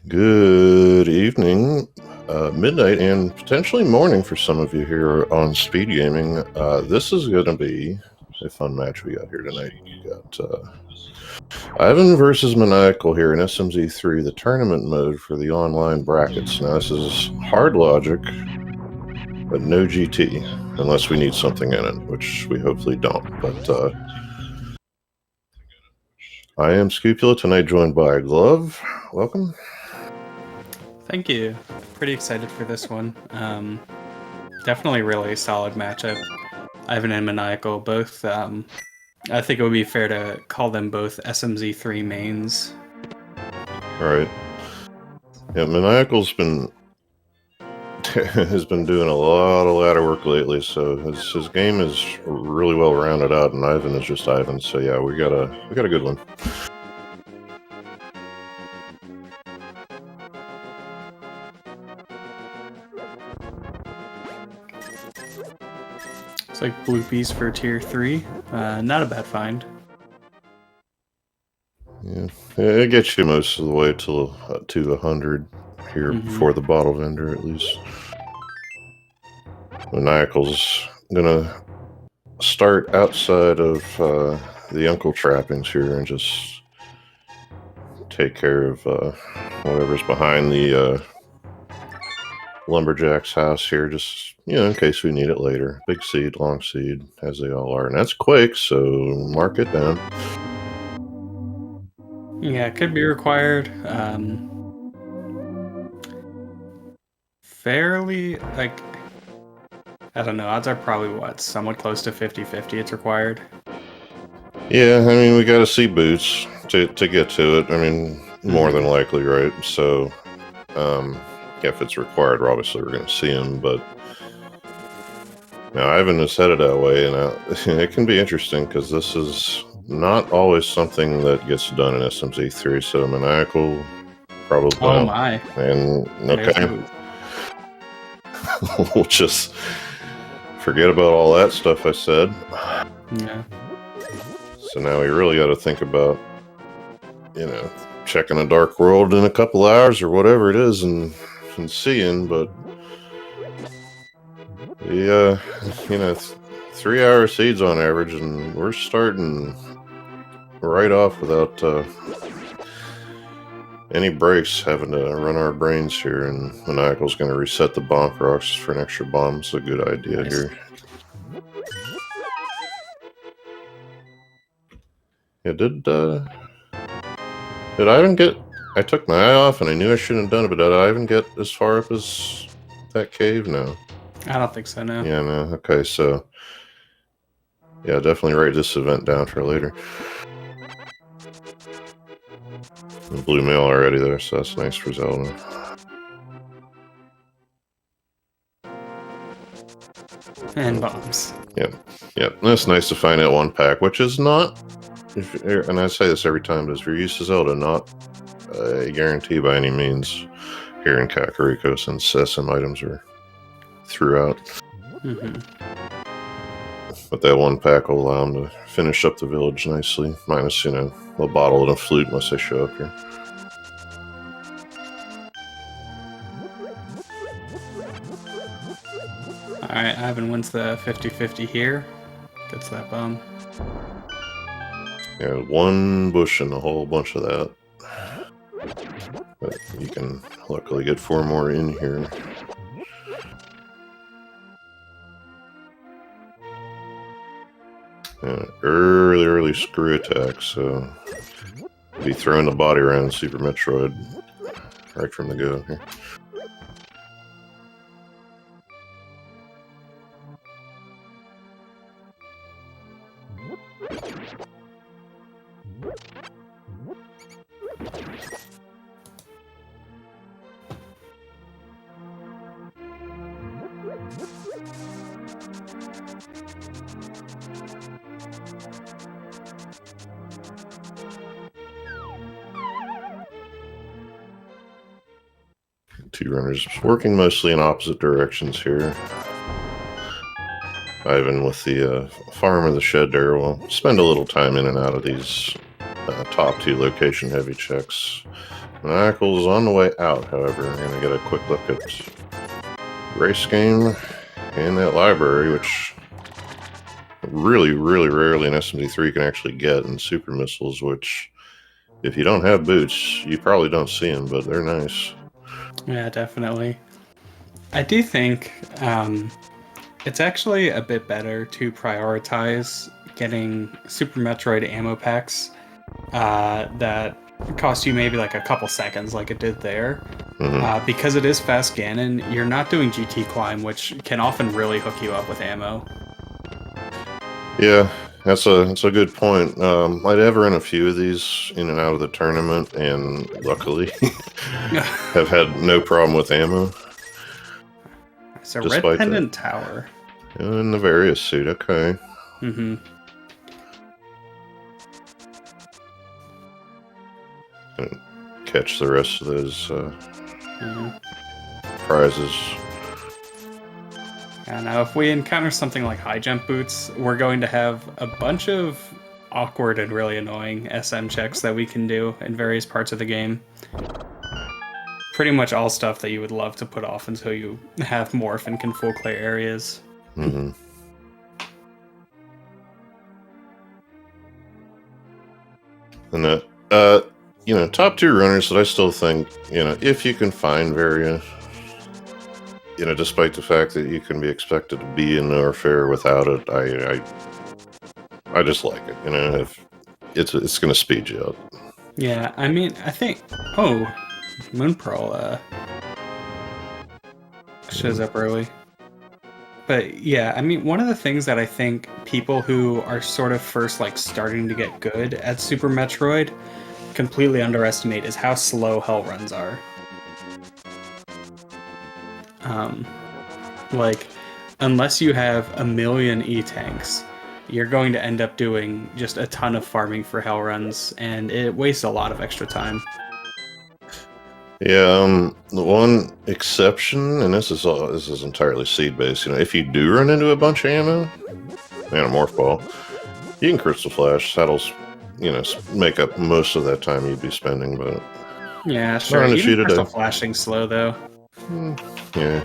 Good evening, midnight, and potentially morning for some of you here on SpeedGaming. This is going to be a fun match we got here tonight. We got Ivan versus Maniacal here in SMZ3, the tournament mode for the online brackets. Now, this is hard logic, but no GT, unless we need something in it, which we hopefully don't. But I am Scupula, tonight joined by Glove. Welcome. Thank you. Pretty excited for this one. Definitely really solid matchup. Ivan and Maniacal both. I think it would be fair to call them both SMZ3 mains. All right. Yeah, Maniacal's has been doing a lot of ladder work lately, so his game is really well rounded out, and Ivan is just Ivan. So yeah, we got a good one. It's like bloopies for tier 3. Not a bad find. Yeah, it gets you most of the way to 100 here before the bottle vendor, at least. Maniacal's gonna start outside of the uncle trappings here and just take care of whatever's behind the lumberjack's house here, just in case we need it later. Big seed, long seed, as they all are, and that's Quake, so mark it down. Yeah, it could be required. Fairly, like, I don't know, odds are probably somewhat close to 50-50 it's required. Yeah, I mean, we got to see boots to get to it. I mean, more than likely, right? So, if it's required, obviously we're going to see him, but now Ivan is headed that way, and it can be interesting because this is not always something that gets done in SMZ3, so Maniacal probably. Oh my. And okay. We'll just forget about all that stuff I said. Yeah. So now we really got to think about, checking a dark world in a couple hours or whatever it is and seeing, but yeah, 3-hour seeds on average, and we're starting right off without any breaks, having to run our brains here, and Maniacal's going to reset the bonk rocks for an extra bomb. It's a good idea here. Yeah, did Ivan get... I took my eye off and I knew I shouldn't have done it, but did Ivan get as far up as that cave? No. I don't think so, no. Yeah, no. Okay, so yeah, definitely write this event down for later. Blue mail already there, so that's nice for Zelda. And bombs. Yep. That's nice to find that one pack, which is not, and I say this every time, but if you're used to Zelda, not a guarantee by any means here in Kakariko, since SM items are throughout. But that one pack will allow them to finish up the village nicely, minus, a bottle and a flute unless they show up here. Alright, Ivan wins the 50-50 here. Gets that bomb. Yeah, one bush and a whole bunch of that. But you can luckily get 4 more in here. Early screw attack, so be throwing the body around Super Metroid right from the go here. Two runners working mostly in opposite directions here. Ivan with the farm or the shed there will spend a little time in and out of these top 2 location heavy checks. Maniacal is on the way out, however. We're going to get a quick look at race game and that library, which really, really rarely an SMZ3 can actually get, and super missiles, which if you don't have boots, you probably don't see them, but they're nice. Yeah, definitely. I do think it's actually a bit better to prioritize getting Super Metroid ammo packs that cost you maybe like a couple seconds like it did there. Because it is fast Ganon, you're not doing GT climb, which can often really hook you up with ammo. Yeah, that's a good point. I'd ever run a few of these in and out of the tournament, and luckily have had no problem with ammo. It's a red pendant tower. In the various suit, okay. Mm-hmm. Gonna catch the rest of those prizes. And now if we encounter something like high jump boots, we're going to have a bunch of awkward and really annoying SM checks that we can do in various parts of the game. Pretty much all stuff that you would love to put off until you have morph and can full clear areas. Mm-hmm. And that, you know, top tier runners that I still think, you know, if you can find Varia, you know, despite the fact that you can be expected to be in Warfare without it, I just like it. You know, if it's going to speed you up. Yeah, I mean, I think. Oh, Moon Pearl shows up early. But yeah, I mean, one of the things that I think people who are sort of first like starting to get good at Super Metroid completely underestimate is how slow hell runs are. Like, unless you have a million E-tanks, you're going to end up doing just a ton of farming for hell runs, and it wastes a lot of extra time. Yeah, the one exception, and this is entirely seed based. You know, if you do run into a bunch of ammo and a morph ball, you can crystal flash. That'll, you know, make up most of that time you'd be spending. But yeah, sure. Even crystal flashing slow though. Yeah.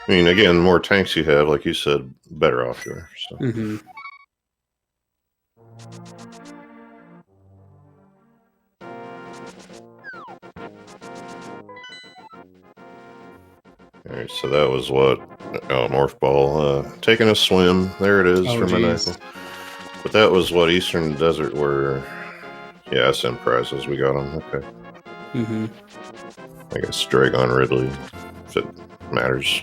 I mean, again, the more tanks you have, like you said, better off you are. So. Mm-hmm. Alright, so that was what? Morph Ball. Taking a swim. There it is for Maniacal. But that was what? Eastern Desert were. Yeah, SM prizes. We got them. Okay. Mm-hmm. I guess Dragon Ridley, if it matters.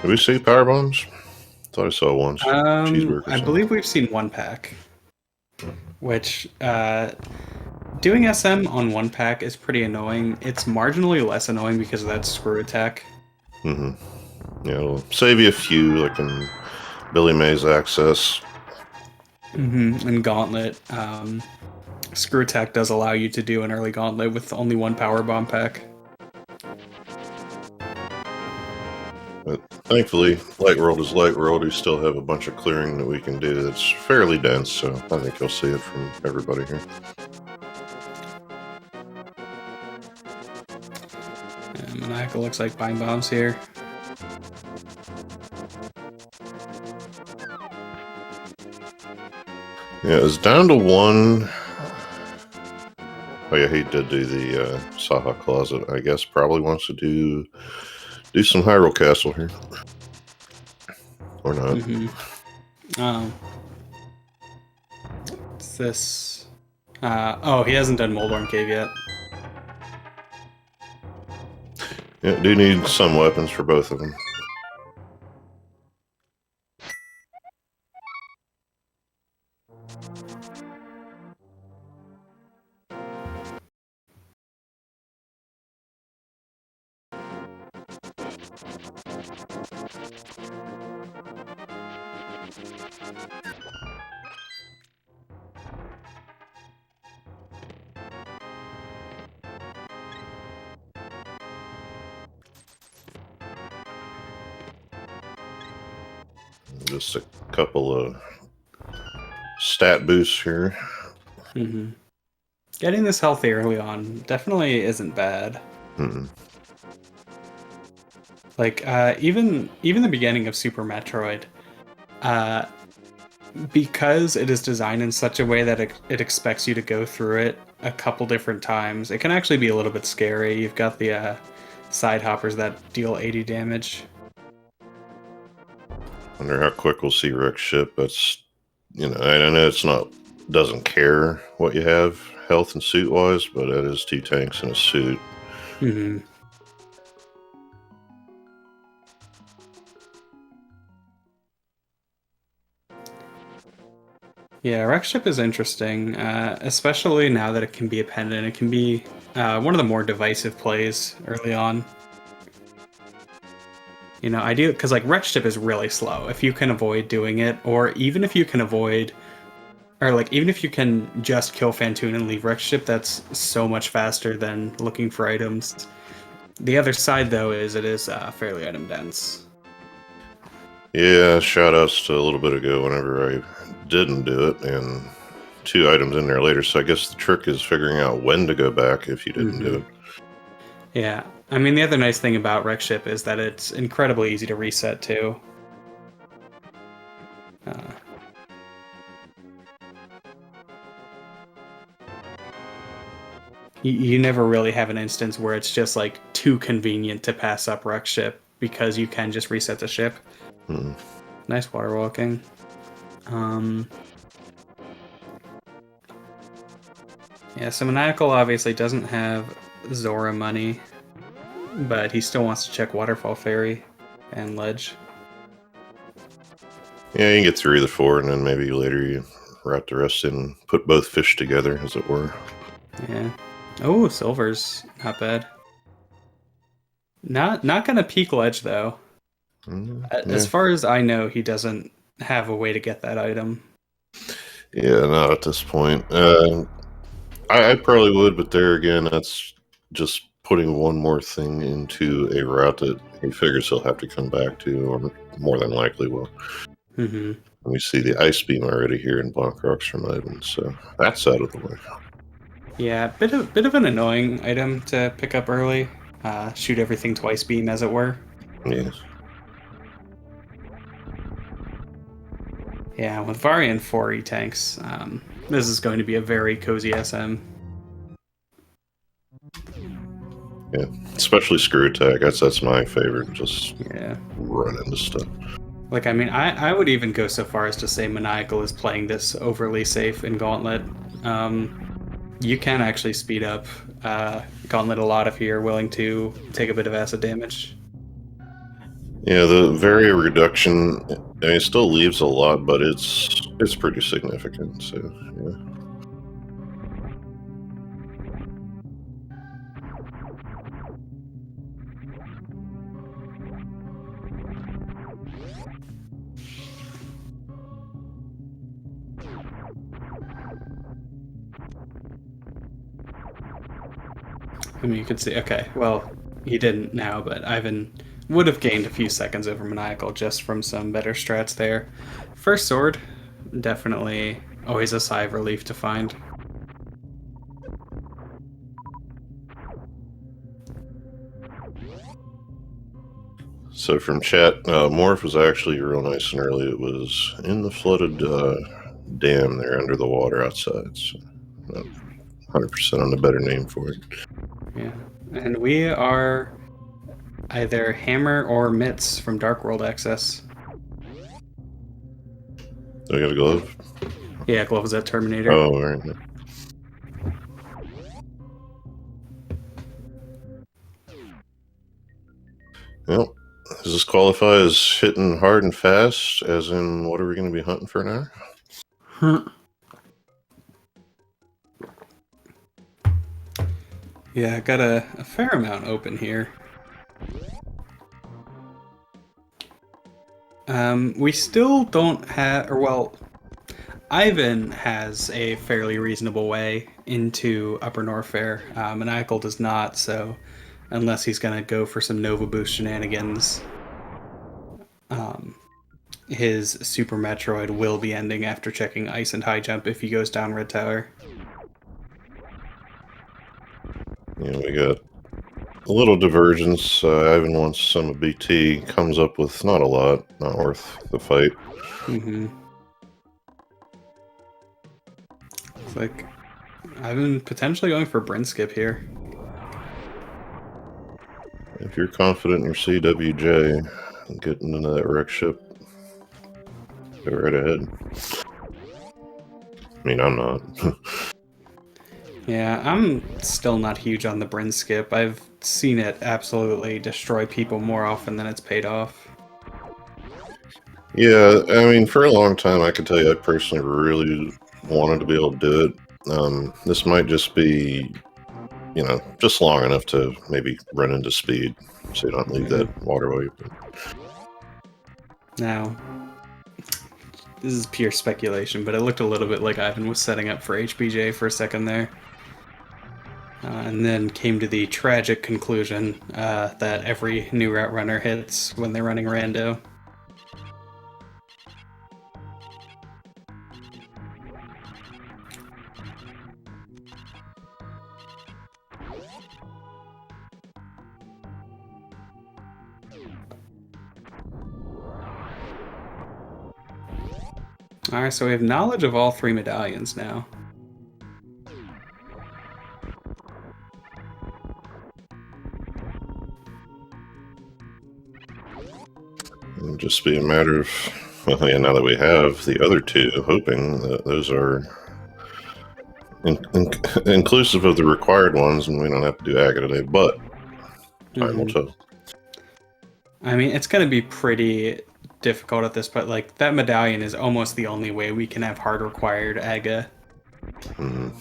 Did we see power bombs? Thought I saw one. I believe we've seen one pack. Which, doing SM on one pack is pretty annoying. It's marginally less annoying because of that screw attack. Mm-hmm. Yeah, it'll save you a few, like in Billy Mays Access. Mm-hmm. And Gauntlet. Screw attack does allow you to do an early Gauntlet with only one power bomb pack. But thankfully, Light World is Light World. We still have a bunch of clearing that we can do that's fairly dense, so I think you'll see it from everybody here. And Maniacal looks like buying bombs here. Yeah, it's down to one. Oh yeah, he did do the Saha Closet. I guess probably wants to do some Hyrule Castle here. Or not. Mm-hmm. What's this? Oh, he hasn't done Moldorm Cave yet. Yeah, do need some weapons for both of them. just a couple of stat boosts here. Mm-hmm. Getting this healthy early on definitely isn't bad. Mm-mm. Like even the beginning of Super Metroid, because it is designed in such a way that it expects you to go through it a couple different times, it can actually be a little bit scary. You've got the side hoppers that deal 80 damage. Wonder how quick we'll see Rick's ship. That's, I know it's doesn't care what you have health and suit wise, but it is 2 tanks and a suit. Mm-hmm. Yeah, Wreck Ship is interesting, especially now that it can be a pendant. It can be one of the more divisive plays early on. Ideal because like Wreck Ship is really slow. If you can avoid doing it, or even if you can avoid, or like even if you can just kill Fantoon and leave Wreck Ship, that's so much faster than looking for items. The other side though is it is fairly item dense. Yeah, shout outs to a little bit ago whenever I didn't do it, and 2 items in there later. So I guess the trick is figuring out when to go back if you didn't do it. Yeah, I mean the other nice thing about Wreck Ship is that it's incredibly easy to reset too. You never really have an instance where it's just like too convenient to pass up Wreck Ship because you can just reset the ship. Nice water walking. Yeah, so Maniacal obviously doesn't have Zora money, but he still wants to check Waterfall Ferry and Ledge. Yeah, you can get through the 4, and then maybe later you route the rest in and put both fish together, as it were. Yeah. Oh, Silver's not bad. Not gonna peak Ledge though. As far as I know, he doesn't have a way to get that item. Yeah, not at this point. I probably would, but there again, that's just putting one more thing into a route that he figures he'll have to come back to, or more than likely will. Mm-hmm. We see the ice beam already here in Bonk Rocks from items, so that's out of the way. Yeah, bit of an annoying item to pick up early. Shoot everything twice beam, as it were. Yes. Yeah, with Varian 4 E-tanks, this is going to be a very cozy SM. Yeah, especially screw attack. That's my favorite. Just run into stuff. Like, I mean, I would even go so far as to say Maniacal is playing this overly safe in Gauntlet. You can actually speed up Gauntlet a lot if you're willing to take a bit of acid damage. Yeah, the Varia reduction, I mean, it still leaves a lot, but it's pretty significant, so, yeah. I mean, you could see, okay, well, he didn't now, but Ivan would have gained a few seconds over Maniacal just from some better strats there. First sword, definitely always a sigh of relief to find. So from chat, Morph was actually real nice and early. It was in the flooded dam there under the water outside, so 100% on the better name for it. Yeah, and we are either Hammer or Mitts from Dark World Access. Do I got a glove? Yeah, glove is at Terminator. Oh, all right. Well, does this qualify as hitting hard and fast? As in, what are we going to be hunting for now? Yeah, I got a fair amount open here. We still don't have, or well, Ivan has a fairly reasonable way into Upper Norfair. Maniacal does not, so unless he's going to go for some Nova Boost shenanigans. his Super Metroid will be ending after checking Ice and High Jump if he goes down Red Tower. Yeah, we got a little divergence. Ivan wants some of BT, comes up with not a lot, not worth the fight. Mm-hmm. It's like Ivan potentially going for Bryn skip here. If you're confident in your CWJ, getting into that wreck ship, go right ahead. I mean, I'm not. Yeah, I'm still not huge on the Bryn skip. I've seen it absolutely destroy people more often than it's paid off. Yeah, I mean, for a long time, I can tell you I personally really wanted to be able to do it. This might just be, you know, just long enough to maybe run into speed so you don't leave that waterway. Now, this is pure speculation, but it looked a little bit like Ivan was setting up for HBJ for a second there. And then came to the tragic conclusion that every new route runner hits when they're running rando. Alright, so we have knowledge of all 3 medallions now. It'll just be a matter of, well, yeah, now that we have the other 2, hoping that those are inclusive of the required ones and we don't have to do Aga today, but time will tell. I mean, it's going to be pretty difficult at this point. Like, that medallion is almost the only way we can have hard required Aga. So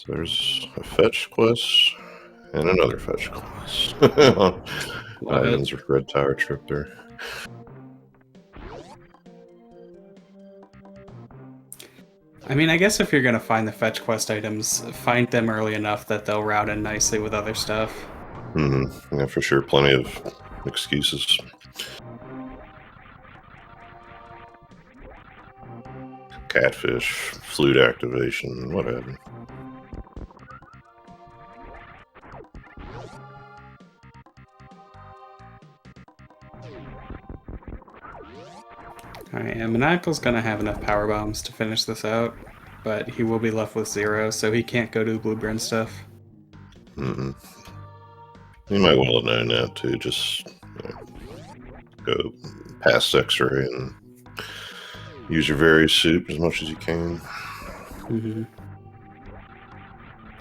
there's a fetch quest and another fetch quest. Ivan's Red Tower trip there. I mean, I guess if you're going to find the fetch quest items, find them early enough that they'll route in nicely with other stuff. Yeah, for sure. Plenty of excuses. Catfish, flute activation, whatever. Alright, and Maniacal's gonna have enough power bombs to finish this out, but he will be left with 0, so he can't go to Blue Bryn stuff. You might well have known that too. Just go past X-ray and use your various soup as much as you can.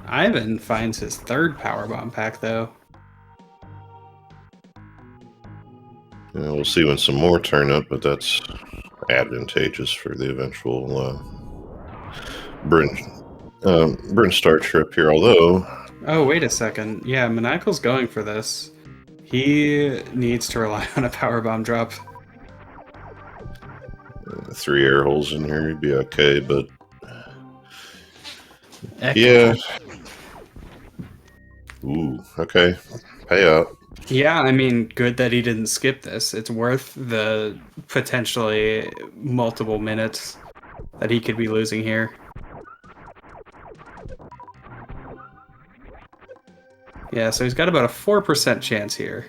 Ivan finds his 3rd power bomb pack though. Yeah, we'll see when some more turn up, but that's advantageous for the eventual Bryn Star trip here, although... Oh, wait a second. Yeah, Maniacal's going for this. He needs to rely on a power bomb drop. 3 air holes in here, you'd be okay, but... Yeah. Ooh, okay. Payout. Yeah, I mean, good that he didn't skip this. It's worth the potentially multiple minutes that he could be losing here. Yeah, so he's got about a 4% chance here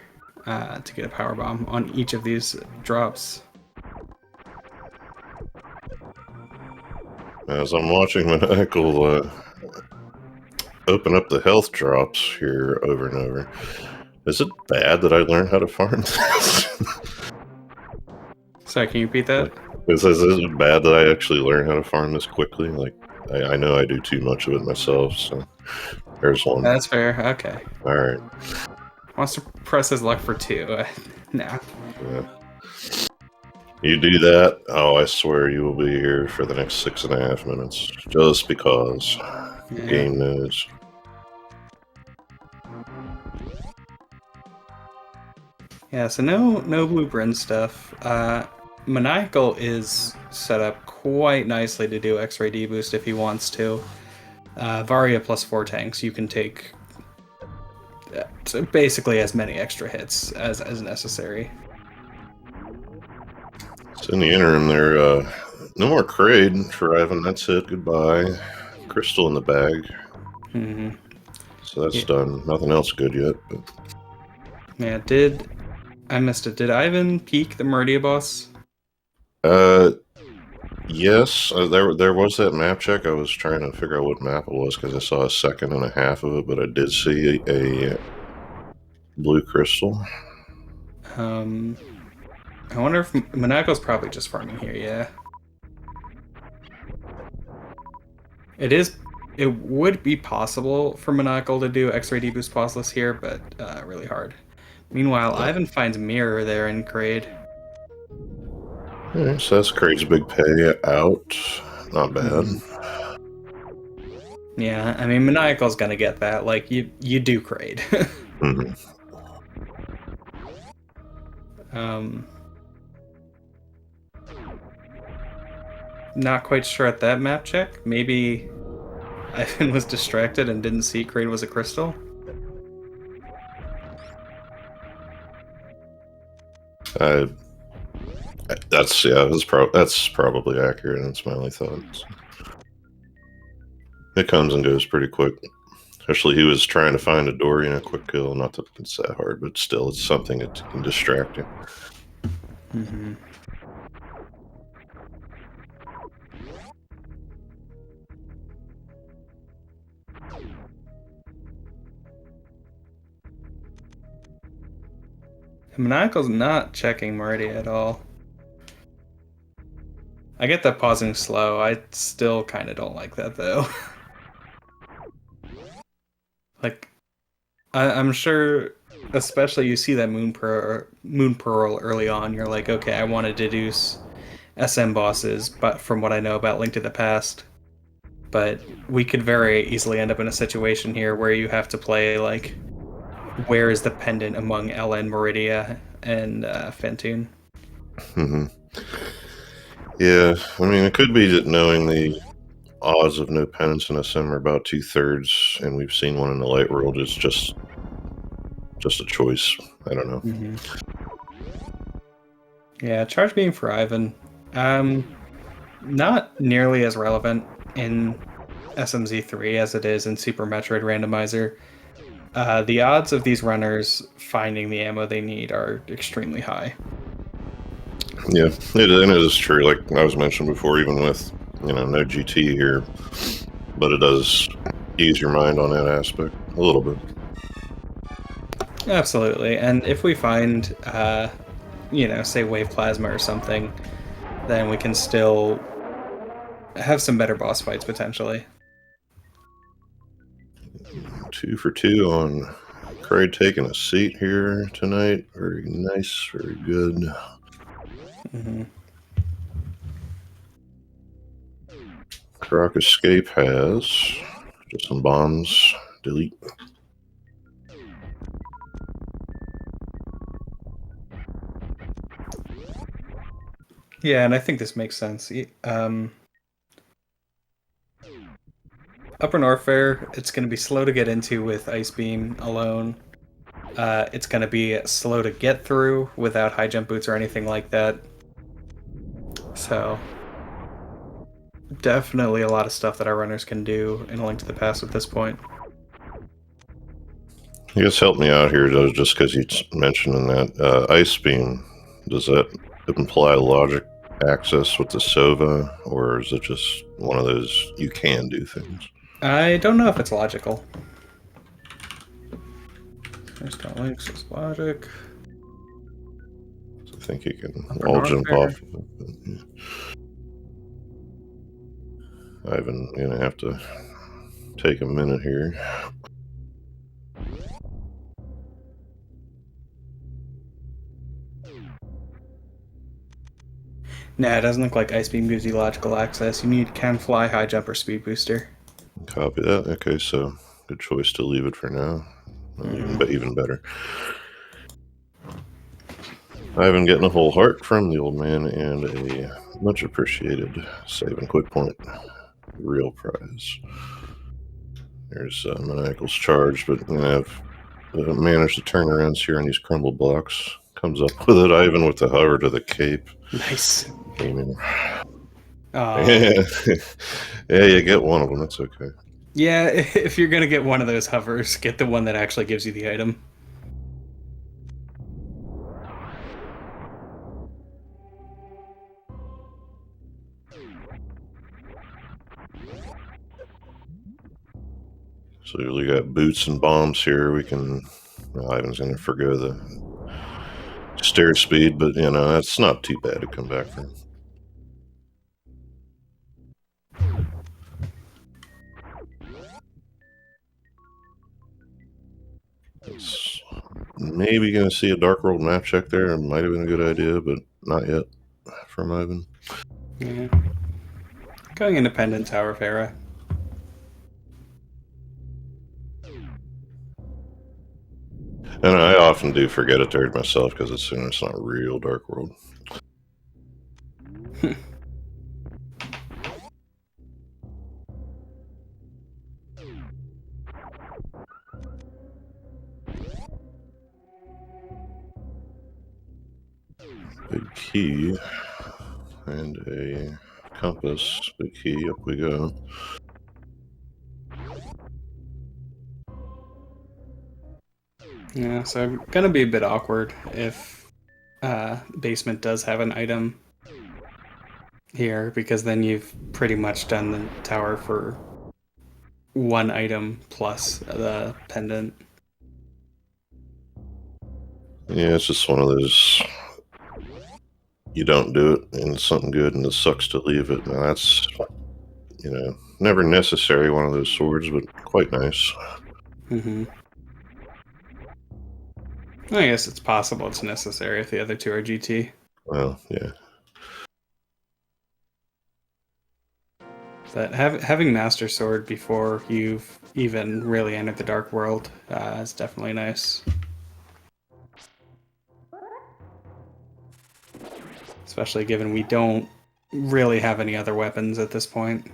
to get a power bomb on each of these drops. As I'm watching Maniacal open up the health drops here over and over, is it bad that I learned how to farm this? Sorry, can you repeat that? Is it bad that I actually learned how to farm this quickly? Like, I know I do too much of it myself, so there's one. That's fair, okay. Alright. Wants to press his luck for 2. Nah. Yeah. You do that, oh, I swear you will be here for the next 6.5 minutes. Just because. Yeah. Game knows. Yeah, so no Blue Bryn stuff. Maniacal is set up quite nicely to do X-Ray D-Boost if he wants to. Varia plus 4 tanks, you can take basically as many extra hits as necessary. So in the interim there, no more Kraid for Ivan. That's it. Goodbye. Crystal in the bag. Mm-hmm. So that's done. Nothing else good yet. But yeah, I missed it. Did Ivan peak the Meridia boss? Yes. There was that map check. I was trying to figure out what map it was because I saw a second and a half of it, but I did see a blue crystal. I wonder if Maniacal's probably just farming here. Yeah, it is. It would be possible for Maniacal to do X-ray deboost pauseless here, but really hard. Meanwhile, Yeah. Ivan finds Mirror there in Kraid. Alright, so that's Kraid's big pay out. Not bad. Yeah, I mean Maniacal's gonna get that. Like you do Kraid. Mm-hmm. Not quite sure at that map check. Maybe Ivan was distracted and didn't see Kraid was a crystal. That's probably accurate. That's my only thought. It comes and goes pretty quick. Especially he was trying to find a door, quick kill. Not that it's that hard, but still, it's something that can distract you. Mm-hmm. Maniacal's not checking Meridia at all. I get that pausing slow. I still kind of don't like that though. Like, I'm sure, especially you see that Moon Pearl early on, you're like, okay, I want to deduce SM bosses, but from what I know about Link to the Past. But we could very easily end up in a situation here where you have to play like, where is the pendant among LN, Meridia, and Fantune? Mm-hmm. Yeah, I mean, it could be that knowing the odds of no penance in SM are about 2/3, and we've seen one in the light world is just a choice. I don't know. Mm-hmm. Yeah, charge beam for Ivan. Not nearly as relevant in SMZ3 as it is in Super Metroid Randomizer. The odds of these runners finding the ammo they need are extremely high. Yeah, it is true. Like I was mentioned before, even with no GT here, but it does ease your mind on that aspect a little bit. Absolutely, and if we find, say Wave Plasma or something, then we can still have some better boss fights potentially. 2 for 2 on Kraid taking a seat here tonight. Very nice, very good. Mm-hmm. Croc Escape has just some bombs. Delete. Yeah, and I think this makes sense. Upper Norfair, it's going to be slow to get into with Ice Beam alone. It's going to be slow to get through without high jump boots or anything like that. So, definitely a lot of stuff that our runners can do in A Link to the Past at this point. I guess help me out here, though, just because you mentioned that Ice Beam. Does that imply logic access with the Sova, or is it just one of those you can do things? I don't know if it's logical. First on links is logic. I think you can all jump off of it. Yeah. Ivan gonna have to take a minute here. Nah, it doesn't look like Ice Beam gives you logical access. You need Can Fly, High Jump, or Speed Booster. Copy that. Okay, so good choice to leave it for now. Even better. Ivan getting a whole heart from the old man and a much appreciated save and quit point. Real prize. There's Maniacal's charge, but I'm gonna have managed to turn around here on these crumble blocks. Comes up with it, Ivan, with the hover to the cape. Nice. Gaming. Oh. Yeah. Yeah, you get one of them. That's okay. Yeah, if you're gonna get one of those hovers, get the one that actually gives you the item. So we got boots and bombs here. We can. Well, Ivan's going to forgo the stair speed, but you know that's not too bad to come back from. It's maybe going to see a Dark World map check there. It might have been a good idea, but not yet from Ivan. Yeah. Going independent Tower of Hera. And I often do forget a third myself because it's not real Dark World. Big key and a compass. Big key. Up we go. Yeah, so gonna be a bit awkward if basement does have an item here, because then you've pretty much done the tower for one item plus the pendant. Yeah, it's just one of those. You don't do it, and it's something good, and it sucks to leave it. Now that's, never necessary. One of those swords, but quite nice. Mm-hmm. I guess it's possible it's necessary if the other two are GT. Well, yeah. But having Master Sword before you've even really entered the Dark World is definitely nice. Especially given we don't really have any other weapons at this point.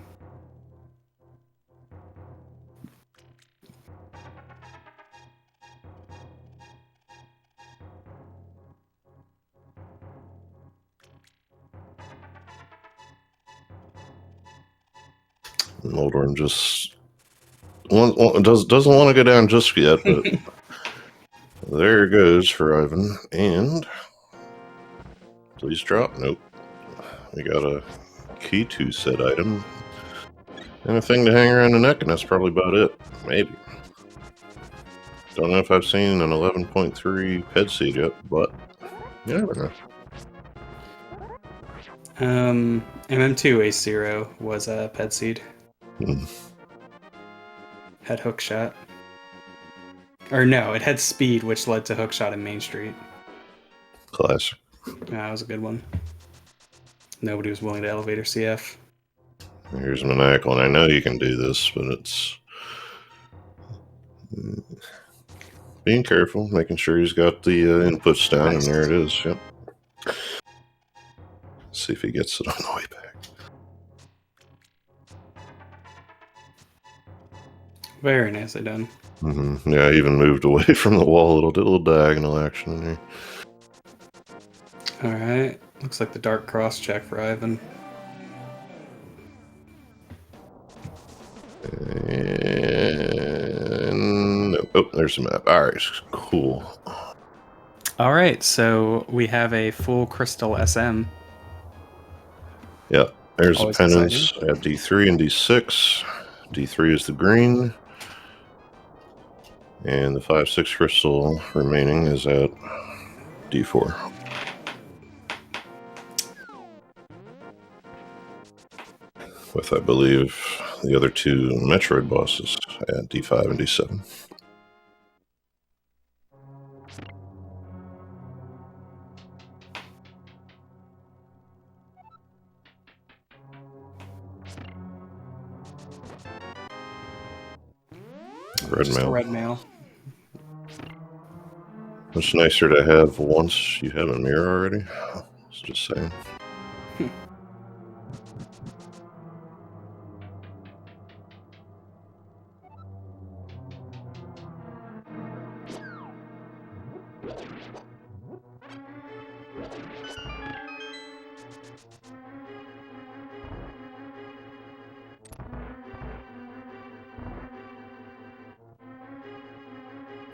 Moldorm just doesn't want to go down just yet, but there it goes for Ivan. And please drop. Nope. We got a key to said item and a thing to hang around the neck, and that's probably about it. Maybe. Don't know if I've seen an 11.3 ped seed yet, but you never know. MM2 Ace Zero was a ped seed. Had hook shot. Or no, it had speed, which led to hook shot in Main Street. Classic. That was a good one. Nobody was willing to elevator CF. Here's Maniacal, and I know you can do this, but it's being careful, making sure he's got the inputs down, nice. And there it is. Yep. See if he gets it on the way back. Very nicely done. Mm-hmm. Yeah, I even moved away from the wall a little, did a little diagonal action in here. Alright, looks like the dark cross check for Ivan. And oh, there's the map. Alright, cool. Alright, so we have a full crystal SM. Yep, there's the penance at D3 and D6. D3 is the green. And the 5/6 crystal remaining is at D4. With, I believe, the other two Metroid bosses at D5 and D7. Red mail. Much nicer to have once you have a mirror already. I was just saying.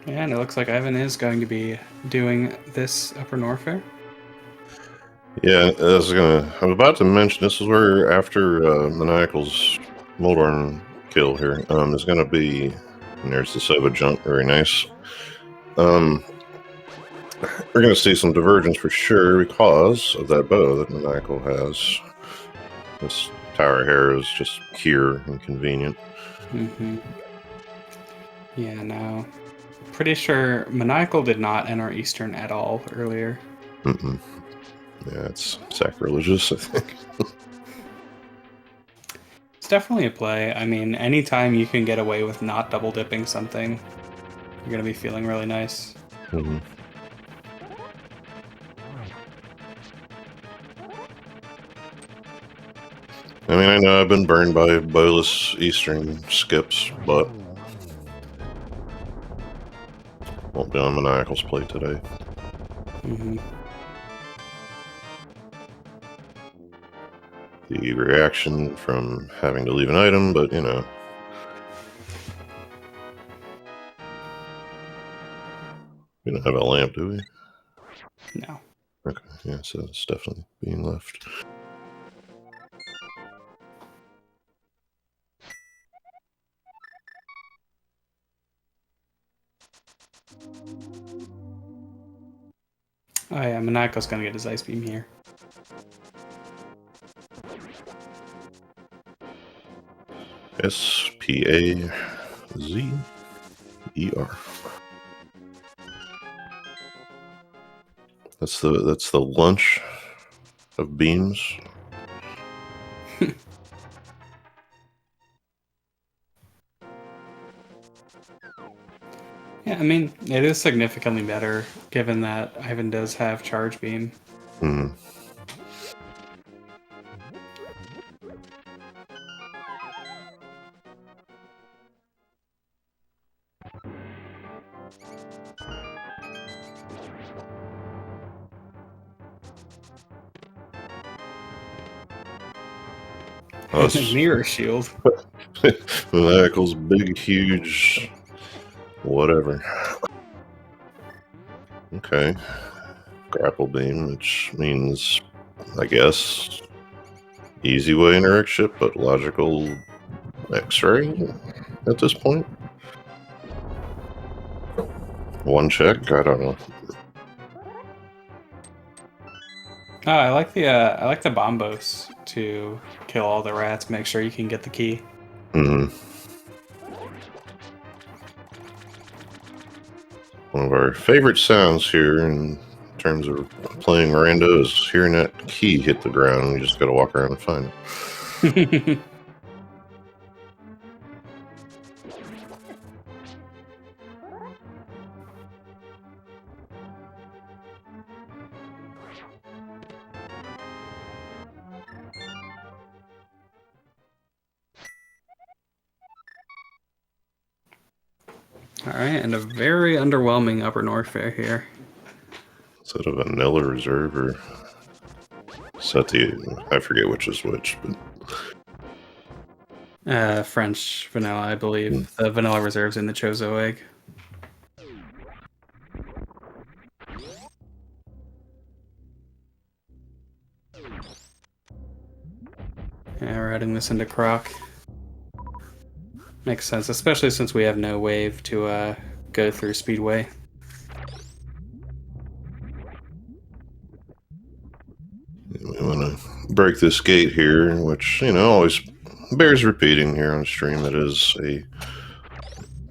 Yeah, and it looks like Ivan is going to be doing this upper Norfair. Yeah, I was about to mention, this is where, after Maniacal's Moldorn kill here, is going to be, and there's the Sova jump, very nice. We're going to see some divergence for sure because of that bow that Maniacal has. This Tower Hair is just here and convenient. Mm-hmm. Yeah, no. Pretty sure Maniacal did not enter Eastern at all earlier. Mm-mm. Yeah, it's sacrilegious, I think. It's definitely a play. I mean, anytime you can get away with not double dipping something, you're going to be feeling really nice. Mm-hmm. I mean, I know I've been burned by bowless Eastern skips, but won't be on Maniacal's plate today. Mm-hmm. The reaction from having to leave an item, but you know. We don't have a lamp, do we? No. Okay, yeah, so it's definitely being left. Oh yeah, Maniacal's going to get his Ice Beam here. SPAZER. That's the lunch of beams. Yeah, I mean, it is significantly better, given that Ivan does have Charge Beam. Hmm. Mirror Shield. Maniacal's big, huge, whatever. Okay. Grapple beam, which means, I guess, easy way in Eric ship, but logical X-ray at this point. One check, I don't know. Oh, I like the bombos to kill all the rats. Make sure you can get the key. Hmm. One of our favorite sounds here in terms of playing rando is hearing that key hit the ground. You just got to walk around and find it. All right, and a very underwhelming upper Norfair here. Is that a vanilla reserve or is that I forget which is which, but French vanilla, I believe. The vanilla reserve's in the Chozo egg. Yeah, we're adding this into Croc. Makes sense, especially since we have no wave to go through Speedway. we want to break this gate here, which, you know, always bears repeating here on stream. It is a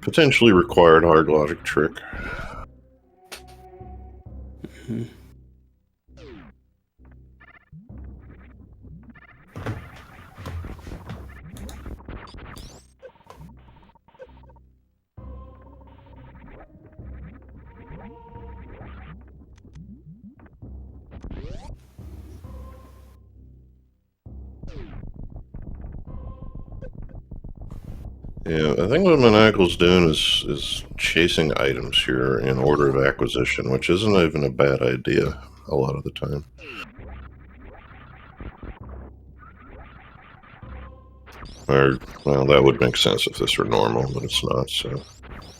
potentially required hard logic trick. Mm-hmm. Yeah, I think what Maniacal's doing is chasing items here in order of acquisition, which isn't even a bad idea a lot of the time. Or, well, that would make sense if this were normal, but it's not, so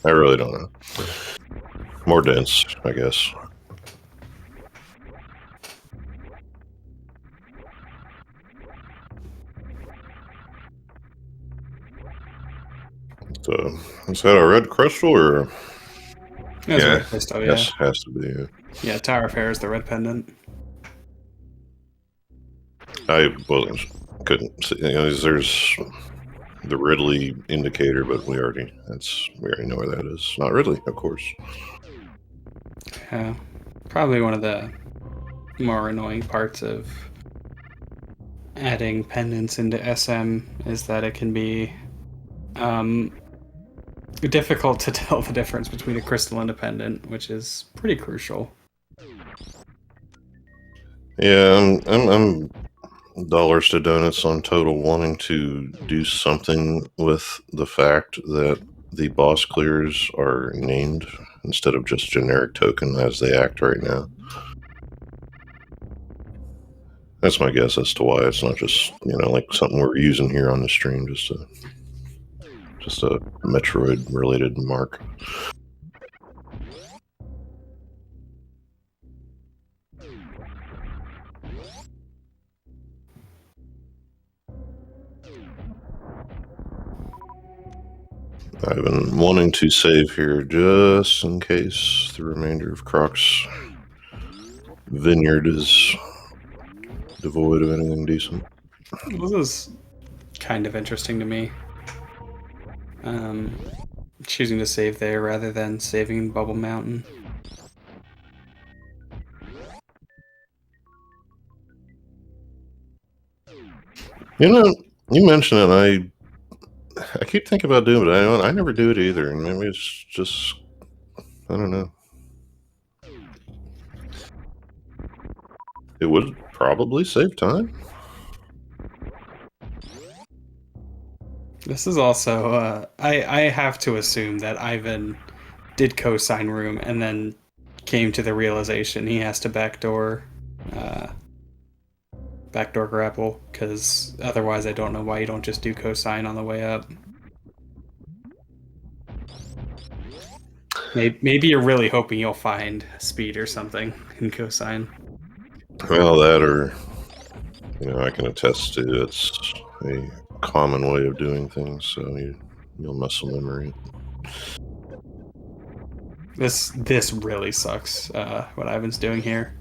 I really don't know. More dense, I guess. So, is that a red crystal or? That's a red crystal, yeah. Yes, has to be. Yeah, Tower of Hair is the red pendant. I couldn't see. There's the Ridley indicator, but we already know where that is. Not Ridley, of course. Yeah, probably one of the more annoying parts of adding pendants into SM is that it can be difficult to tell the difference between a crystal and a pendant, which is pretty crucial. Yeah, I'm dollars to donuts on Total wanting to do something with the fact that the boss clears are named instead of just generic token as they act right now. That's my guess as to why it's not just, like something we're using here on the stream, just a Metroid related mark. I've been wanting to save here just in case the remainder of Croc's vineyard is devoid of anything decent. This is kind of interesting to me. Choosing to save there rather than saving in Bubble Mountain. You mentioned it, I keep thinking about doing it, but I never do it either, and maybe it's just, I don't know. It would probably save time. This is also, I have to assume that Ivan did cosign room and then came to the realization he has to backdoor grapple, because otherwise I don't know why you don't just do cosign on the way up. Maybe you're really hoping you'll find speed or something in cosign. Well, that or, I can attest to it's a common way of doing things, so you'll muscle memory. This really sucks, what Ivan's doing here.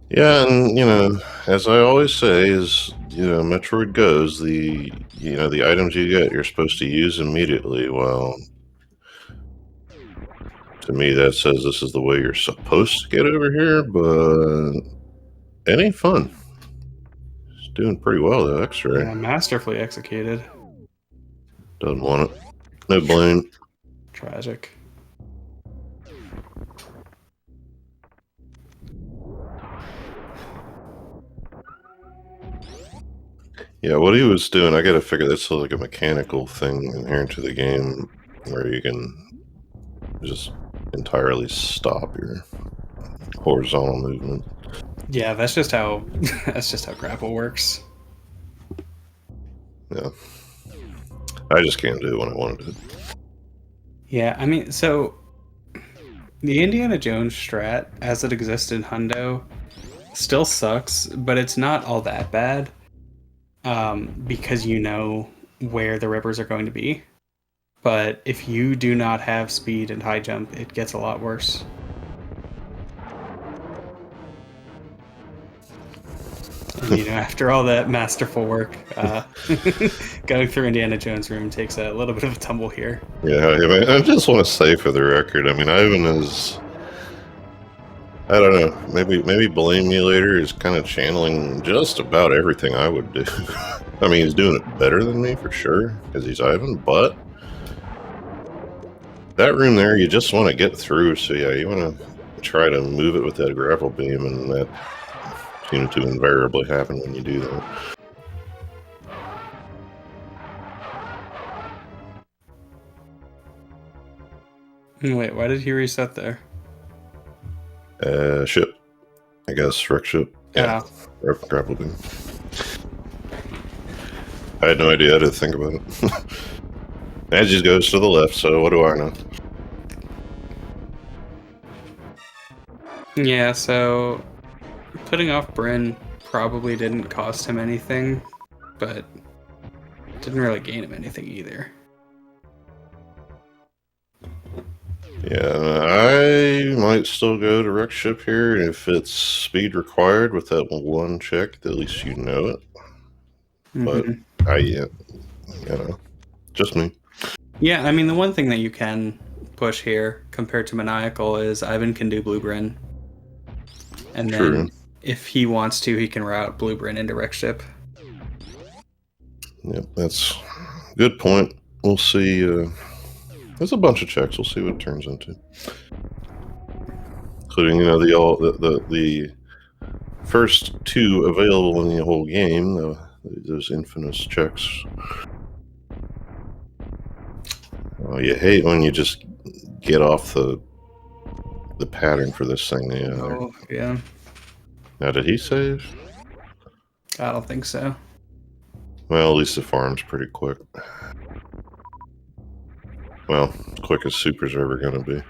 Yeah, and as I always say, is Metroid goes, the items you get you're supposed to use immediately. Well, to me that says this is the way you're supposed to get over here, but it ain't fun. It's doing pretty well though. X-ray. Yeah, masterfully executed. Doesn't want it. No blame. Tragic. Yeah, what he was doing, I gotta figure that's like a mechanical thing inherent to the game where you can just entirely stop your horizontal movement. Yeah, that's just how grapple works. Yeah. I just can't do it when I want to do it. Yeah, I mean, so the Indiana Jones strat, as it exists in Hundo, still sucks, but it's not all that bad. Because you know where the rivers are going to be. But if you do not have speed and high jump, it gets a lot worse. And after all that masterful work, going through Indiana Jones room takes a little bit of a tumble here. Yeah, I just want to say for the record, I mean, Ivan is, I don't know, maybe Blame Me Later is kind of channeling just about everything I would do. I mean, he's doing it better than me for sure, because he's Ivan, but that room there, you just want to get through, so yeah, you want to try to move it with that grapple beam, and that seems to invariably happen when you do that. Wait, why did he reset there? Ship. I guess, wreck ship. Yeah, oh. Grapple beam. I had no idea. I didn't think about it. Agis goes to the left, so what do I know? Yeah, so putting off Bryn probably didn't cost him anything, but didn't really gain him anything either. Yeah, I might still go direct ship here if it's speed required with that one check. At least you know it. But you know, just me. Yeah, I mean, the one thing that you can push here compared to Maniacal is Ivan can do Blue Bryn. And then if he wants to, he can route Blue Bryn into Wreck Ship. Yep, that's a good point. We'll see. There's a bunch of checks. We'll see what it turns into. Including, you know, the first two available in the whole game, those infamous checks. Oh, you hate when you just get off the pattern for this thing. Yeah. Oh, yeah. Now, did he save? I don't think so. Well, at least the farm's pretty quick. Well, as quick as supers are ever going to be.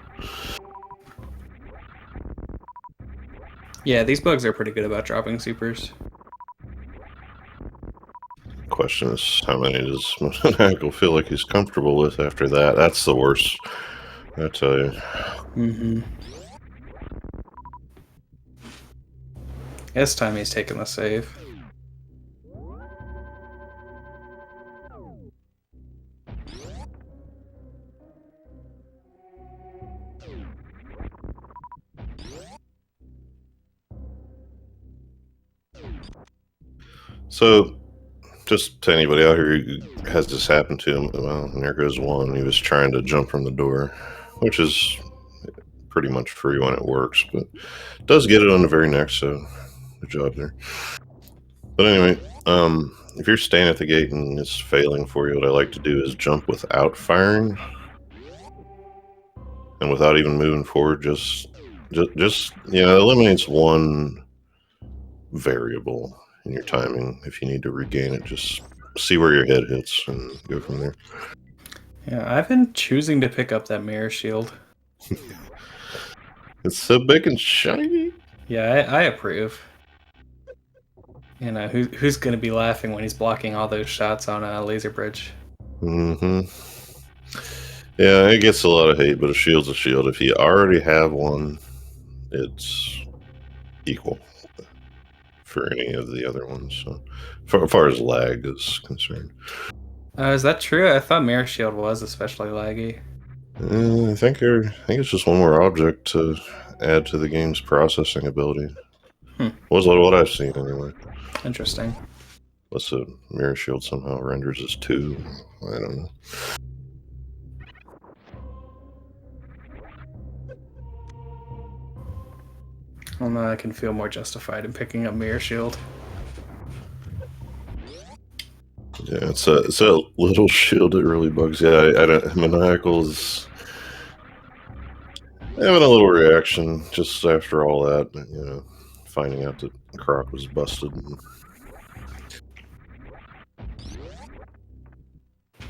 Yeah, these bugs are pretty good about dropping supers. Question is, how many does Maniacal feel like he's comfortable with after that? That's the worst, I tell you. This time he's taking the save. So, just to anybody out here who has this happen to him, well, and there goes one. He was trying to jump from the door, which is pretty much free when it works, but does get it on the very next, so good job there. But anyway, if you're staying at the gate and it's failing for you, what I like to do is jump without firing and without even moving forward. Just eliminates one variable in your timing. If you need to regain it, just see where your head hits and go from there. Yeah, I've been choosing to pick up that mirror shield. It's so big and shiny. Yeah, I approve. You know, who's going to be laughing when he's blocking all those shots on a laser bridge? Yeah, it gets a lot of hate, but a shield's a shield. If you already have one, it's equal for any of the other ones. So, as far as lag is concerned. Is that true? I thought mirror shield was especially laggy. I think it's just one more object to add to the game's processing ability. Was what I've seen anyway. Interesting. Unless a mirror shield somehow renders as 2. I don't know. Well, now I can feel more justified in picking up mirror shield. Yeah, it's a little shield that really bugs. Yeah, I don't. Maniacal's having a little reaction just after all that. You know, finding out that Croc was busted.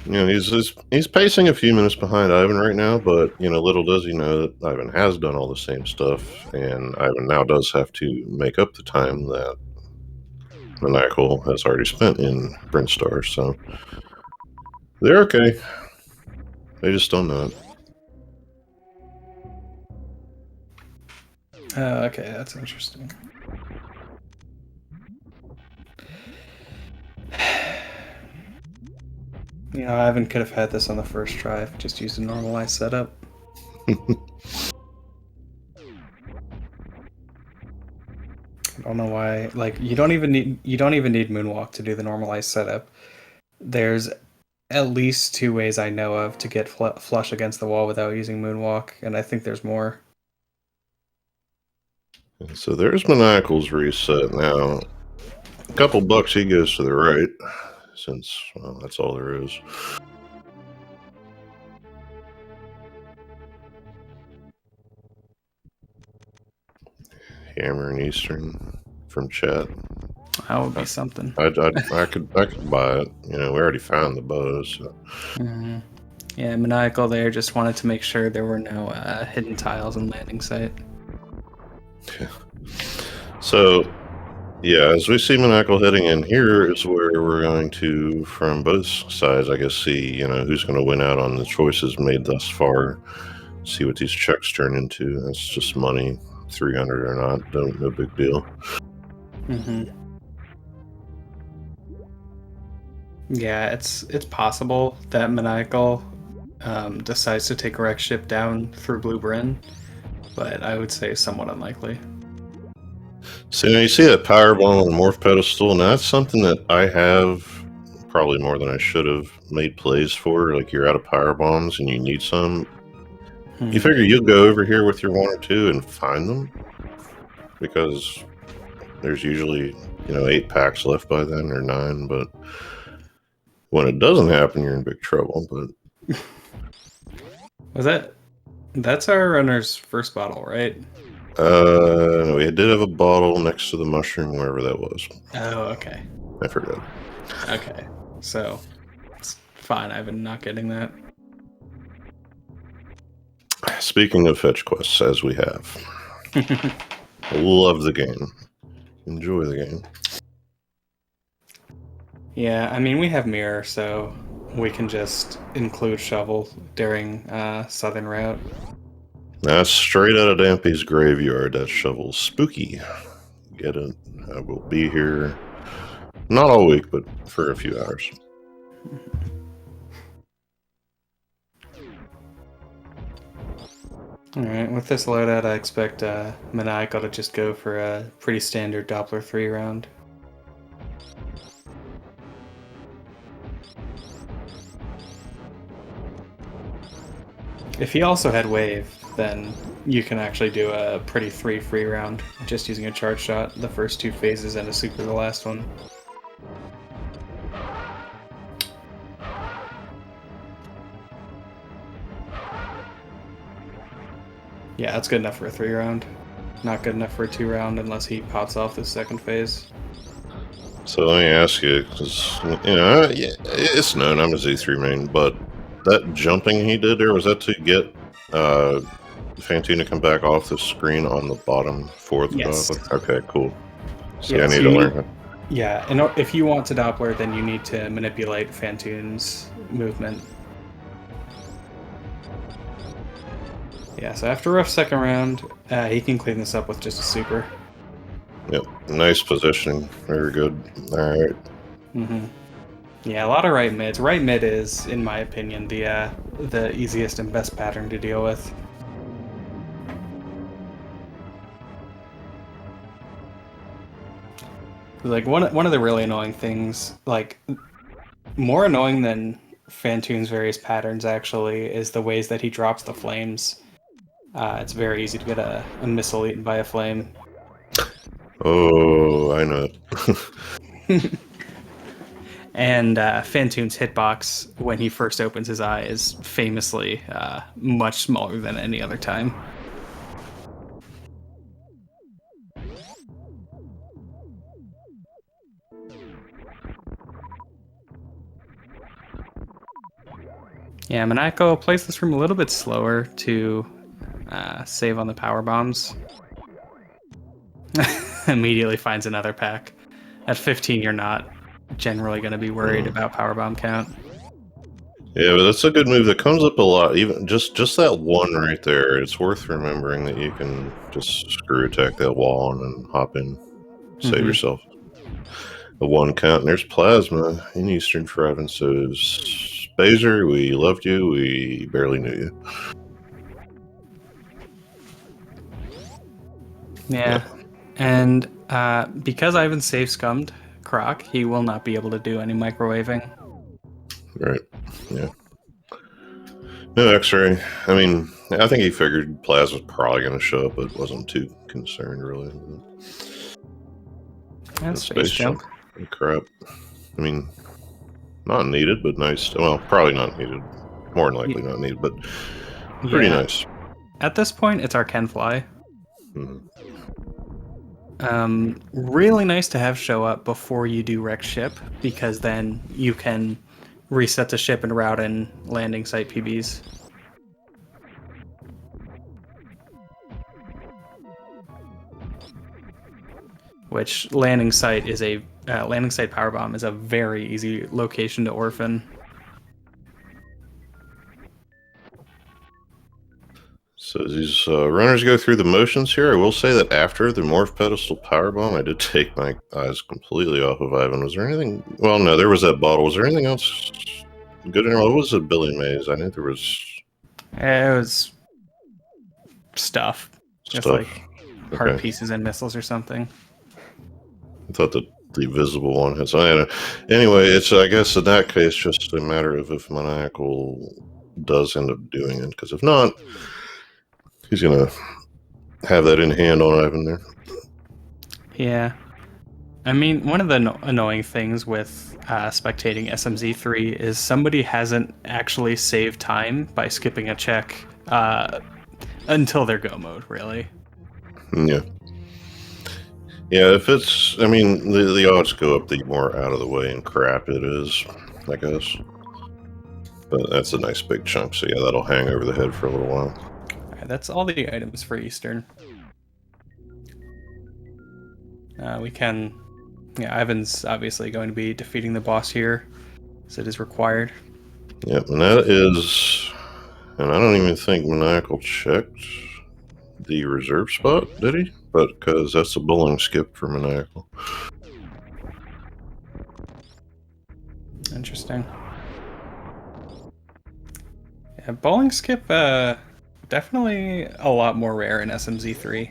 You know, he's pacing a few minutes behind Ivan right now, but you know, little does he know that Ivan has done all the same stuff, and Ivan now does have to make up the time that Maniacal has already spent in Brinstar, so they're okay. They just don't know it. Okay, that's interesting. You know, Ivan could have had this on the first try if just used a normalized setup. I don't know why. Like, you don't even need Moonwalk to do the normalized setup. There's at least 2 ways I know of to get flush against the wall without using Moonwalk, and I think there's more. So there's Maniacal's reset now. A couple bucks, he goes to the right, since, well, that's all there is. Hammer and Eastern from chat. That would be something. I could buy it. You know, we already found the bows. So. Yeah, Maniacal there just wanted to make sure there were no hidden tiles in landing site. So, yeah, as we see Maniacal heading in, here is where we're going to, from both sides, I guess, see, who's going to win out on the choices made thus far. See what these checks turn into. That's just money, 300 or not, no big deal. Yeah, it's possible that Maniacal decides to take a wreck ship down through Blue Bryn, but I would say somewhat unlikely. So you see that Powerbomb on the Morph Pedestal, and that's something that I have probably more than I should have made plays for. Like, you're out of Powerbombs and you need some. You figure you'll go over here with your 1 or 2 and find them, because there's usually 8 packs left by then, or 9, but when it doesn't happen, you're in big trouble. But that's our runner's first bottle, right? We did have a bottle next to the mushroom, wherever that was. Oh, okay. I forgot. Okay, so it's fine. I've been not getting that. Speaking of fetch quests, as we have, love the game, enjoy the game. Yeah, I mean, we have Mirror, so we can just include Shovel during Southern Route. That's straight out of Dampy's graveyard. That Shovel's spooky. Get it? I will be here, not all week, but for a few hours. Alright, with this loadout, I expect Maniacal to just go for a pretty standard Doppler 3 round. If he also had Wave, then you can actually do a pretty 3 free round, just using a charge shot the first 2 phases and a super the last one. Yeah, that's good enough for a 3 round. Not good enough for a 2 round unless he pops off the second phase. So let me ask you, because, it's known I'm a Z3 main, but that jumping he did there, was that to get Fantine to come back off the screen on the bottom for the Doppler? Okay, cool. See, I need to learn. Yeah, and if you want to Doppler, then you need to manipulate Fantine's movement. Yeah, so after a rough second round, he can clean this up with just a super. Yep, nice positioning. Very good. Alright. Yeah, a lot of right mids. Right mid is, in my opinion, the easiest and best pattern to deal with. Like, one of the really annoying things, like, more annoying than Fantune's various patterns, actually, is the ways that he drops the flames. It's very easy to get a missile eaten by a flame. Oh, I know. And Fantune's hitbox, when he first opens his eye, is famously much smaller than any other time. Yeah, Maniacal plays this room a little bit slower to save on the power bombs. Immediately finds another pack. At 15, you're not generally going to be worried about power bomb count. Yeah, but that's a good move that comes up a lot. Even just that one right there, it's worth remembering that you can just screw attack that wall and then hop in, save yourself a 1 count. And there's Plasma in Eastern Provinces. Baser, we loved you. We barely knew you. Yeah. And because Ivan safe scummed Croc, he will not be able to do any microwaving. Right. Yeah. No X-ray. I mean, I think he figured Plasma's probably going to show up, but wasn't too concerned, really. That's space jump. Crap. I mean, not needed, but nice. Well, probably not needed. More than likely not needed, but pretty nice. At this point, it's our Ken Fly. Really nice to have show up before you do wreck ship, because then you can reset the ship and route in landing site PBs. which landing site power bomb is a very easy location to orphan. So these runners go through the motions here. I will say that after the morph pedestal powerbomb, I did take my eyes completely off of Ivan. Was there anything? Well, no, there was that bottle. Was there anything else good? What was a Billy Mays? I think there was. It was stuff. Just Stuff. like hard pieces and missiles or something. I thought the visible one had some. Anyway, it's, I guess in that case, just a matter of if Maniacal does end up doing it. Because if not, he's going to have that in hand on Ivan there. Yeah. I mean, one of the annoying things with spectating SMZ3 is somebody hasn't actually saved time by skipping a check until their go mode, really. Yeah. Yeah, if it's, I mean, the odds go up the more out of the way and crap it is, I guess. But that's a nice big chunk, so yeah, that'll hang over the head for a little while. Alright, that's all the items for Eastern. We can... Yeah, Ivan's obviously going to be defeating the boss here, as it is required. Yep, and that is... And I don't even think Maniacal checked the reserve spot, did he? But because that's a bowling skip for Maniacal. Interesting. Yeah, bowling skip, definitely a lot more rare in SMZ3.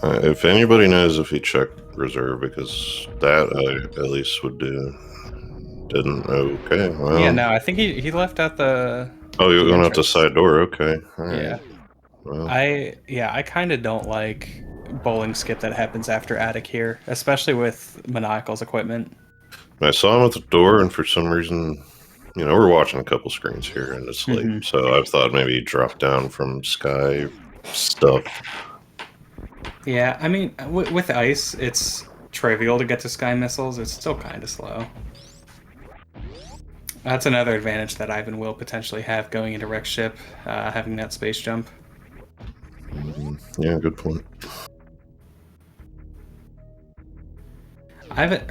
If anybody knows if he checked reserve, because that I at least would do. Didn't. Okay, well. Yeah, no, I think he left out the... Oh, you're going out the side door, okay. All right. Yeah. Well. I kind of don't like bowling skip that happens after attic here, especially with Maniacal's equipment. I saw him at the door, and for some reason, you know, we're watching a couple screens here, and it's late, so I thought maybe he dropped down from sky stuff. Yeah, I mean, with ice, it's trivial to get to sky missiles. It's still kind of slow. That's another advantage that Ivan will potentially have going into Rex ship, having that space jump. Yeah, good point. Ivan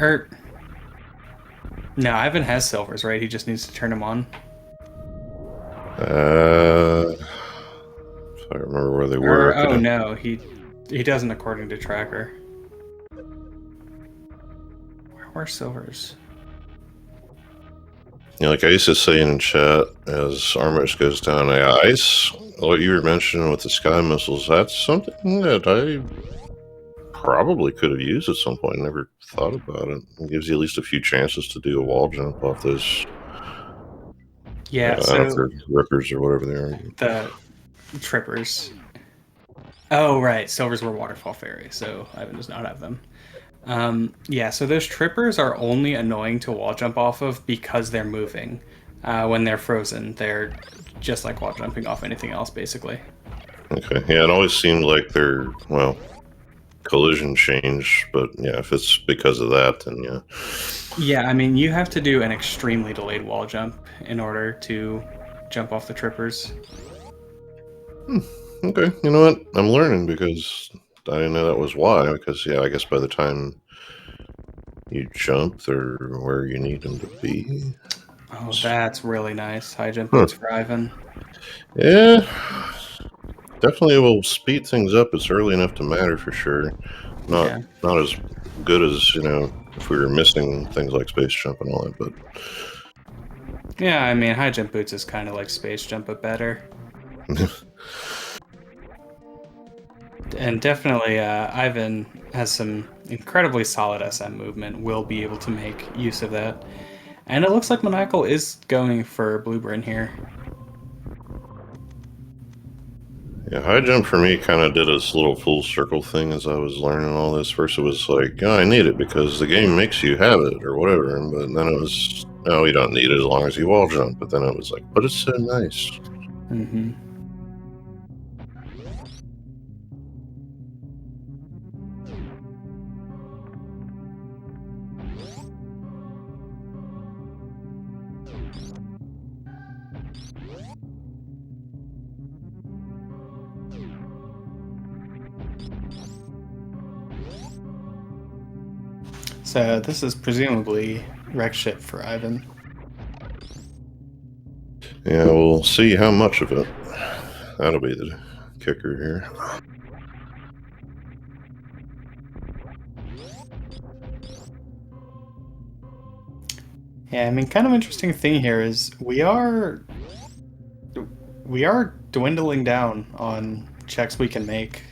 has silvers, right? He just needs to turn them on. If I remember where they were. No, he doesn't according to tracker. Where are silvers? Yeah, like Ice is saying in chat, as Armix goes down, Ice, what you were mentioning with the sky missiles, that's something that I probably could have used at some point. Never thought about it. It gives you at least a few chances to do a wall jump off those. Yeah, so rippers or whatever they are. The trippers. Oh, right. Silvers were waterfall fairy, so Ivan does not have them. Yeah, so those trippers are only annoying to wall jump off of because they're moving. When they're frozen, they're just like wall jumping off anything else, basically. Okay, yeah, it always seemed like they're, well, collision change, but yeah, if it's because of that, then yeah. Yeah, I mean, you have to do an extremely delayed wall jump in order to jump off the trippers. Okay, you know what? I'm learning because I didn't know that was why. Because, yeah, I guess by the time you jump, they're where you need them to be. Oh, that's really nice. High jump boots for Ivan. Yeah, definitely will speed things up. It's early enough to matter for sure. Not as good as, you know, if we were missing things like space jump and all that, but... Yeah, I mean, high jump boots is kind of like space jump, but better. And definitely, Ivan has some incredibly solid SM movement, will be able to make use of that. And it looks like Maniacal is going for Blueburn here. Yeah, high jump for me kind of did this little full circle thing as I was learning all this. First it was like, oh, I need it because the game makes you have it or whatever. But then it was, no, you don't need it as long as you wall jump. But then it was like, but it's so nice. Mm-hmm. So this is presumably wreck ship for Ivan. Yeah, we'll see how much of it. That'll be the kicker here. Yeah, I mean, kind of interesting thing here is we are dwindling down on checks we can make.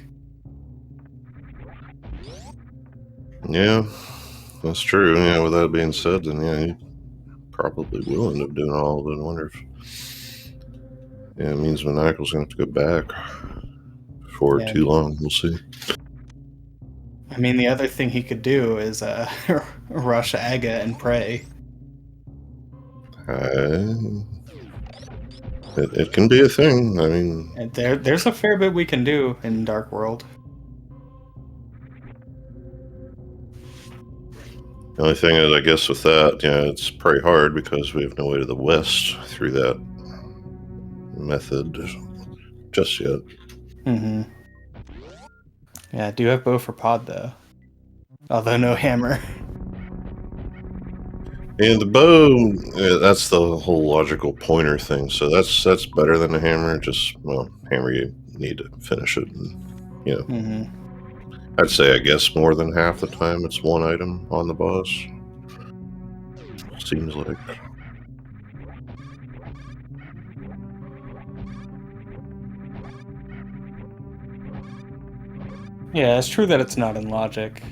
Yeah, that's true. Yeah, with that being said, then yeah, you probably will end up doing all of it. I wonder if it means Maniacal's gonna have to go back for too long. We'll see. I mean, the other thing he could do is rush Aga and pray. It can be a thing. I mean, And there's a fair bit we can do in Dark World. the only thing is, I guess, with that, yeah, it's pretty hard because we have no way to the west through that method just yet. Mm-hmm. Yeah, I do have bow for pod though, although no hammer. And the bow, yeah, that's the whole logical pointer thing. So that's better than the hammer. Just, well, hammer, you need to finish it. And, you know, Mm-hmm. I'd say, I guess, more than half the time it's one item on the boss. Seems like. Yeah, it's true that it's not in logic,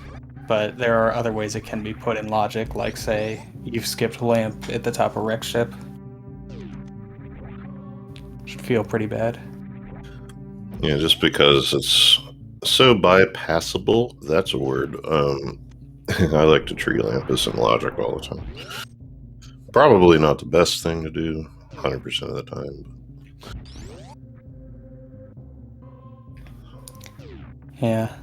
but there are other ways it can be put in logic, like, say, you've skipped lamp at the top of wreck ship. Should feel pretty bad. Yeah, just because it's so bypassable, that's a word. I like to treat lamp as in logic all the time. Probably not the best thing to do 100% of the time. Yeah.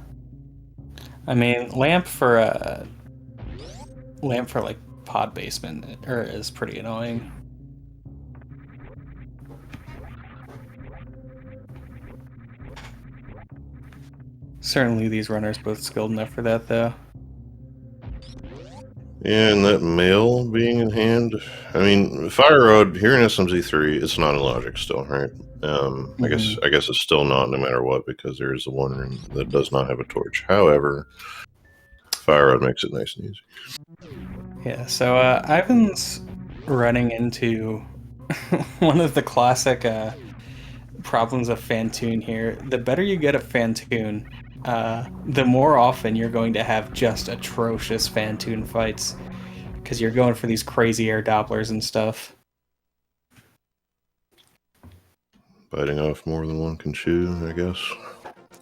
I mean, lamp for like pod basement is pretty annoying. Certainly these runners both skilled enough for that though. Yeah, and that mail being in hand. I mean, Fire Rod here in SMZ3, it's not in logic still, right? I guess it's still not, no matter what, because there is the one room that does not have a torch. However, Fire Rod makes it nice and easy. Yeah, so Ivan's running into one of the classic problems of Fantoon here. The better you get at Fantoon, the more often you're going to have just atrocious Fantoon fights, because you're going for these crazy air Dopplers and stuff. Biting off more than one can chew, I guess.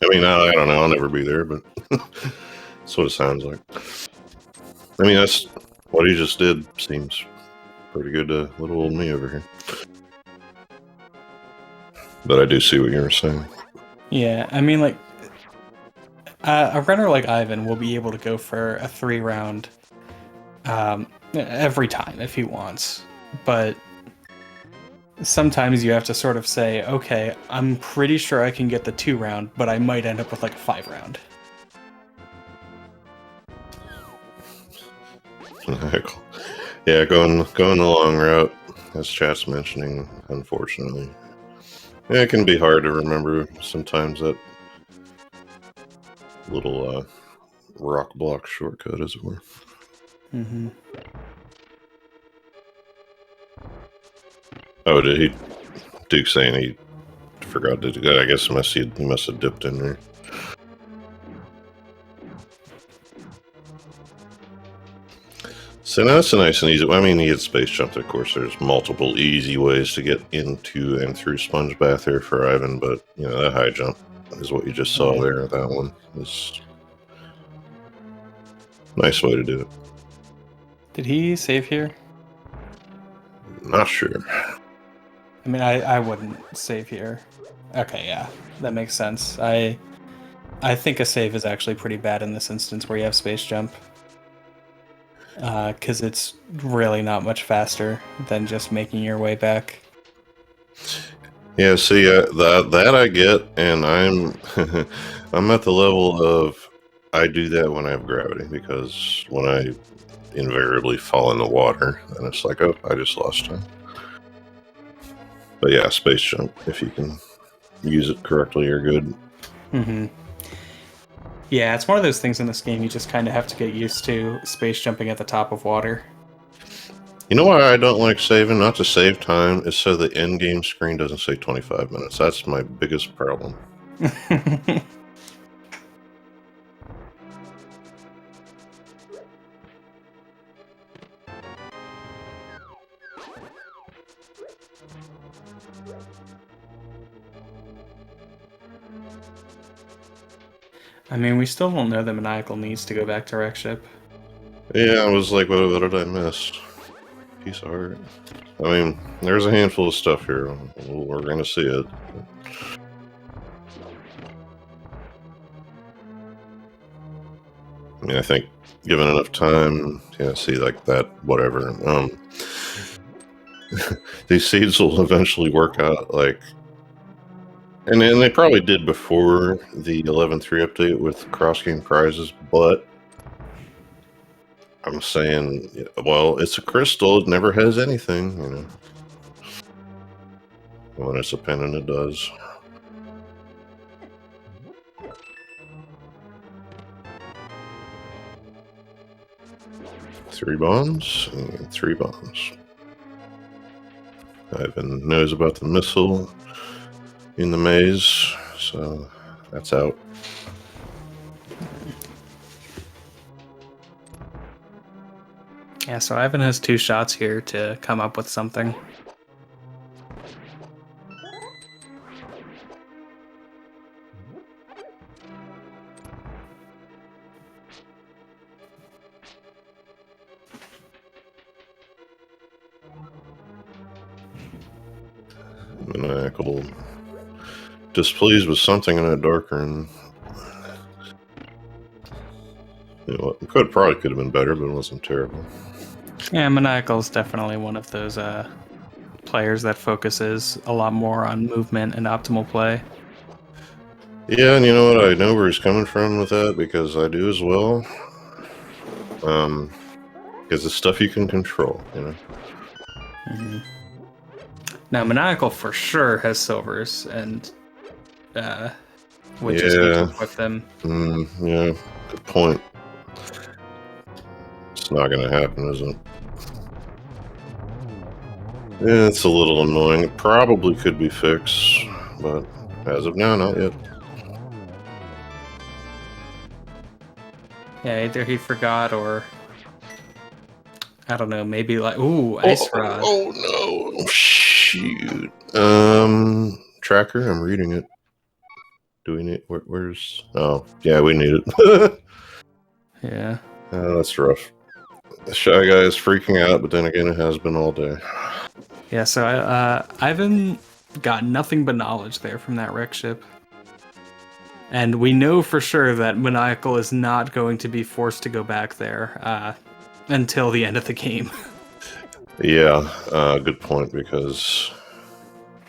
I mean, I don't know. I'll never be there, but that's what it sounds like. I mean, that's what he just did. Seems pretty good to little old me over here. But I do see what you're saying. Yeah, I mean, like, a runner like Ivan will be able to go for a 3-round every time if he wants. But sometimes you have to sort of say, okay, I'm pretty sure I can get the 2-round, but I might end up with like a 5-round. Yeah, going the long route, as chat's mentioning, unfortunately. Yeah, it can be hard to remember sometimes that little rock block shortcut, as it were. Mm-hmm. Oh, did he? Duke saying he forgot to do. I guess he must have dipped in there. So now that's a nice and easy. I mean, he had space jumped. Of course, there's multiple easy ways to get into and through Sponge Bath here for Ivan, but you know that high jump is what you just saw there. That one is a nice way to do it. Did he save here? Not sure. I mean, I wouldn't save here. Okay, yeah, that makes sense. I think a save is actually pretty bad in this instance where you have space jump. Because it's really not much faster than just making your way back. Yeah, see, that I get, and I'm I'm at the level of I do that when I have gravity, because when I invariably fall in the water, and it's like, oh, I just lost time. But yeah, space jump, if you can use it correctly, you're good. Mm-hmm. Yeah, it's one of those things in this game you just kind of have to get used to, space jumping at the top of water. You know why I don't like saving? Not to save time, is so the end game screen doesn't say 25 minutes. That's my biggest problem. I mean, we still don't know that Maniacal needs to go back to Wreck Ship. Yeah, I was like, what did I miss? Piece of heart. I mean, there's a handful of stuff here. We're going to see it. I mean, I think given enough time, yeah, see, like that, whatever. These seeds will eventually work out, like, and they probably did before the 11.3 update with cross-game prizes, but I'm saying, well, it's a crystal. It never has anything, you know. When it's a pendant, it does. Three bombs and 3 bombs. Ivan knows about the missile in the maze, so that's out. Yeah, so Ivan has 2 shots here to come up with something. Maniacal, displeased with something in a dark room. You know what? Probably could have been better, but it wasn't terrible. Yeah, Maniacal is definitely one of those players that focuses a lot more on movement and optimal play. Yeah, and you know what? I know where he's coming from with that, because I do as well. Because it's stuff you can control, you know. Mm-hmm. Now, Maniacal for sure has silvers, and witches can equip them. Yeah, good point. It's not going to happen, is it? Yeah, it's a little annoying. It probably could be fixed, but as of now, not yet. Yeah, either he forgot or I don't know, maybe like ice rod. Oh no. Shoot. Tracker, I'm reading it. Do we need where's oh yeah, we need it. Yeah. That's rough. The Shy Guy is freaking out, but then again it has been all day. Yeah, so Ivan got nothing but knowledge there from that wreck ship. And we know for sure that Maniacal is not going to be forced to go back there until the end of the game. Yeah, good point, because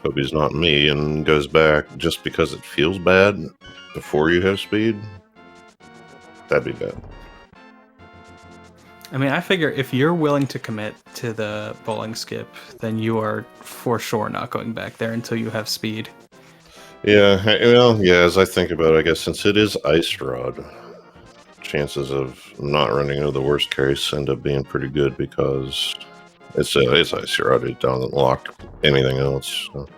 hope he's not me and goes back just because it feels bad before you have speed. That'd be bad. I mean, I figure if you're willing to commit to the bowling skip, then you are for sure not going back there until you have speed. Yeah, well, yeah, as I think about it, I guess since it is Ice Rod, chances of not running into the worst case end up being pretty good, because it's Ice Rod. It doesn't lock anything else. So.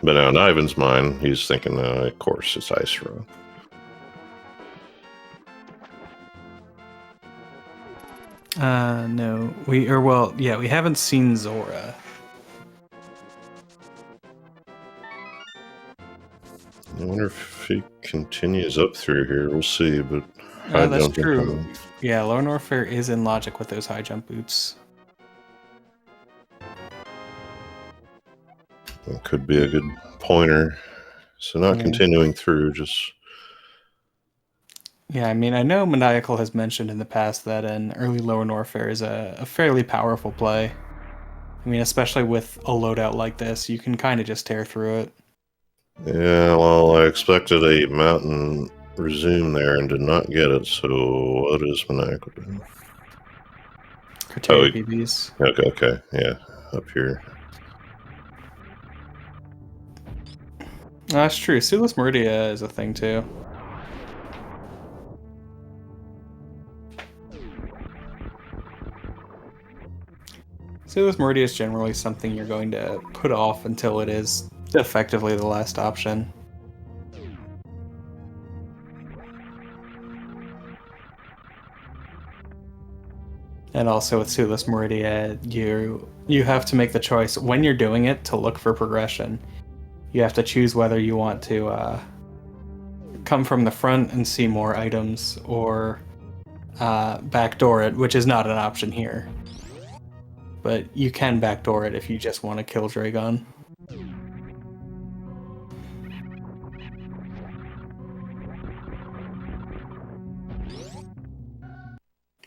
But now in Ivan's mind, he's thinking, of course, it's Ice Rod. No, we haven't seen Zora. I wonder if he continues up through here. We'll see, but that's true. Yeah, Lower Norfair is in logic with those high jump boots. That could be a good pointer. So not continuing through, just... Yeah, I mean, I know Maniacal has mentioned in the past that an early Lower Norfair is a fairly powerful play. I mean, especially with a loadout like this, you can kind of just tear through it. Yeah, well, I expected a mountain resume there and did not get it, so what is Maniacal doing? Criteria PBs. Okay, yeah, up here. That's true. Sueless Meridia is a thing too. Sueless Meridia is generally something you're going to put off until it is effectively the last option. And also with Sueless Meridia, you have to make the choice when you're doing it to look for progression. You have to choose whether you want to come from the front and see more items, or backdoor it, which is not an option here. But you can backdoor it if you just want to kill Dragon.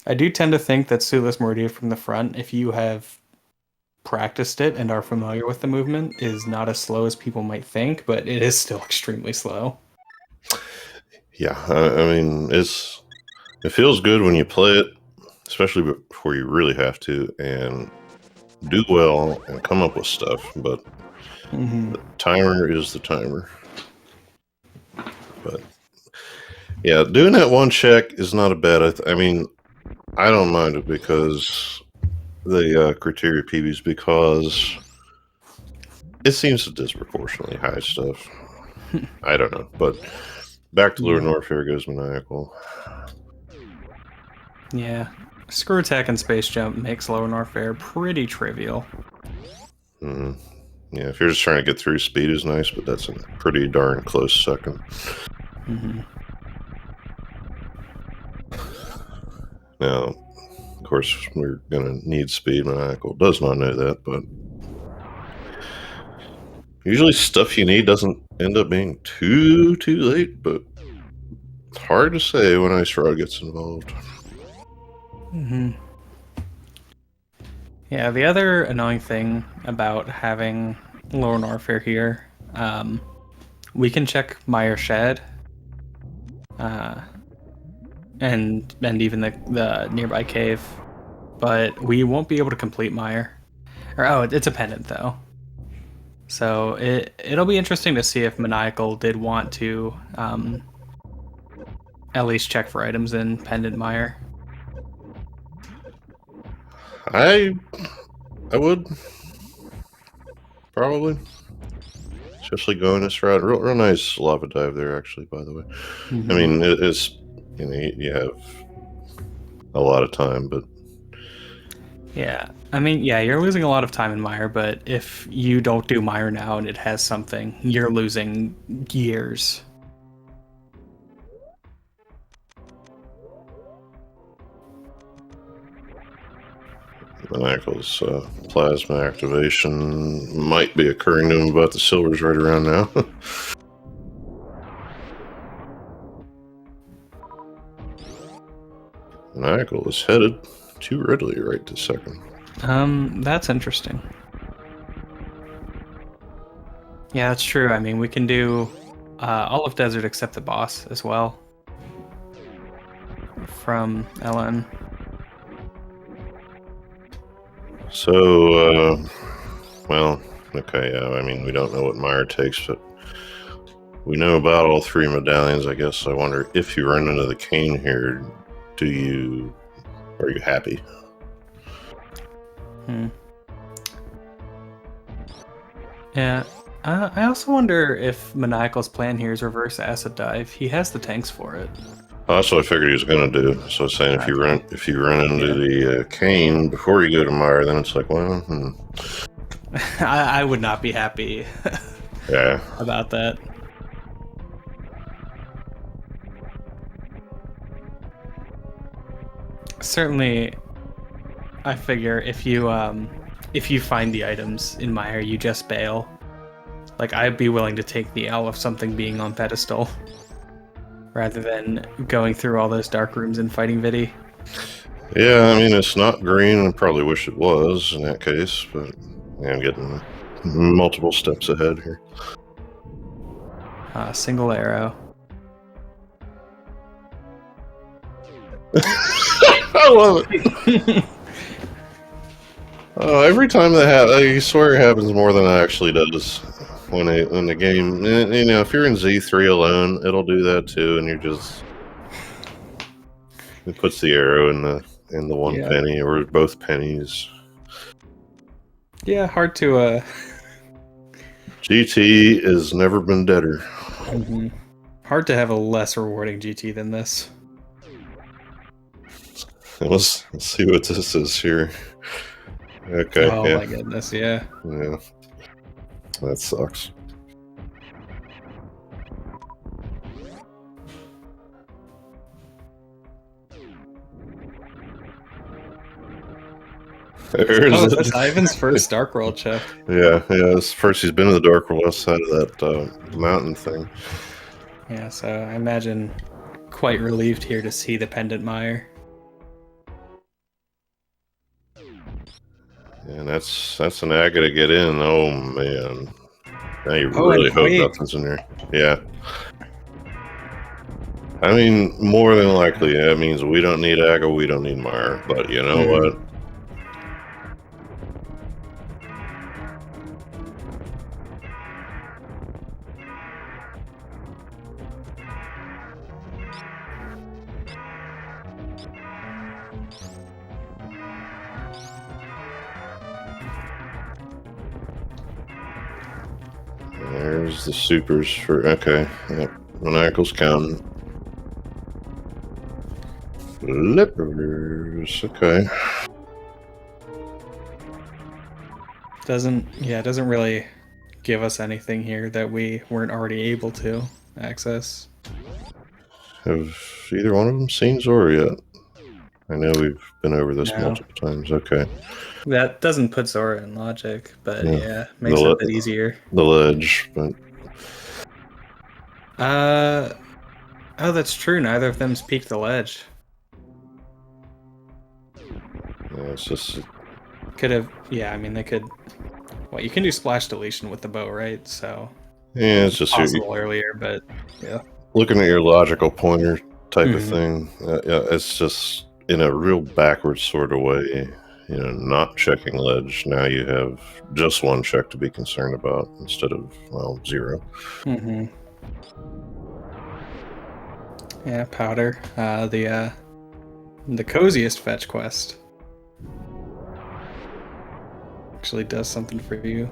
I do tend to think that Sueless Meridia from the front, if you have practiced it and are familiar with the movement, is not as slow as people might think, but it is still extremely slow. Yeah, I mean, it feels good when you play it, especially before you really have to, and do well and come up with stuff, but the timer is the timer. But yeah, doing that one check is not a bad. I mean, I don't mind it because the criteria PBs, because it seems to disproportionately high stuff. I don't know, but back to Lure Norfair goes Maniacal. Yeah. Screw attack and space jump makes Lower Norfair pretty trivial. Yeah, if you're just trying to get through, speed is nice, but that's a pretty darn close second. Now, of course, we're going to need speed. Maniacal does not know that, but usually stuff you need doesn't end up being too late, but it's hard to say when Ice Rod gets involved. Yeah, the other annoying thing about having Lower Norfair here, we can check Meyer Shed, and even the nearby cave, but we won't be able to complete Meyer. It's a pendant though. So it'll be interesting to see if Maniacal did want to at least check for items in Pendant Meyer. I would probably, especially going this route. Real nice lava dive there, actually. By the way, I mean it's you have a lot of time, but yeah, I mean you're losing a lot of time in Meyer, but if you don't do Meyer now and it has something, you're losing years. Maniacal's plasma activation might be occurring to him about the silvers right around now. Maniacal is headed to Ridley right this second. That's interesting. Yeah, that's true. I mean, we can do Olive Desert except the boss as well from LN. So, well, okay, yeah, I mean, we don't know what Meyer takes, but we know about all three medallions, I guess. I wonder if you run into the cane here, are you happy? Yeah, I also wonder if Maniacal's plan here is reverse acid dive. He has the tanks for it. Oh, that's what I figured he was going to do. So I was saying if you run into the cane before you go to Meyer, then it's like, well, I would not be happy about that. Certainly, I figure if you find the items in Meyer, you just bail. Like, I'd be willing to take the L of something being on pedestal, rather than going through all those dark rooms and fighting Vidi. Yeah, I mean, it's not green. I probably wish it was in that case, but yeah, I'm getting multiple steps ahead here. Single arrow. I love it. Every time that happens, I swear it happens more than it actually does. When the game, you know, if you're in Z3 alone, it'll do that too, and you're just it puts the arrow in the one penny or both pennies. Yeah, hard to GT has never been deader. Hard to have a less rewarding GT than this. Let's see what this is here. Okay. Oh my goodness, yeah. Yeah. That sucks. That's Ivan's first Dark World check. Yeah. It's first he's been to the Dark World west side of that mountain thing. Yeah, so I imagine quite relieved here to see the Pendant Mire. And that's an agate to get in. Oh man. Now you really hope nothing's in there. Yeah. I mean, more than likely, that means we don't need agate, we don't need mire. But you know what? There's the supers for okay. Yep. Maniacal's counting. Flippers. Okay. Doesn't really give us anything here that we weren't already able to access. Have either one of them seen Zora yet? I know we've been over this multiple times. Okay. That doesn't put Zora in logic, but yeah makes it a bit easier. The ledge, but oh, that's true. Neither of them's peaked the ledge. yeah, it's just Could have, yeah. I mean, they could. Well, you can do splash deletion with the bow, right? So yeah, it's just possible earlier, but yeah. Looking at your logical pointer type of thing, it's just in a real backwards sort of way. You know, not checking ledge. Now you have just one check to be concerned about instead of, well, 0. Yeah, powder. The coziest fetch quest actually does something for you.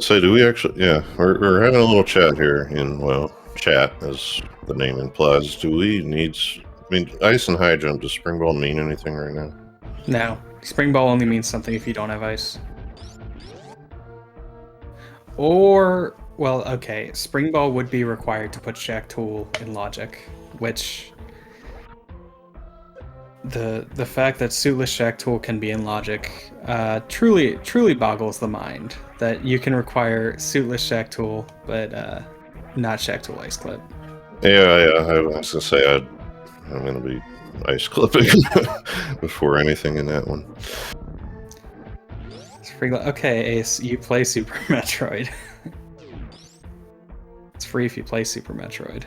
So do we actually? Yeah, we're having a little chat here. Chat as the name implies. Do we need? I mean, ice and high jump. Does spring ball mean anything right now? No, spring ball only means something if you don't have ice. Or, well, okay, spring ball would be required to put Shack Tool in logic, which the fact that suitless Shack Tool can be in logic truly boggles the mind. That you can require suitless Shack Tool, but not Shack Tool ice clip. Yeah. I was gonna say I'm gonna be ice clipping before anything in that one. Okay, Ace, you play Super Metroid. It's free if you play Super Metroid.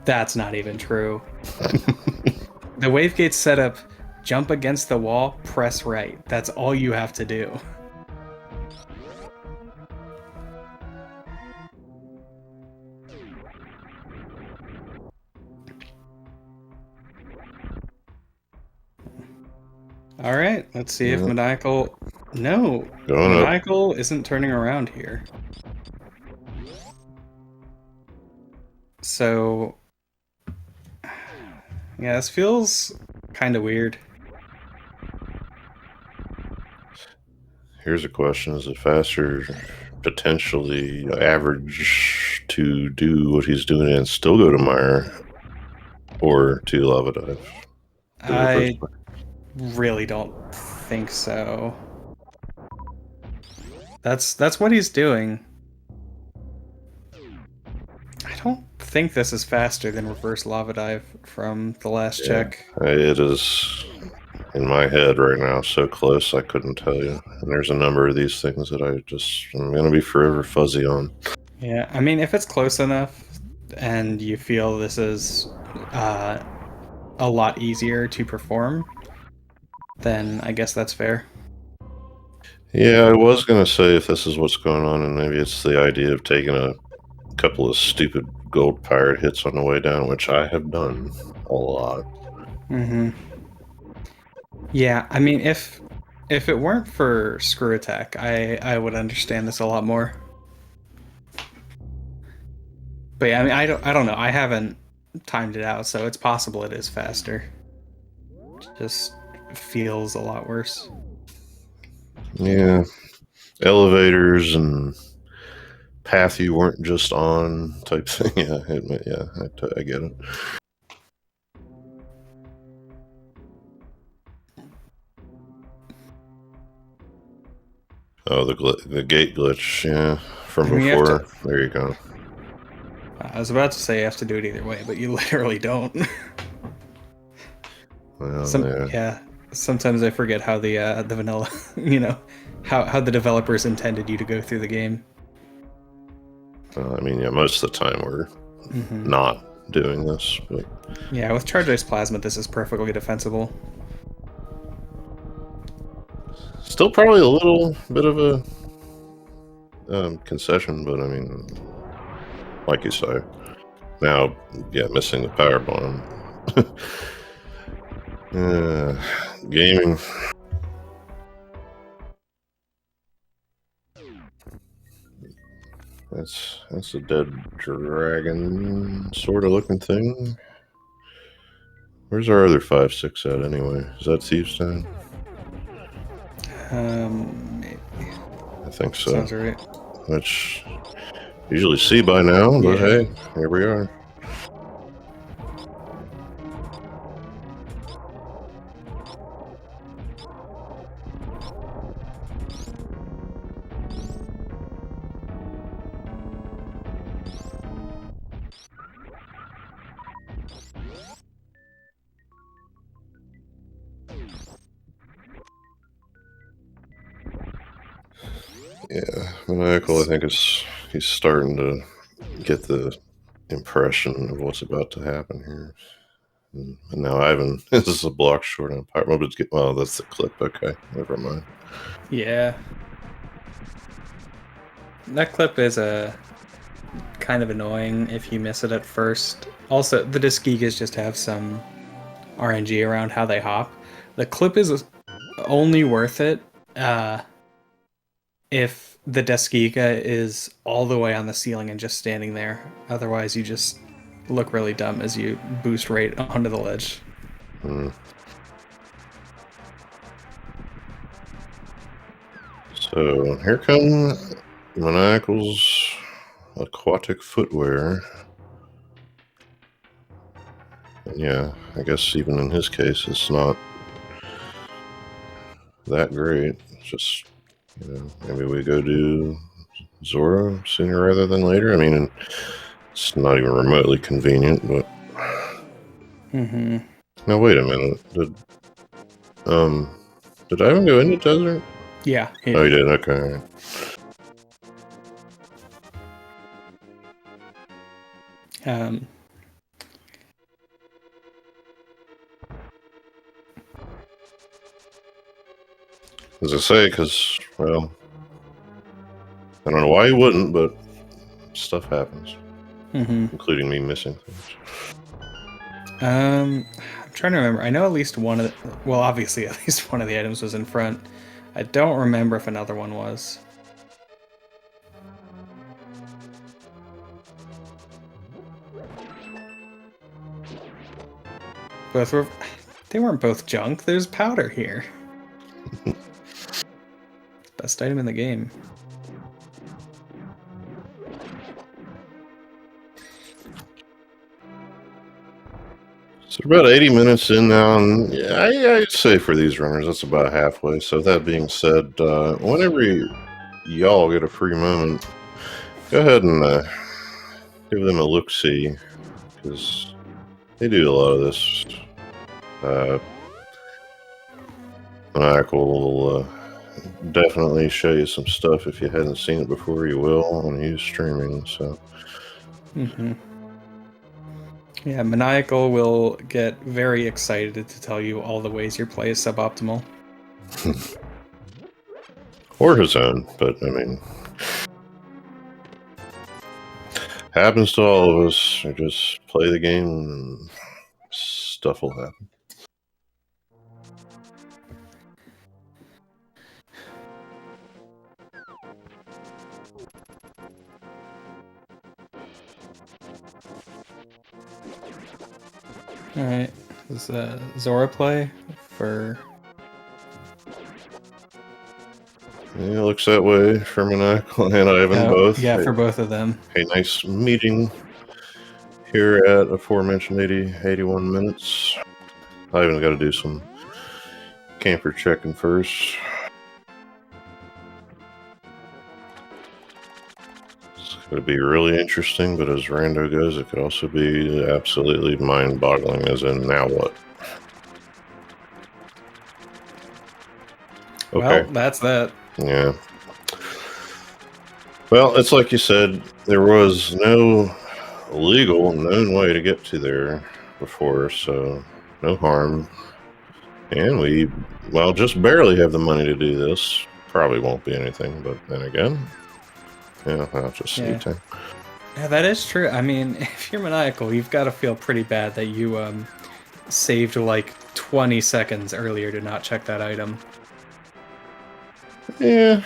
That's not even true. The Wavegate setup, jump against the wall, press right. That's all you have to do. All right, let's see if Maniacal... No, Maniacal isn't turning around here. So... yeah, this feels kind of weird. Here's a question. Is it faster, potentially average to do what he's doing and still go to Mire or to Lava Dive. I really don't think so. That's what he's doing. I don't think this is faster than reverse lava dive from the last check. It is in my head right now so close I couldn't tell you. And there's a number of these things that I'm going to be forever fuzzy on. Yeah, I mean, if it's close enough and you feel this is a lot easier to perform, then I guess that's fair. Yeah, I was going to say if this is what's going on, and maybe it's the idea of taking a couple of stupid gold pirate hits on the way down, which I have done a lot. Mm-hmm. Yeah, I mean, if it weren't for screw attack, I would understand this a lot more. But yeah, I mean, I don't know. I haven't timed it out, so it's possible it is faster. It just feels a lot worse. Yeah, elevators and path you weren't just on type thing. I get it. Oh, the gate glitch, yeah, from before. There you go. I was about to say you have to do it either way, but you literally don't. Well, yeah. Sometimes I forget how the vanilla, how the developers intended you to go through the game. I mean, yeah, most of the time we're not doing this, but yeah, with Charge Ice Plasma, this is perfectly defensible. Still probably a little bit of a concession, but I mean, like you say, now, yeah, missing the power bomb. Gaming. That's a dead dragon sort of looking thing. Where's our other 5-6 at anyway? Is that Thieves Town? Maybe. I think so. Sounds right. Which usually see by now, but hey, here we are. Yeah, Maniacal, I think he's starting to get the impression of what's about to happen here. And now Ivan, this is a block short on power. Well, that's the clip. Okay, never mind. Yeah. That clip is kind of annoying if you miss it at first. Also, the Disgigas just have some RNG around how they hop. The clip is only worth it if the Disgiga is all the way on the ceiling and just standing there. Otherwise, you just look really dumb as you boost right onto the ledge. So here come Maniacal's aquatic footwear. And yeah, I guess even in his case, it's not that great. It's just, maybe we go do Zora sooner rather than later. I mean, it's not even remotely convenient, but... Now, wait a minute. Did I even go into desert? Yeah. Oh, you did? Okay. As I say, because, well, I don't know why you wouldn't, but stuff happens. Including me missing things. I'm trying to remember. I know at least one of the... Well, obviously at least one of the items was in front. I don't remember if another one was. Both were... They weren't both junk. There's powder here. Best item in the game. So about 80 minutes in now, and yeah, I'd say for these runners, that's about halfway. So that being said, whenever y'all get a free moment, go ahead and give them a look-see, because they do a lot of this. Maniacal will definitely show you some stuff. If you hadn't seen it before, you will when he's streaming. So. Yeah, Maniacal will get very excited to tell you all the ways your play is suboptimal. Or his own, but I mean, happens to all of us. We just play the game and stuff will happen. Alright, this is Zora play for... Yeah, it looks that way for Maniacal and Ivan both. Yeah, for both of them. A nice meeting here at aforementioned 81 minutes. Ivan's got to do some camper checking first. It's going to be really interesting, but as Rando goes, it could also be absolutely mind-boggling, as in, now what? Okay. Well, that's that. Yeah. Well, it's like you said, there was no legal known way to get to there before, so no harm. And we, well, just barely have the money to do this. Probably won't be anything, but then again, yeah, I'll just see. Yeah, that is true. I mean, if you're Maniacal, you've got to feel pretty bad that you saved like 20 seconds earlier to not check that item. Yeah.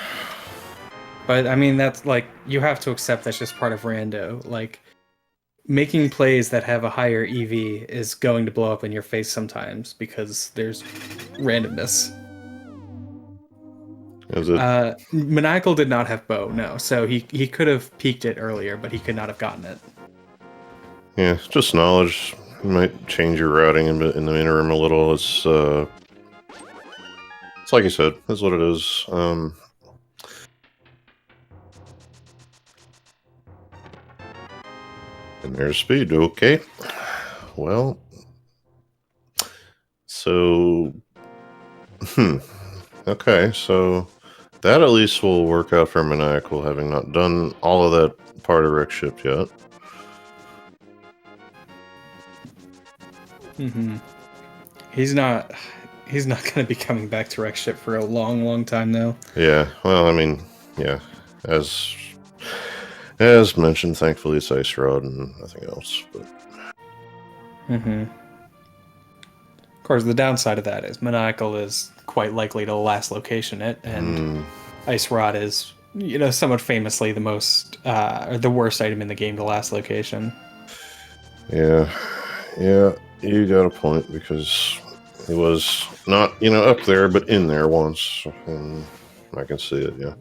But I mean, that's like, you have to accept that's just part of Rando. Like, making plays that have a higher EV is going to blow up in your face sometimes because there's randomness. Is it? Maniacal did not have bow, no. So he could have peeked it earlier, but he could not have gotten it. Yeah, just knowledge. You might change your routing in the interim a little. It's like you said, that's what it is. And there's speed. Okay. Well, so okay, so that at least will work out for Maniacal, having not done all of that part of Wreck Ship yet. He's not going to be coming back to Wreck Ship for a long, long time, though. Yeah, well, I mean, yeah, as mentioned, thankfully it's Ice Rod and nothing else. But of course, the downside of that is Maniacal is quite likely to last location it, and Ice Rod is, somewhat famously the most or the worst item in the game to last location. Yeah, you got a point, because it was not, up there, but in there once, and I can see it, yeah.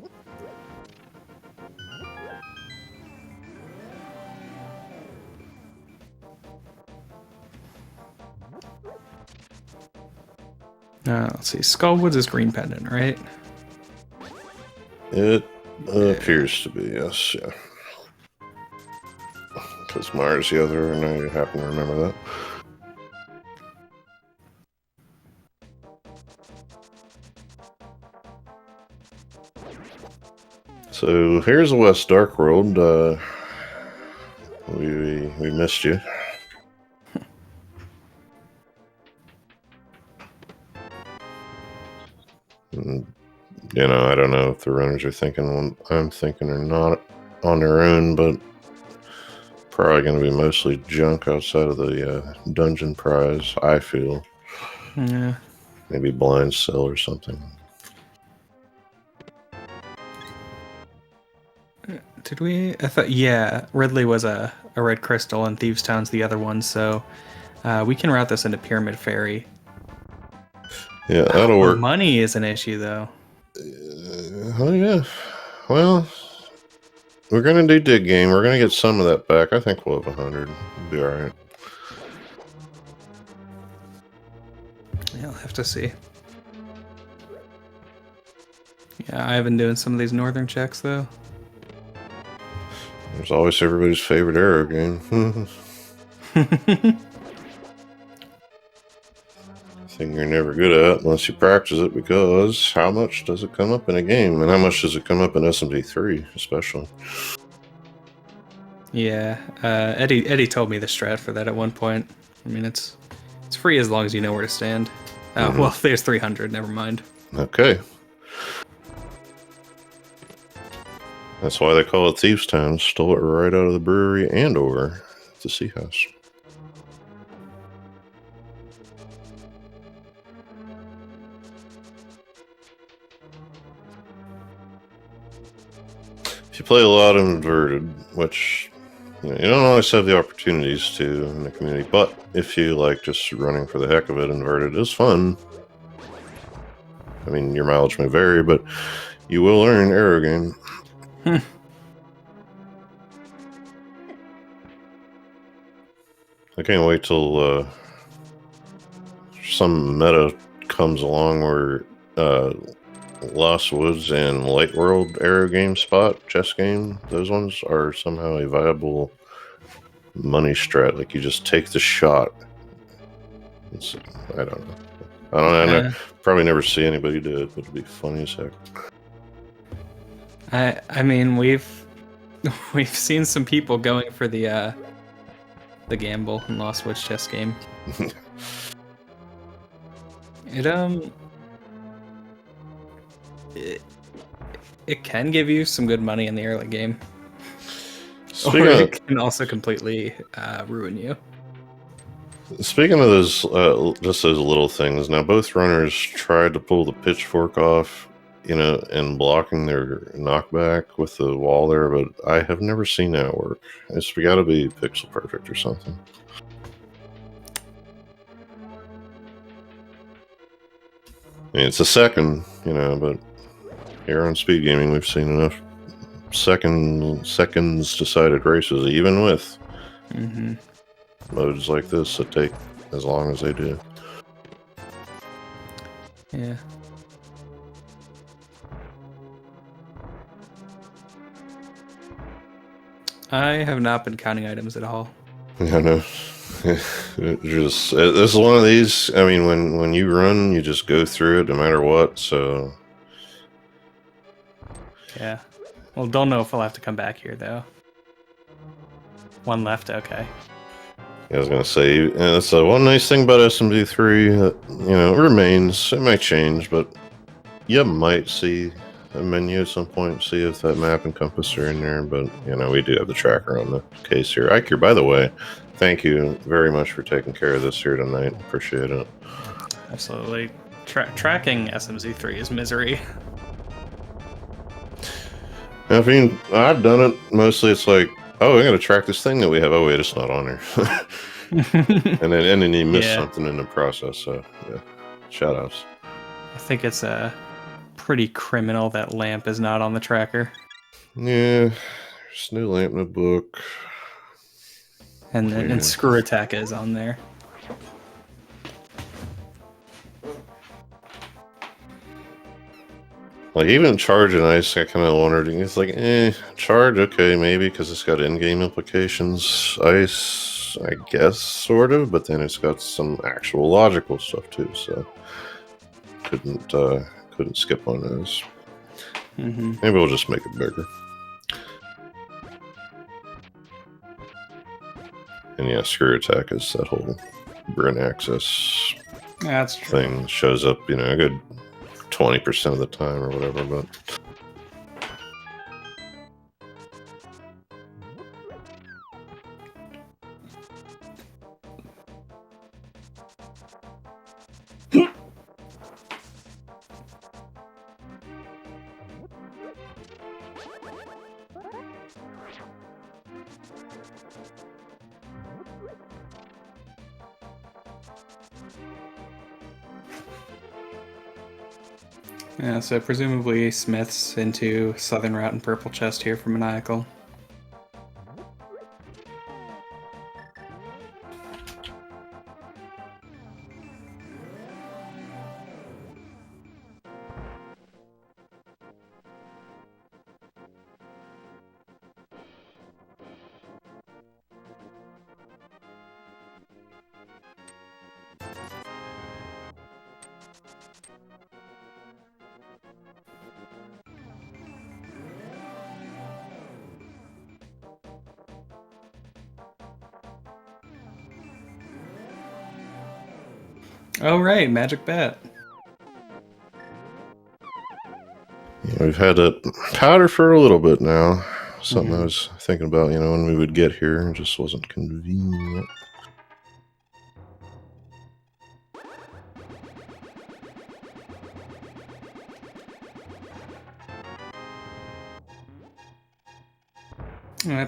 Let's see. Skullwoods is green pendant, right? It appears to be, yes, yeah. Because Mars the other, and I happen to remember that. So here's the West Dark World. We missed you. And, I don't know if the runners are thinking what I'm thinking or not on their own, but probably going to be mostly junk outside of the dungeon prize, I feel. Yeah. Maybe blind sell or something. Did we? I thought, yeah, Ridley was a red crystal and Thieves Town's the other one, so we can route this into Pyramid Ferry. Yeah, that'll work. Money is an issue, though. Oh, yeah. Well, we're going to do Dig Game. We're going to get some of that back. I think we'll have 100. We'll be alright. Yeah, I'll have to see. Yeah, I've been doing some of these northern checks though. There's always everybody's favorite arrow game. Thing you're never good at unless you practice it, because how much does it come up in a game, and how much does it come up in SMZ3 especially? Yeah, Eddie told me the strat for that at one point. I mean, it's free as long as you know where to stand. Oh, well, there's 300. Never mind. Okay. That's why they call it Thieves' Town. Stole it right out of the brewery and or the Sea House. If you play a lot of Inverted, which you don't always have the opportunities to in the community, but if you like just running for the heck of it, Inverted is fun. I mean, your mileage may vary, but you will learn arrow game. I can't wait till some meta comes along where Lost Woods and Light World arrow game spot, chess game, those ones are somehow a viable money strat. Like you just take the shot. I don't know. I probably never see anybody do it, but it'd be funny as heck. I mean, we've seen some people going for the gamble in Lost Woods chess game. It can give you some good money in the early game, or it can also completely ruin you. Speaking of those, just those little things. Now, both runners tried to pull the pitchfork off, and blocking their knockback with the wall there, but I have never seen that work. It's got to be pixel perfect or something. I mean, it's a second, but here on SpeedGaming, we've seen enough seconds decided races, even with modes like this that take as long as they do. Yeah. I have not been counting items at all. Yeah, no. This is one of these. I mean, when you run, you just go through it no matter what. So yeah. Well, don't know if I'll have to come back here though. One left. Okay. I was gonna say, that's one nice thing about SMZ3 that remains. It might change, but you might see a menu at some point, see if that map and compass are in there. But we do have the tracker on the case here. Iker, by the way, thank you very much for taking care of this here tonight. Appreciate it. Absolutely. Tracking SMZ3 is misery. I mean, I've done it. Mostly it's like, oh, we're going to track this thing that we have. Oh, wait, it's not on there. and then you miss something in the process. So, yeah, shout outs. I think it's pretty criminal that lamp is not on the tracker. Yeah, there's no lamp in the book. And screw attack is on there. Like, even charge and ice, I kind of wondered. It's like, charge, okay, maybe, because it's got in-game implications. Ice, I guess, sort of, but then it's got some actual logical stuff, too, so couldn't skip on those. Maybe we'll just make it bigger. And yeah, screw attack is that whole Bryn access thing. Shows up, a good 20% of the time or whatever, but yeah, so presumably Smith's into Southern Route and Purple Chest here for Maniacal. Oh right, Magic Bat. Yeah, we've had a powder for a little bit now. Something I was thinking about, you know, when we would get here, it just wasn't convenient.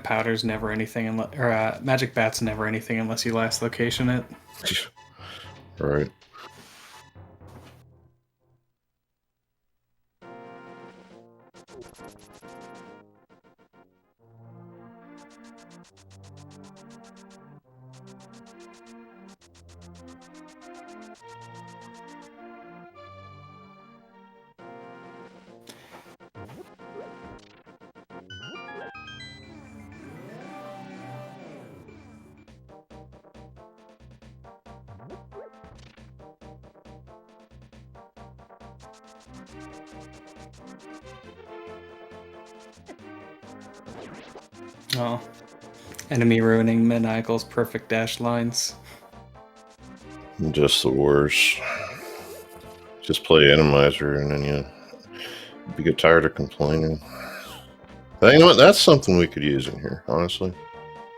Powder's never anything unless, or Magic Bat's never anything unless you last location it. Right. Oh. Enemy ruining Maniacal's perfect dash lines. Just the worst. Just play Randomizer and then you get tired of complaining. You know what? That's something we could use in here, honestly.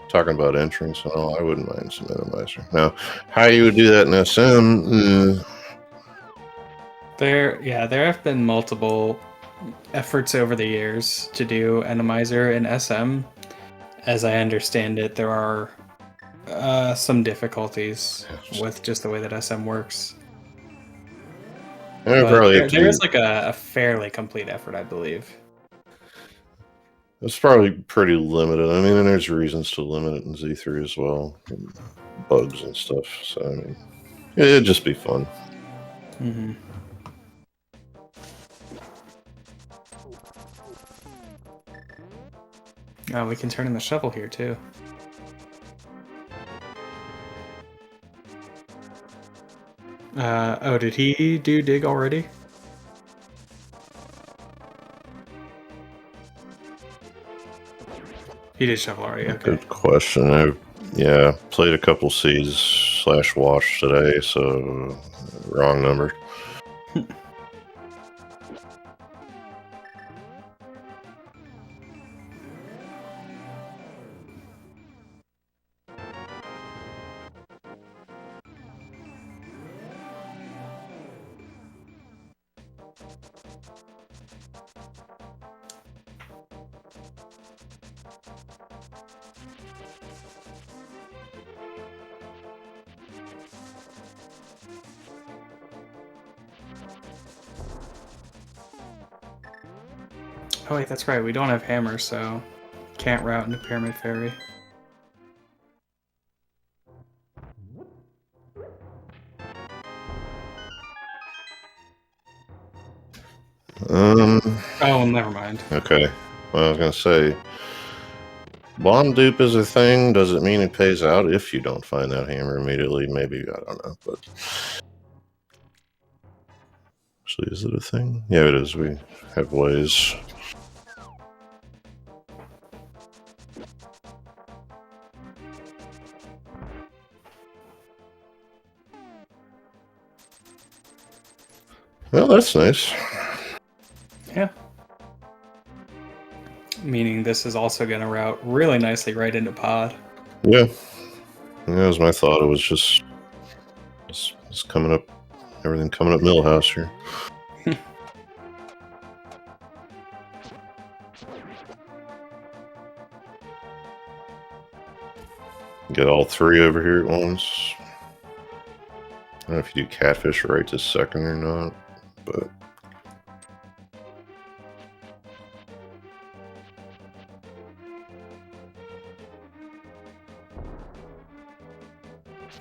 Talking about entrance and all, I wouldn't mind some Randomizer. Now, how you would do that in SM? There have been multiple efforts over the years to do Randomizer in SM. As I understand it, there are some difficulties with just the way that SM works. But there is like a fairly complete effort, I believe. It's probably pretty limited. I mean, and there's reasons to limit it in Z3 as well. Bugs and stuff. So, I mean, it'd just be fun. Mm-hmm. Oh, we can turn in the shovel here, too. Oh, did he do dig already? He did shovel already, okay. Good question. I played a couple Seeds / Wash today, so wrong number. Oh wait, that's right, we don't have hammers, so can't route into Pyramid Fairy. Oh, never mind. Okay. Well, I was gonna say, bond dupe is a thing. Does it mean it pays out if you don't find that hammer immediately? Maybe, I don't know, but actually, is it a thing? Yeah, it is. We have ways. Well, that's nice. Yeah. Meaning this is also going to route really nicely right into pod. Yeah. That was my thought. It was just it's coming up, everything coming up Millhouse here. Get all three over here at once. I don't know if you do catfish right this second or not, but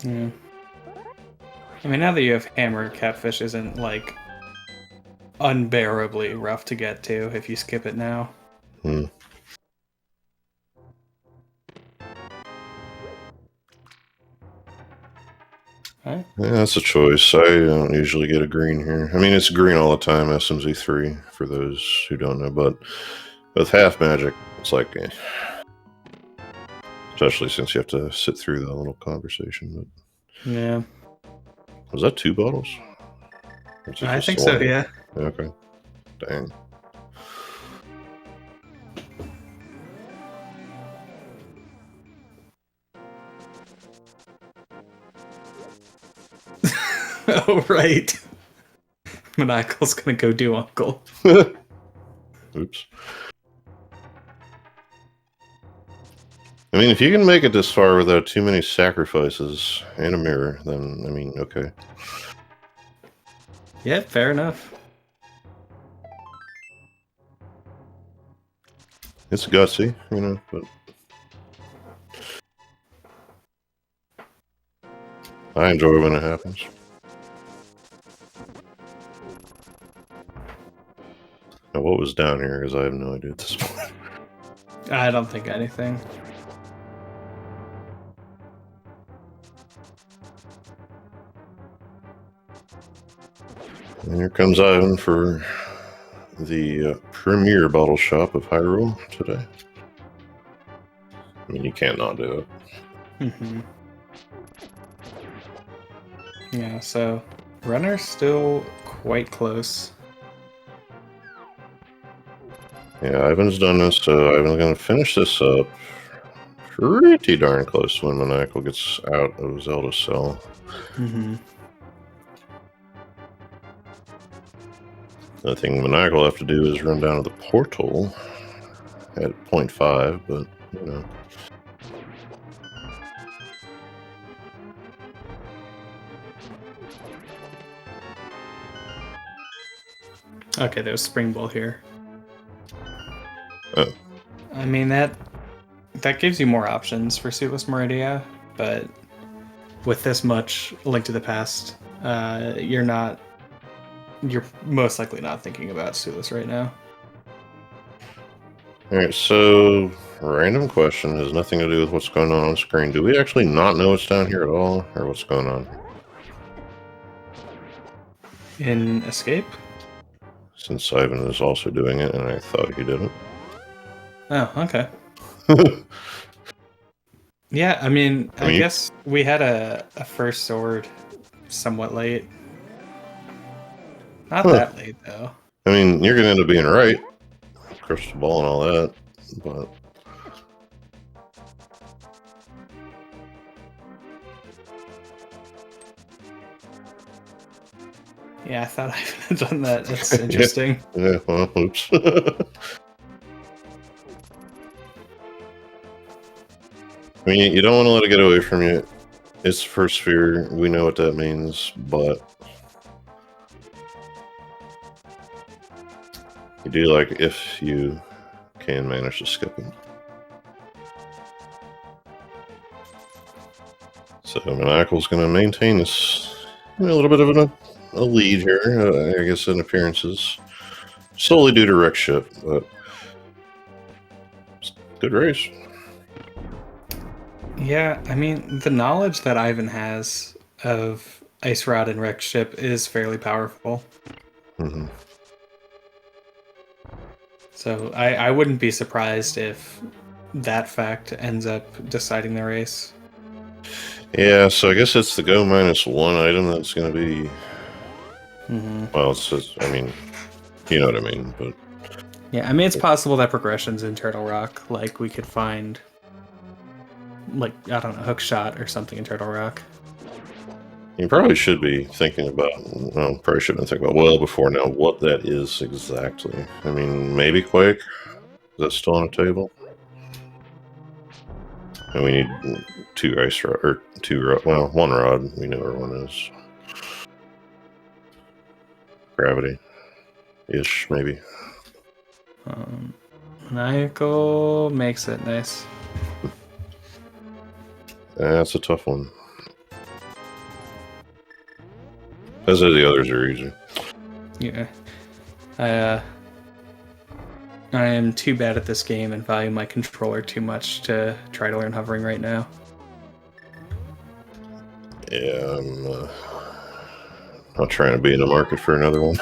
Yeah. I mean, now that you have hammer, catfish isn't like unbearably rough to get to if you skip it now. Alright. Yeah, that's a choice. I don't usually get a green here. I mean, it's green all the time, SMZ3, for those who don't know, but with half magic, it's like, especially since you have to sit through that little conversation. But Yeah. was that 2 bottles? Or is it I just think so, one? yeah. Okay. Dang. Oh, right. Maniacal's gonna go do Uncle. Oops. I mean, if you can make it this far without too many sacrifices and a mirror, then, I mean, okay. Yeah, fair enough. It's gutsy, you know, but I enjoy when it happens. Now, what was down here? Because I have no idea at this point. I don't think anything. And here comes Ivan for the premier bottle shop of Hyrule today. I mean, you can't not do it. Mm-hmm. Yeah, so runner's still quite close. Yeah, Ivan's done this, so Ivan's going to finish this up pretty darn close when Maniacal gets out of Zelda's cell. Mm-hmm. The thing Maniacal will have to do is run down to the portal at 0.5, but, you know. Okay, there's Spring Ball here. Oh. I mean, that gives you more options for Suitless Meridia, but with this much Link to the Past, you're most likely not thinking about Suitless right now. Alright, so random question has nothing to do with what's going on screen. Do we actually not know what's down here at all, or what's going on? In Escape? Since Ivan is also doing it, and I thought he didn't. Oh, okay. Yeah, I mean, I guess we had a first sword somewhat late. Not that late, though. I mean, you're going to end up being right. Crystal ball and all that, but... Yeah, I thought I had done that. That's interesting. Yeah, well, oops. I mean, you don't want to let it get away from you. It's first sphere. We know what that means, but you do like if you can manage to skip it. So Maniacal's going to maintain this a little bit of a lead here, I guess, in appearances, solely due to wreck ship, but good race. Yeah, I mean, the knowledge that Ivan has of Ice Rod and Wreck Ship is fairly powerful. Mm-hmm. So I wouldn't be surprised if that fact ends up deciding the race. Yeah, so I guess it's the go -1 item that's going to be... Mm-hmm. Well, it's just, I mean, you know what I mean, but... Yeah, I mean, it's possible that progressions in Turtle Rock, like we could find, like, I don't know, Hook Shot or something in Turtle Rock. You probably should be thinking about, well, probably shouldn't think about well before now what that is exactly. I mean, maybe Quake? Is that still on the table? And we need 2 ice rod, or 2 rod, well, 1 rod. We know where 1 is. Gravity-ish, maybe. Maniacal makes it nice. That's a tough one. As the others are easy. Yeah. I am too bad at this game and value my controller too much to try to learn hovering right now. Yeah, I'm not trying to be in the market for another one.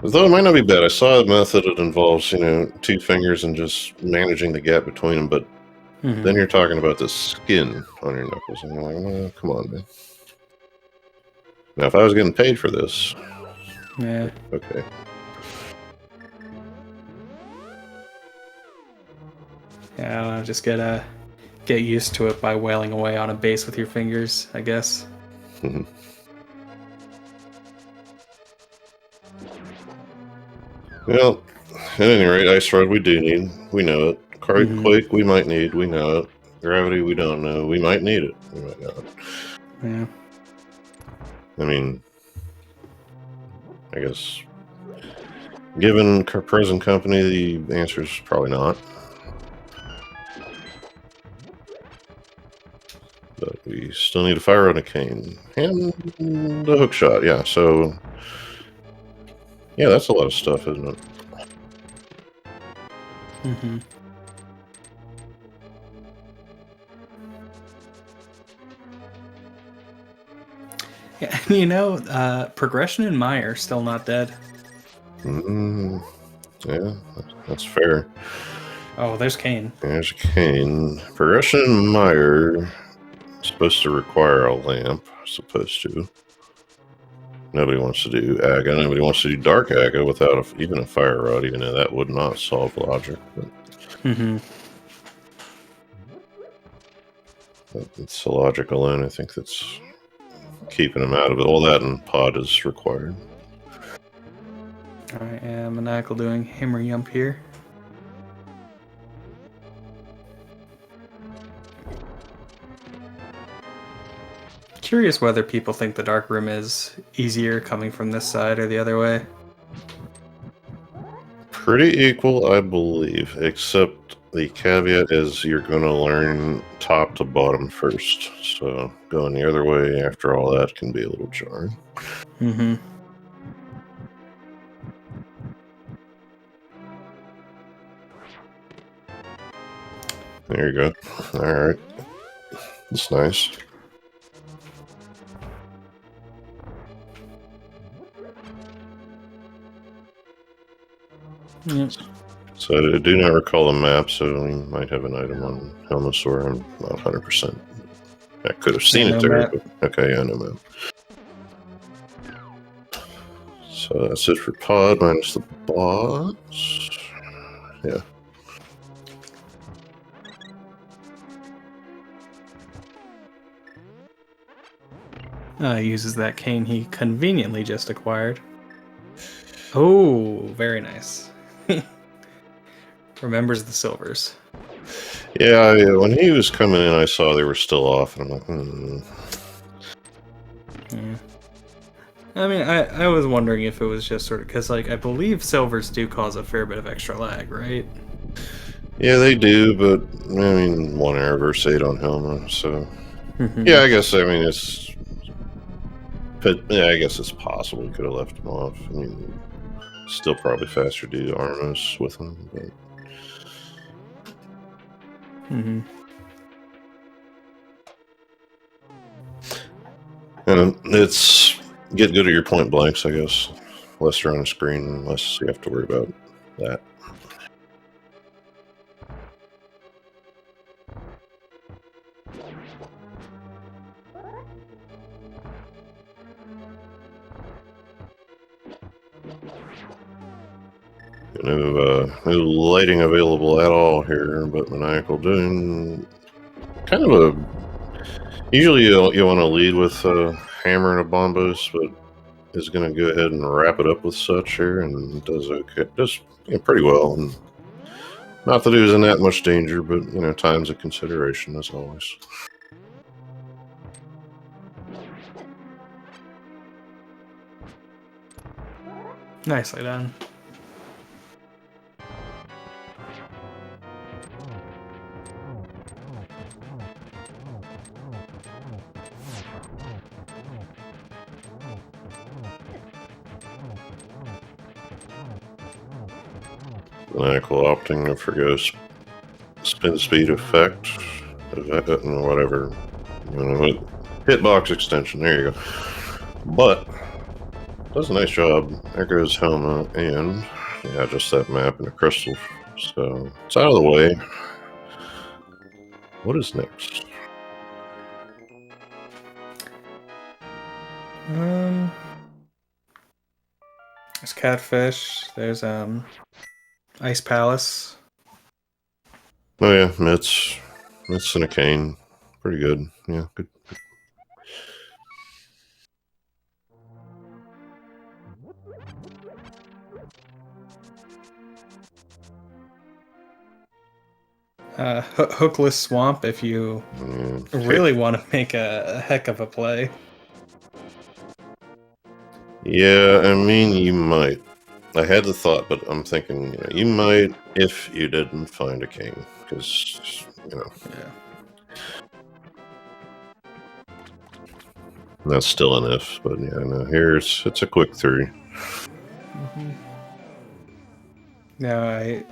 Though it might not be bad. I saw a method that involves, 2 fingers and just managing the gap between them, but then you're talking about the skin on your knuckles, and you're like, well, come on, man. Now, if I was getting paid for this, Yeah. okay. Yeah, I don't know, just get used to it by wailing away on a base with your fingers, I guess. Well, at any rate, Ice Rod we do need. We know it. Quake we might need. We know it. Gravity we don't know. We might need it. We might not. Yeah. I mean, I guess, given present company, the answer is probably not. But we still need a fire on a cane. And the hook shot, yeah. So, yeah, that's a lot of stuff, isn't it? Yeah, Progression and Meyer still not dead. Yeah, that's fair. Oh, there's Kane. There's Kane. Progression and Meyer supposed to require a lamp. Supposed to. Nobody wants to do Aga. Nobody wants to do Dark Aga without even a fire rod, even though that would not solve logic. But it's the logic alone, I think, that's keeping them out of it. All that and pod is required. Alright, yeah, Maniacal doing hammer yump here. Curious whether people think the dark room is easier coming from this side or the other way. Pretty equal, I believe, except the caveat is you're going to learn top to bottom first. So going the other way after all that can be a little jarring. There you go. Alright. That's nice. Yep. So I do not recall the map, so we might have an item on Helmosaur. I'm not 100%. I could have seen it there. But, okay, yeah, no map. So that's it for pod minus the boss. Yeah. Uses that cane he conveniently just acquired. Oh, very nice. Remembers the silvers. Yeah, when he was coming in, I saw they were still off, and I'm like, Yeah. I mean, I was wondering if it was just sort of because, like, I believe silvers do cause a fair bit of extra lag, right? Yeah, they do, but I mean, 1 error versus 8 on Helma, so yeah, I guess it's. But yeah, I guess it's possible we could have left him off. I mean, still probably faster to do Armos with him, but. And it's get good at your point blanks, I guess. Less they're on the screen, less you have to worry about that. No lighting available at all here, but Maniacal doing kind of a. Usually you want to lead with a hammer and a bombos, but is going to go ahead and wrap it up with such here, and does okay, does pretty well. And not that he was in that much danger, but time's a consideration as always. Nicely done. Maniacal opting for spin speed effect, whatever, hitbox extension. There you go. But does a nice job. There goes Helma, and yeah, just that map and the crystal. So it's out of the way. What is next? There's Catfish. There's Ice Palace. Oh yeah, Mitts and a cane. Pretty good. Yeah, good. Hookless Swamp if you really want to make a heck of a play. Yeah, I mean, you might. I had the thought, but I'm thinking, you might if you didn't find a king, because, Yeah. That's still an if, but yeah, no, it's a quick 3. Mm-hmm. Now, I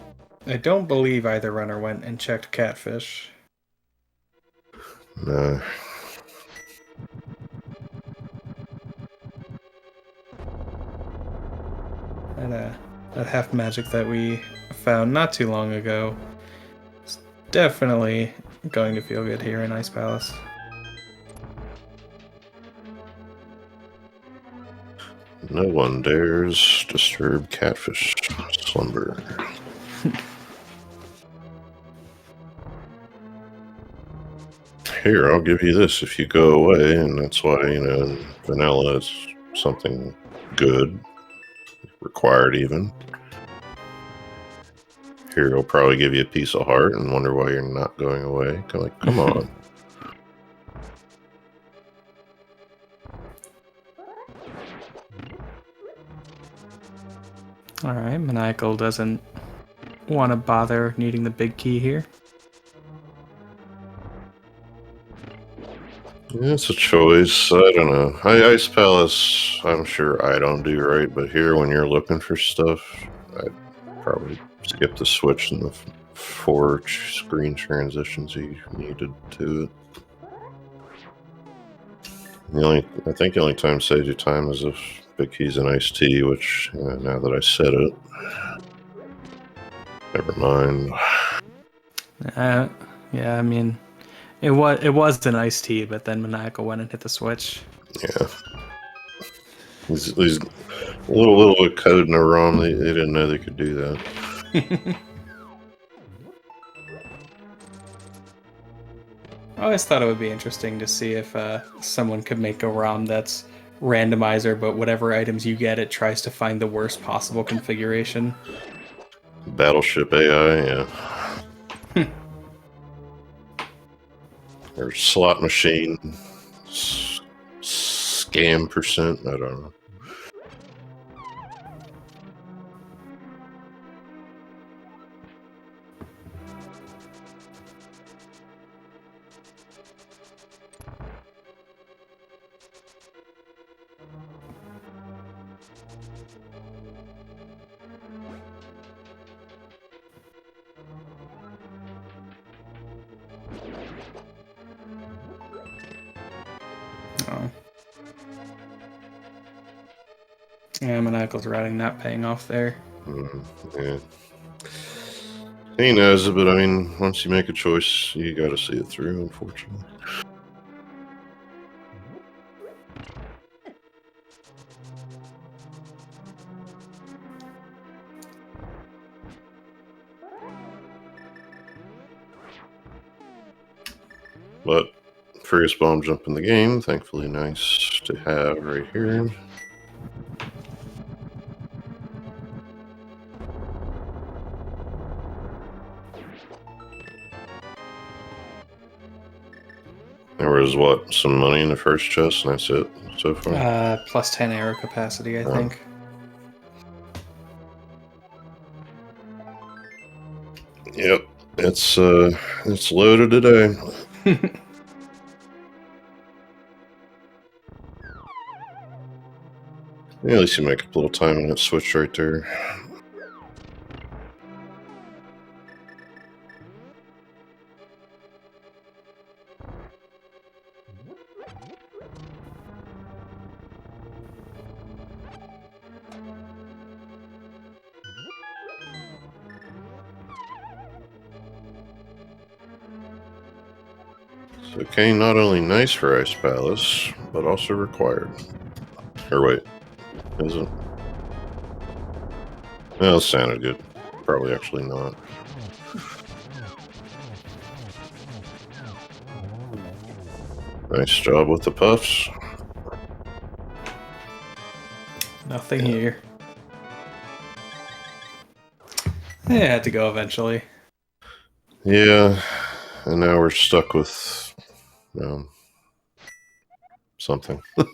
don't believe either runner went and checked Catfish. Nah. That half magic that we found not too long ago is definitely going to feel good here in Ice Palace. No one dares disturb Catfish slumber. Here, I'll give you this if you go away, and that's why, vanilla is something good. Required, even. Here, he'll probably give you a piece of heart and wonder why you're not going away. Come on. Alright, Maniacal doesn't want to bother needing the big key here. It's a choice. I don't know. Ice Palace, I'm sure I don't do right, but here, when you're looking for stuff, I'd probably skip the switch and the 4 screen transitions you needed to it. I think the only time saves you time is if big key's an iced tea, which now that I said it, never mind. Yeah, I mean, it was an iced tea, but then Maniacal went and hit the switch. Yeah, these little bit code in the ROM. They didn't know they could do that. I always thought it would be interesting to see if someone could make a ROM that's randomizer, but whatever items you get, it tries to find the worst possible configuration. Battleship AI, yeah. Or slot machine scam percent. I don't know. Oh. Yeah, Maniacal's routing not paying off there. Yeah. He knows it, but I mean, once you make a choice, you gotta see it through, unfortunately. But Furious Bomb jump in the game, thankfully nice to have right here. There was, some money in the first chest, and that's it so far? Plus 10 arrow capacity, I think. Yep, it's loaded today. Yeah, at least you make a little time in that switch right there. The cane not only nice for Ice Palace, but also required. Or wait, is it? Well, it sounded good. Probably actually not. Nice job with the puffs. Nothing here. It had to go eventually. Yeah, and now we're stuck with something. Up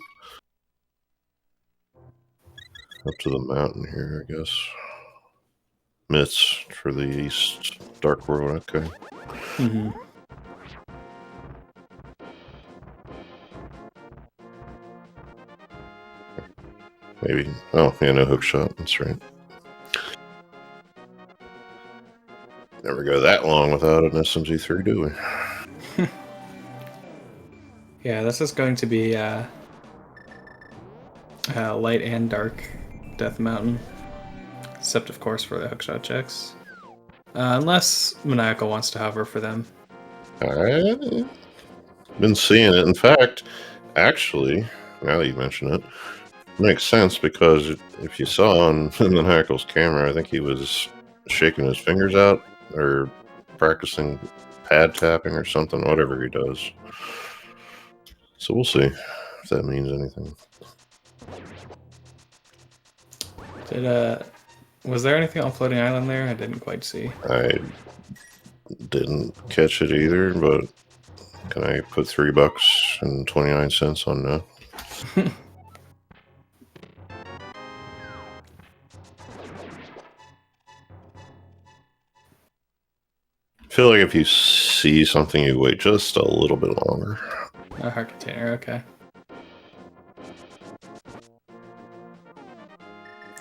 to the mountain here, I guess. Myths for the East Dark World, okay. Mm-hmm. Maybe. Oh, yeah, no hook shot. That's right. Never go that long without an SMZ3, do we? Yeah, this is going to be light and dark Death Mountain. Except, of course, for the hookshot checks. Unless Maniacal wants to hover for them. I've been seeing it. In fact, actually, now that you mention it, makes sense because if you saw on Maniacal's camera, I think he was shaking his fingers out or practicing pad tapping or something, whatever he does. So we'll see if that means anything. Was there anything on Floating Island there? I didn't quite see. I didn't catch it either, but can I put $3.29 on that? I feel like if you see something, you wait just a little bit longer. A heart container, okay.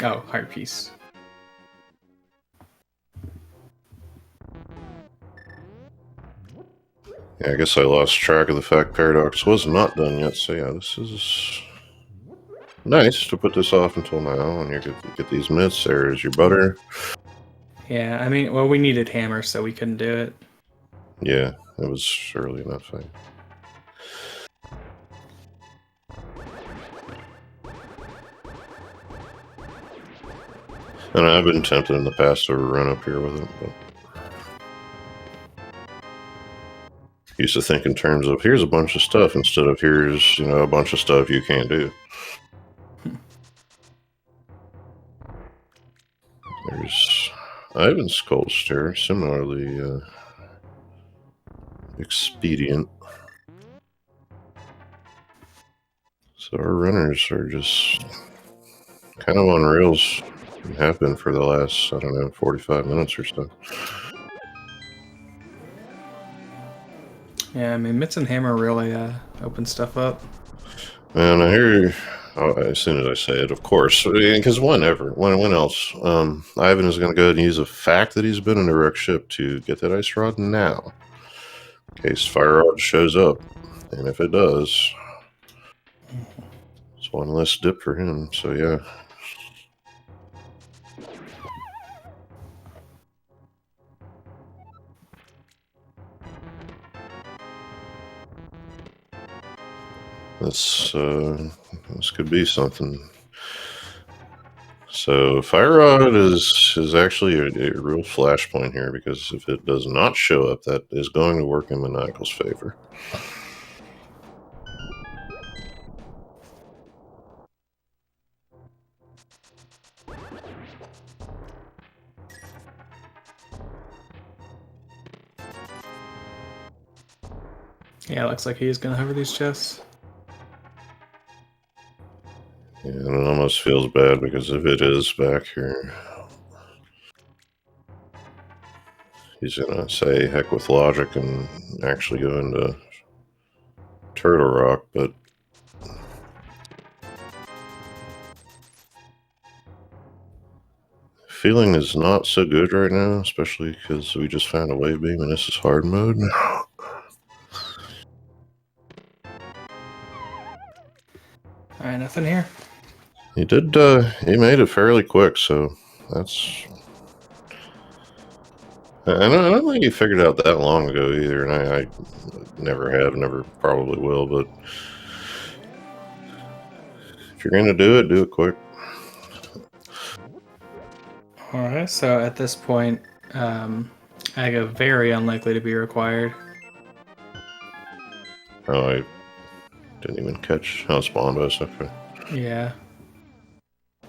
Oh, heart piece. Yeah, I guess I lost track of the fact Paradox was not done yet, so yeah, this is nice to put this off until now, and you get these myths. There's your butter. Yeah, I mean, well, we needed hammer, so we couldn't do it. Yeah, it was early in that fight. And I've been tempted in the past to run up here with it, but used to think in terms of here's a bunch of stuff instead of here's, a bunch of stuff you can't do. There's Ivan's Cold Stare, similarly expedient. So our runners are just kind of on rails and have been for the last, 45 minutes or so. Yeah, I mean, Mitts and Hammer really open stuff up. And I hear, as soon as I say it, of course, because when else? Ivan is going to go ahead and use the fact that he's been in a wreck ship to get that ice rod now, in case Fire Rod shows up. And if it does, it's one less dip for him, so yeah. This could be something. So Fire Rod is actually a real flashpoint here, because if it does not show up, that is going to work in Maniacal's favor. Yeah, looks like he's gonna hover these chests. Yeah, and it almost feels bad, because if it is back here, he's gonna say heck with logic and actually go into Turtle Rock, but feeling is not so good right now, especially because we just found a wave beam and this is hard mode. Alright, nothing here. He did, he made it fairly quick, so that's I don't think you figured it out that long ago either, and I never have, never probably will, but if you're going to do it quick. Alright, so at this point, Aga very unlikely to be required. Oh, I didn't even catch how it spawned us. Okay. Yeah.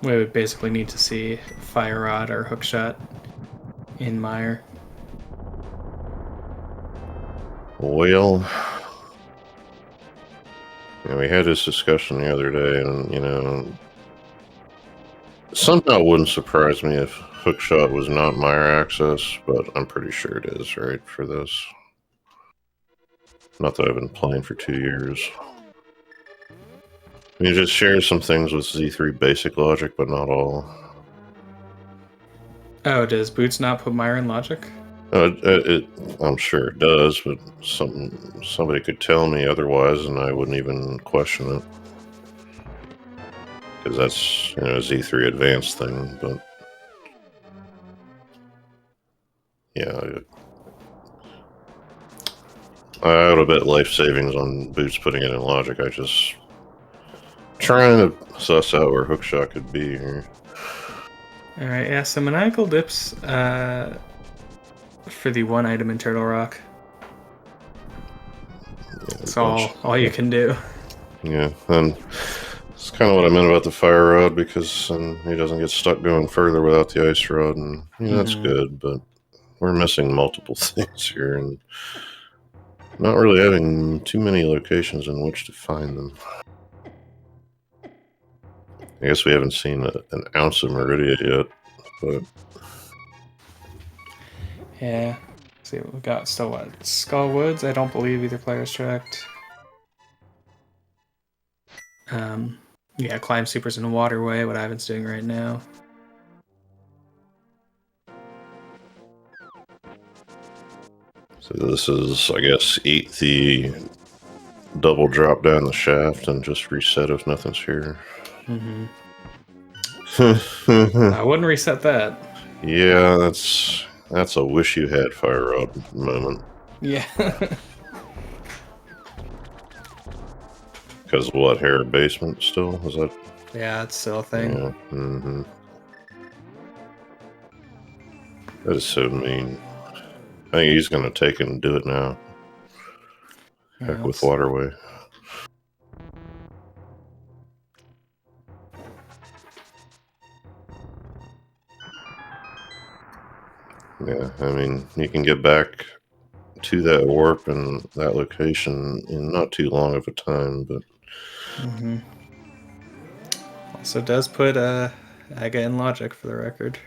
We would basically need to see Fire Rod or Hookshot in Mire. Well, yeah, we had this discussion the other day, and, you know, somehow it wouldn't surprise me if Hookshot was not Mire access, but I'm pretty sure it is, right, for this. Not that I've been playing for 2 years. You just share some things with Z3 basic logic, but not all. Oh, does Boots not put Mire in logic? I'm sure it does, but somebody could tell me otherwise, and I wouldn't even question it. Because that's, you know, a Z3 advanced thing, but yeah, I would have bet life savings on Boots putting it in logic. I just trying to suss out where Hookshot could be here. Alright, yeah, so Maniacal dips for the one item in Turtle Rock. Yeah, That's all you can do. Yeah, and it's kind of what I meant about the Fire Rod, because he doesn't get stuck going further without the Ice Rod, and that's good, but we're missing multiple things here, and not really having too many locations in which to find them. I guess we haven't seen an ounce of Meridia yet, but... Yeah. Let's see, we've got still what? Skull Woods? I don't believe either player's tracked. Yeah, climb supers in a waterway, what Ivan's doing right now. So this is, I guess, eat the double drop down the shaft and just reset if nothing's here. I wouldn't reset that. Yeah, that's a wish you had Fire Rod moment. Yeah. Because what, Hair Basement still? Is that? Yeah, it's still a thing. Yeah. That is so mean. I think he's gonna take it and do it now. Heck with Waterway. Yeah, I mean, you can get back to that warp and that location in not too long of a time, but... Also does put Aga in logic, for the record.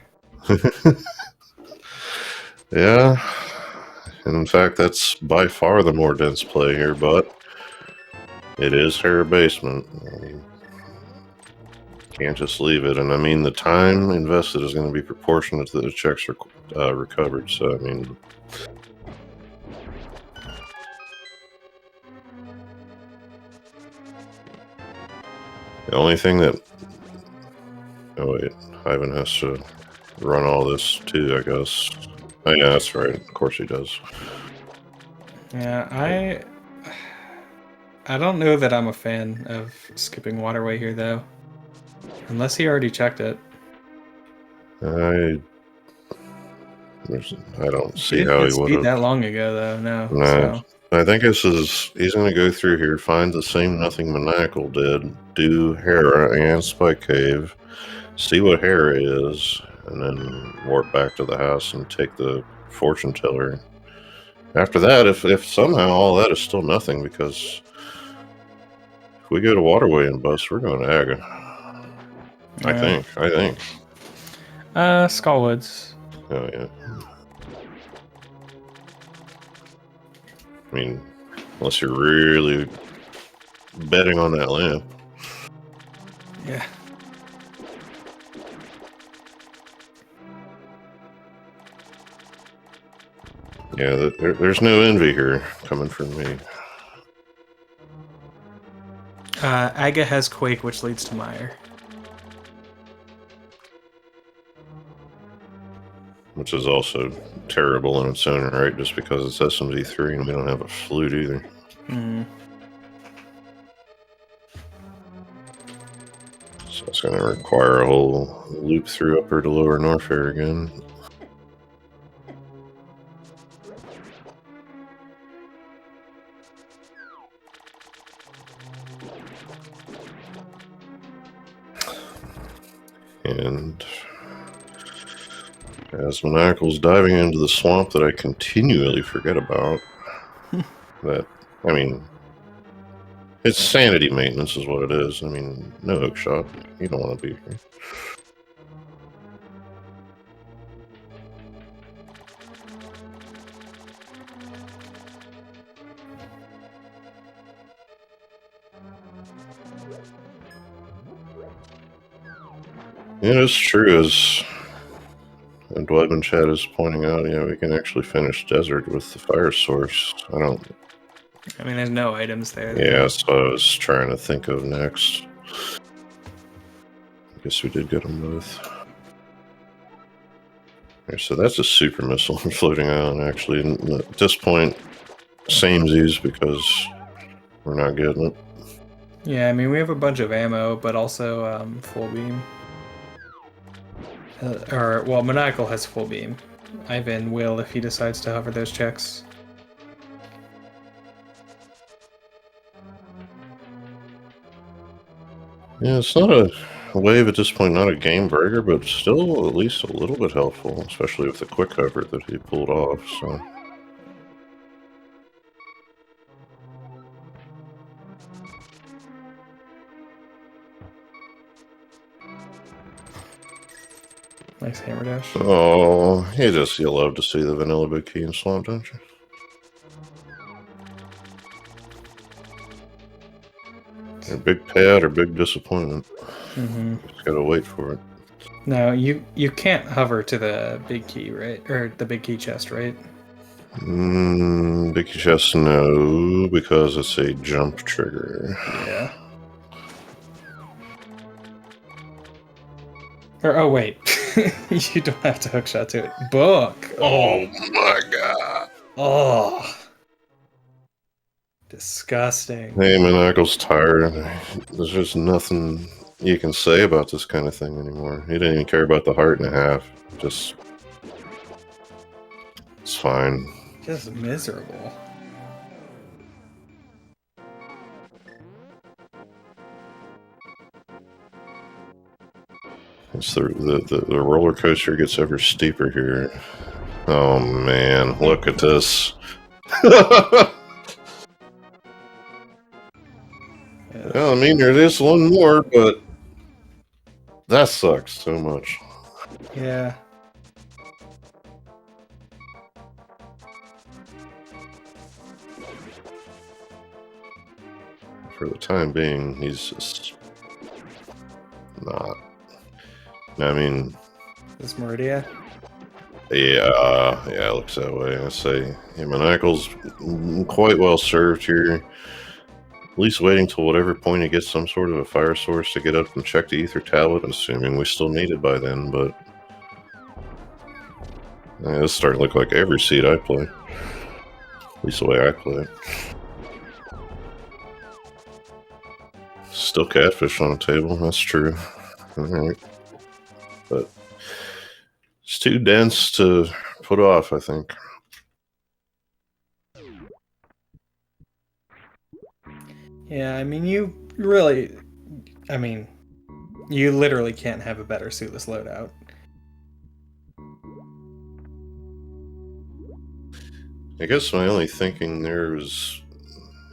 Yeah, and in fact, that's by far the more dense play here, but it is Hair Basement. Can't just leave it, and I mean, the time invested is going to be proportionate to the checks recovered, so I mean... The only thing that... Oh wait, Ivan has to run all this too, I guess. Oh yeah, that's right, of course he does. Yeah, I don't know that I'm a fan of skipping Waterway here, though. Unless he already checked it. I don't see how he would have. That long ago, though. No. So. I think this is, he's going to go through here, find the same nothing Maniacal did, do Hera and Spike Cave, see what Hera is, and then warp back to the house and take the fortune teller. After that, if somehow all that is still nothing, because if we go to Waterway and bust, we're going to Aga. I think. Skullwoods. Oh, yeah. I mean, unless you're really betting on that lamp. Yeah. Yeah, there's no envy here coming from me. Aga has Quake, which leads to Mire. which is also terrible in its own right, just because it's SMZ3 and we don't have a flute either. So it's going to require a whole loop through upper to lower Norfair again. And as Maniacal's diving into the swamp that I continually forget about, I mean, it's sanity maintenance is what it is. I mean, no hook shot. You don't want to be here. Yeah, it's true, as Dwight in chat is pointing out, we can actually finish Desert with the fire source. I mean, there's no items there. Yeah, that's what I was trying to think of next. I guess we did get them both. Okay, so that's a super missile floating island, actually. And at this point, samesies, because we're not getting it. Yeah, I mean, we have a bunch of ammo, but also full beam. Well, Maniacal has full beam. Ivan will if he decides to hover those checks. Yeah, it's not a wave at this point, not a game breaker, but still at least a little bit helpful, especially with the quick hover that he pulled off, so... Nice hammer dash. Oh, you love to see the vanilla big key in Swamp, don't you? Or big payout or big disappointment. Just gotta wait for it. No, you can't hover to the big key, right? Or the big key chest, right? Big key chest, no, because it's a jump trigger. Yeah. Oh wait, you don't have to hookshot to it. Book. Oh my god. Oh. Disgusting. Hey, Maniacal's tired. There's just nothing you can say about this kind of thing anymore. He didn't even care about the heart and a half. Just... It's fine. Just miserable. It's the roller coaster gets ever steeper here. Oh man, look at this. Well, I mean, there is one more, but that sucks so much. Yeah. For the time being, he's just not. I mean, Is Meridia? Yeah, it looks that way. I say, Maniacal's quite well served here. At least waiting till whatever point he gets some sort of a fire source to get up and check the ether tablet, assuming we still need it by then, but... Yeah, this is starting to look like every seed I play. At least the way I play. Still catfish on the table, that's true. Alright. But it's too dense to put off, I think. Yeah, I mean, you literally can't have a better suitless loadout. I guess my only thinking there was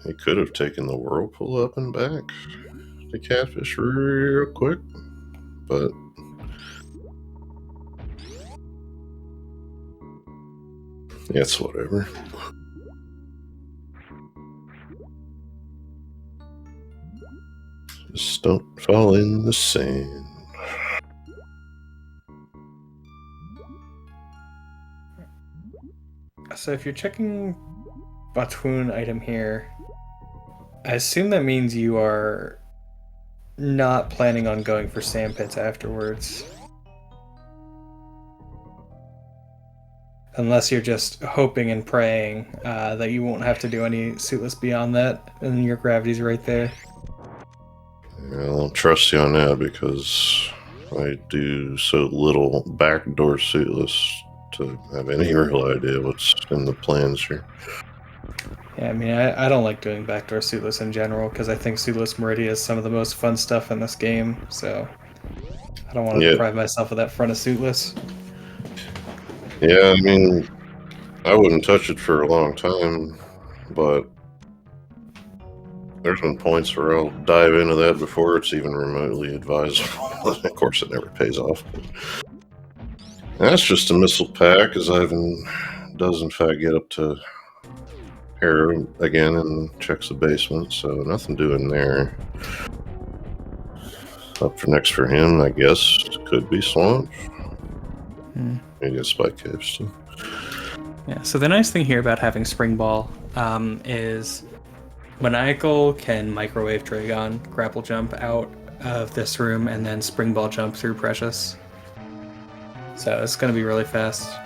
he could have taken the whirlpool up and back to catfish real quick, but it's whatever. Just don't fall in the sand. So if you're checking Batoon item here, I assume that means you are not planning on going for sand pits afterwards. unless you're just hoping and praying that you won't have to do any suitless beyond that, and your gravity's right there. Yeah, I'll trust you on that because I do so little backdoor suitless to have any real idea what's in the plans here. Yeah, I mean, I don't like doing backdoor suitless in general because I think suitless Meridia is some of the most fun stuff in this game, so I don't want to deprive myself of that front of suitless. Yeah, I mean, I wouldn't touch it for a long time, but there's been points where I'll dive into that before it's even remotely advisable. Of course, it never pays off. But that's just a missile pack, as Ivan does in fact get up to here again and checks the basement, so nothing doing there. Up for next for him, I guess, could be swamp. Maybe a spike cave still. Yeah, so the nice thing here about having Spring Ball is Maniacal can microwave Dragon, grapple jump out of this room, and then Spring Ball jump through Precious. So it's going to be really fast.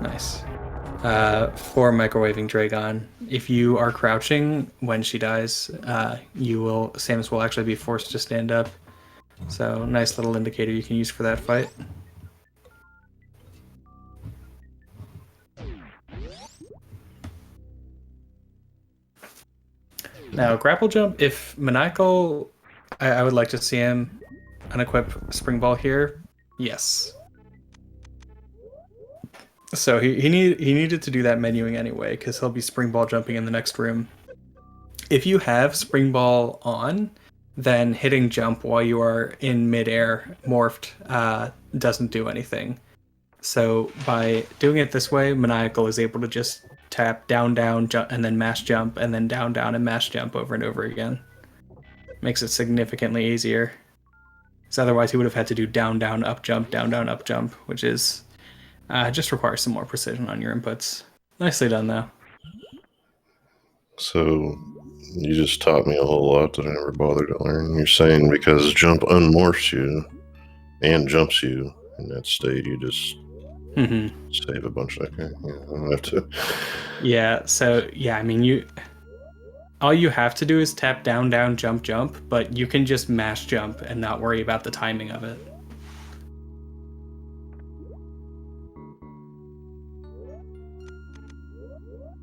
Nice. For microwaving Dragon, if you are crouching when she dies, Samus will actually be forced to stand up. So nice little indicator you can use for that fight. Now, grapple jump, if Maniacal, I would like to see him unequip Spring Ball here. Yes. So he needed to do that menuing anyway, because he'll be Spring Ball jumping in the next room. If you have Spring Ball on, then hitting jump while you are in midair morphed doesn't do anything. So by doing it this way, Maniacal is able to just tap down, down, jump, and then mash jump, and then down, down, and mash jump over and over again. Makes it significantly easier. Because otherwise he would have had to do down, down, up jump, which is just requires some more precision on your inputs. Nicely done, though. So you just taught me a whole lot that I never bothered to learn. You're saying because jump unmorphs you and jumps you in that state, you just save a bunch of that. Yeah, I don't have to. Yeah, so, yeah, I mean, all you have to do is tap down, down, jump, jump, but you can just mash jump and not worry about the timing of it.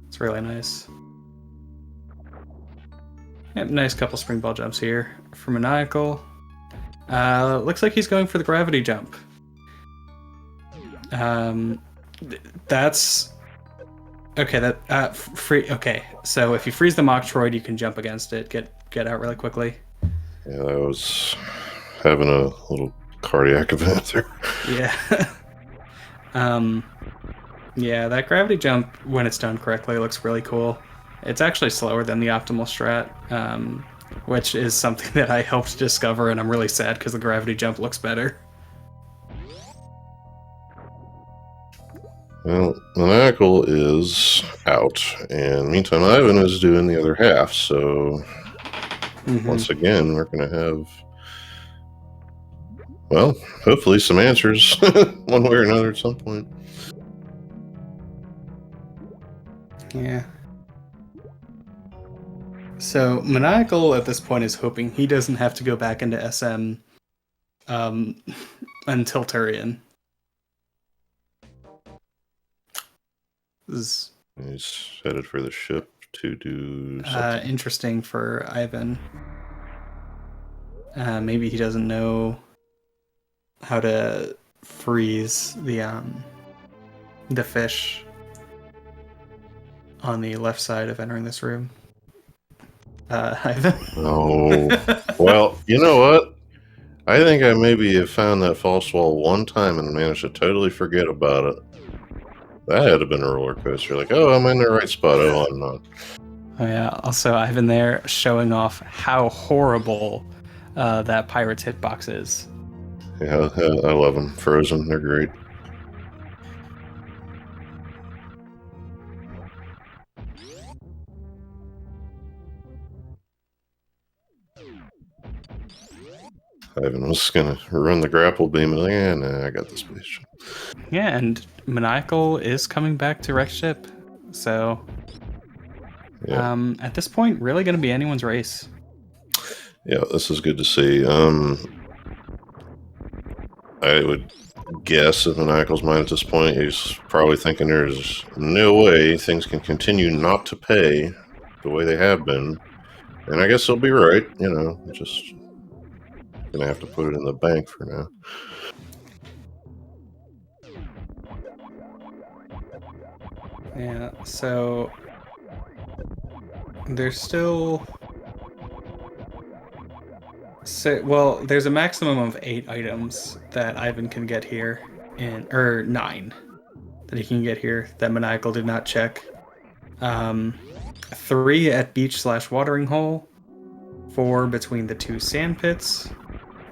It's really nice. Yep, nice couple Spring Ball jumps here for Maniacal. Looks like he's going for the gravity jump. That's okay. Okay, so if you freeze the Mocktroid, you can jump against it. Get out really quickly. Yeah, I was having a little cardiac event there. Yeah. Yeah, that gravity jump, when it's done correctly, looks really cool. It's actually slower than the optimal strat, which is something that I helped discover, and I'm really sad because the gravity jump looks better. Well, Maniacal is out, and meantime, Ivan is doing the other half, so once again, we're going to have, well, hopefully some answers one way or another at some point. Yeah. So, Maniacal at this point is hoping he doesn't have to go back into SM until Turian. He's headed for the ship to do something. Interesting for Ivan. Maybe he doesn't know how to freeze the fish on the left side of entering this room. Ivan. Oh, well, you know what? I think I maybe have found that false wall one time and managed to totally forget about it. That had to have been a roller coaster. Like, oh, I'm in the right spot. Oh, I'm not. Oh yeah. Also, Ivan there showing off how horrible that pirate's hitbox is. Yeah, I love them. Frozen, they're great. Ivan was going to run the grapple beam, and nah, I got the space jump. Yeah, and Maniacal is coming back to wreck ship, so Yeah. At this point, really going to be anyone's race. Yeah, this is good to see. I would guess in Maniacal's mind at this point, he's probably thinking there's no way things can continue not to pay the way they have been. And I guess he'll be right, you know, just gonna have to put it in the bank for now. Yeah, so there's still... well, there's a maximum of 8 items that Ivan can get here, or 9 that he can get here that Maniacal did not check. 3 at beach/watering hole, 4 between the 2 sand pits,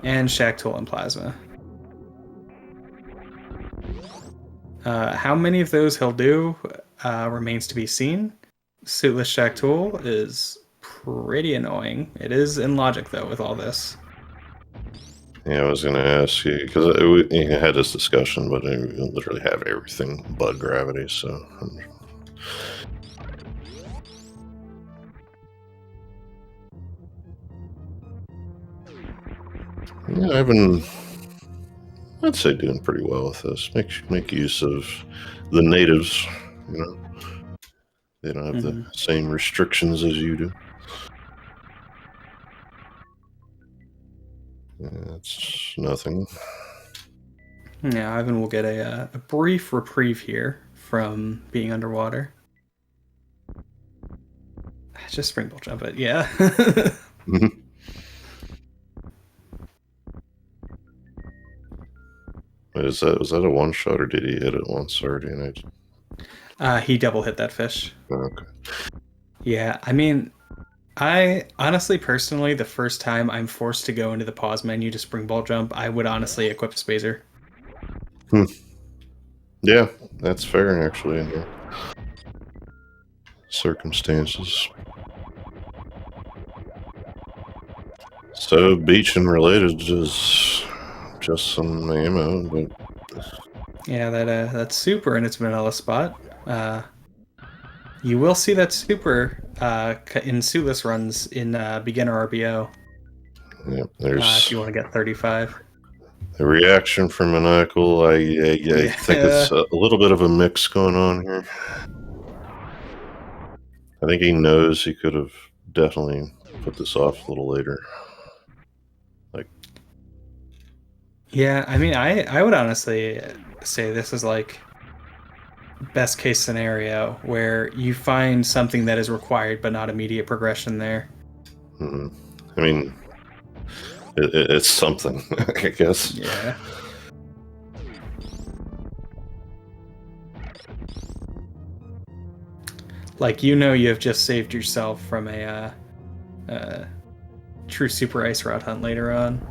and Shack Tool and Plasma. How many of those he'll do remains to be seen. Suitless Shack Tool is pretty annoying. It is in logic, though, with all this. Yeah, I was going to ask you, because we had this discussion, but I literally have everything but gravity, so... Yeah, I've been, I'd say, doing pretty well with this. Make use of the natives, you know. They don't have the same restrictions as you do. That's nothing. Yeah, Ivan will get a brief reprieve here from being underwater. Just springbolt jump it, yeah. Was that a one shot, or did he hit it once already? And he double hit that fish. Okay. Yeah, I mean, I honestly, personally, the first time I'm forced to go into the pause menu to springbolt jump, I would honestly equip Spazer. Yeah, that's fair, actually, in the circumstances. So, beach and related is just some ammo, but... Yeah, that super in its vanilla spot. You will see that super in suitless runs in beginner RBO. Yep, there's... if you want to get 35. The reaction from Maniacal, I think it's a little bit of a mix going on here. I think he knows he could have definitely put this off a little later. Yeah, I mean, I would honestly say this is like best case scenario where you find something that is required but not immediate progression there. I mean, it's something, I guess. Yeah. Like, you know, you have just saved yourself from a true super ice rod hunt later on.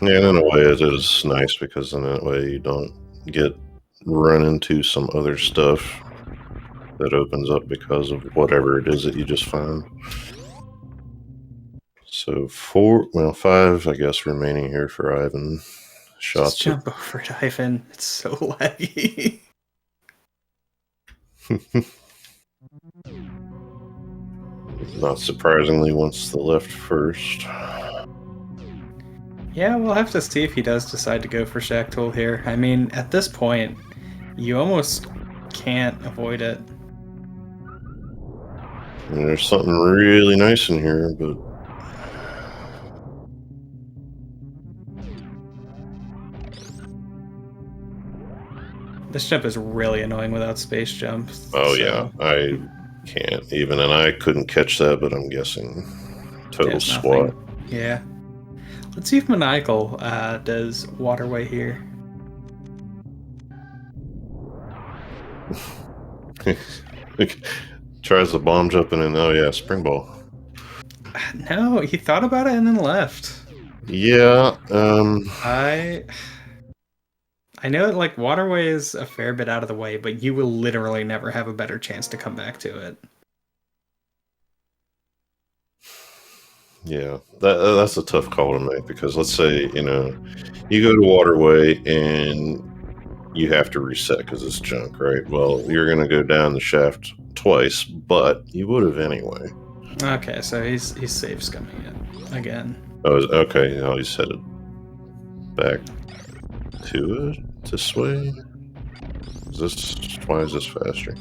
Yeah, in a way it is nice, because in that way you don't get run into some other stuff that opens up because of whatever it is that you just found. So 5, I guess, remaining here for Ivan. Shots. Just jump over it, Ivan. It's so laggy. Not surprisingly, wants the left first. Yeah, we'll have to see if he does decide to go for Shack Tool here. I mean, at this point, you almost can't avoid it. And there's something really nice in here, but... This jump is really annoying without space jump. Oh, so... yeah, I can't even, and I couldn't catch that, but I'm guessing total swat. Yeah. Let's see if Maniacal does waterway here. Tries the bomb jumping, and oh yeah, spring ball. No, he thought about it and then left. Yeah. I know that, like, waterway is a fair bit out of the way, but you will literally never have a better chance to come back to it. Yeah, that's a tough call to make because let's say, you know, you go to Waterway and you have to reset because it's junk, right? Well, you're going to go down the shaft twice, but you would have anyway. Okay, so he's safe scumming it again. Oh, okay. Oh, he's headed back to it this way. Why is this faster?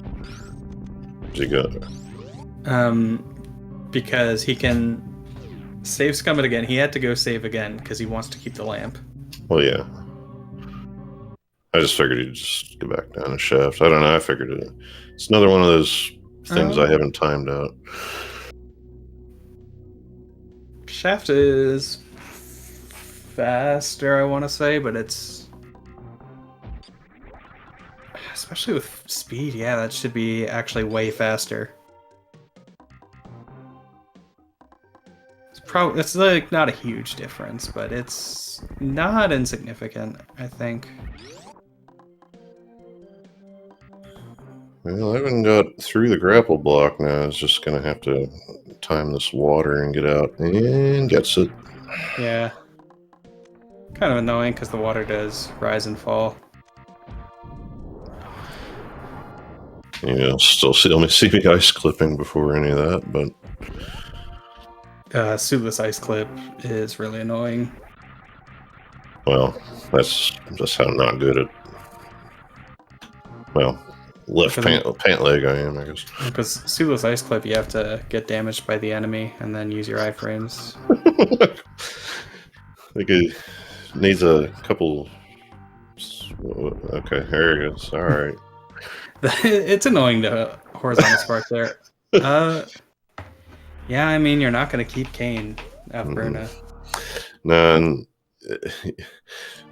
Is he good? Because he can save scum it again. He had to go save again because he wants to keep the lamp. Well, yeah. I just figured he'd just go back down the shaft. I don't know. I figured it's another one of those things I haven't timed out. Shaft is faster, I want to say, but it's... Especially with speed, yeah, that should be actually way faster. It's like not a huge difference, but it's not insignificant, I think. Well, I haven't got through the grapple block now. It's just going to have to time this water and get out. And gets it. Yeah. Kind of annoying because the water does rise and fall. Yeah, still only see me ice clipping before any of that, but... Suitless ice clip is really annoying. Well, that's just how not good at... Well, left pant leg I am, I guess. Because Suitless ice clip, you have to get damaged by the enemy and then use your iframes. I think it needs a couple... Okay, there it goes. All right. It's annoying to horizontal spark there. Yeah, I mean, you're not going to keep Kane out of Bruna. No, and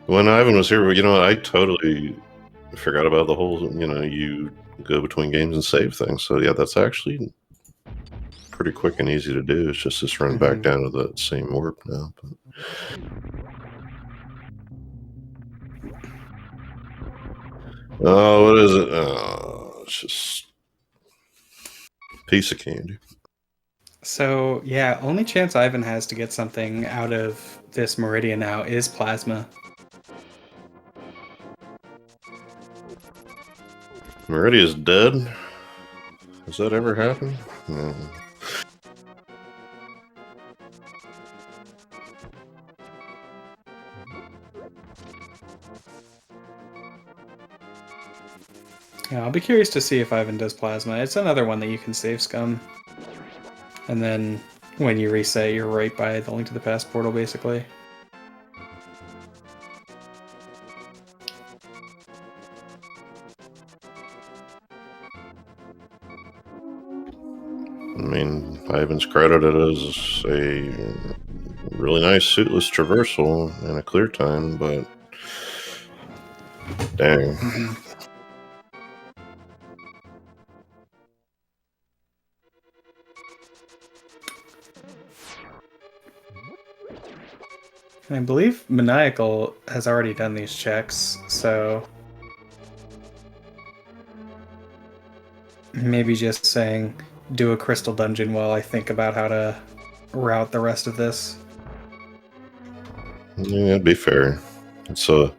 when Ivan was here, you know, I totally forgot about the whole, you know, you go between games and save things. So, yeah, that's actually pretty quick and easy to do. It's just run back down to the same warp now. But... Oh, what is it? Oh, it's just piece of candy. So, yeah, only chance Ivan has to get something out of this Meridian now is Plasma. Meridia's dead? Has that ever happened? No. Yeah, I'll be curious to see if Ivan does Plasma. It's another one that you can save scum. And then when you reset, you're right by the Link to the Past portal, basically. I mean, Ivan's credited as a really nice suitless traversal in a clear time, but dang. And I believe Maniacal has already done these checks, so maybe just saying do a crystal dungeon while I think about how to route the rest of this. Yeah, that'd be fair. It's a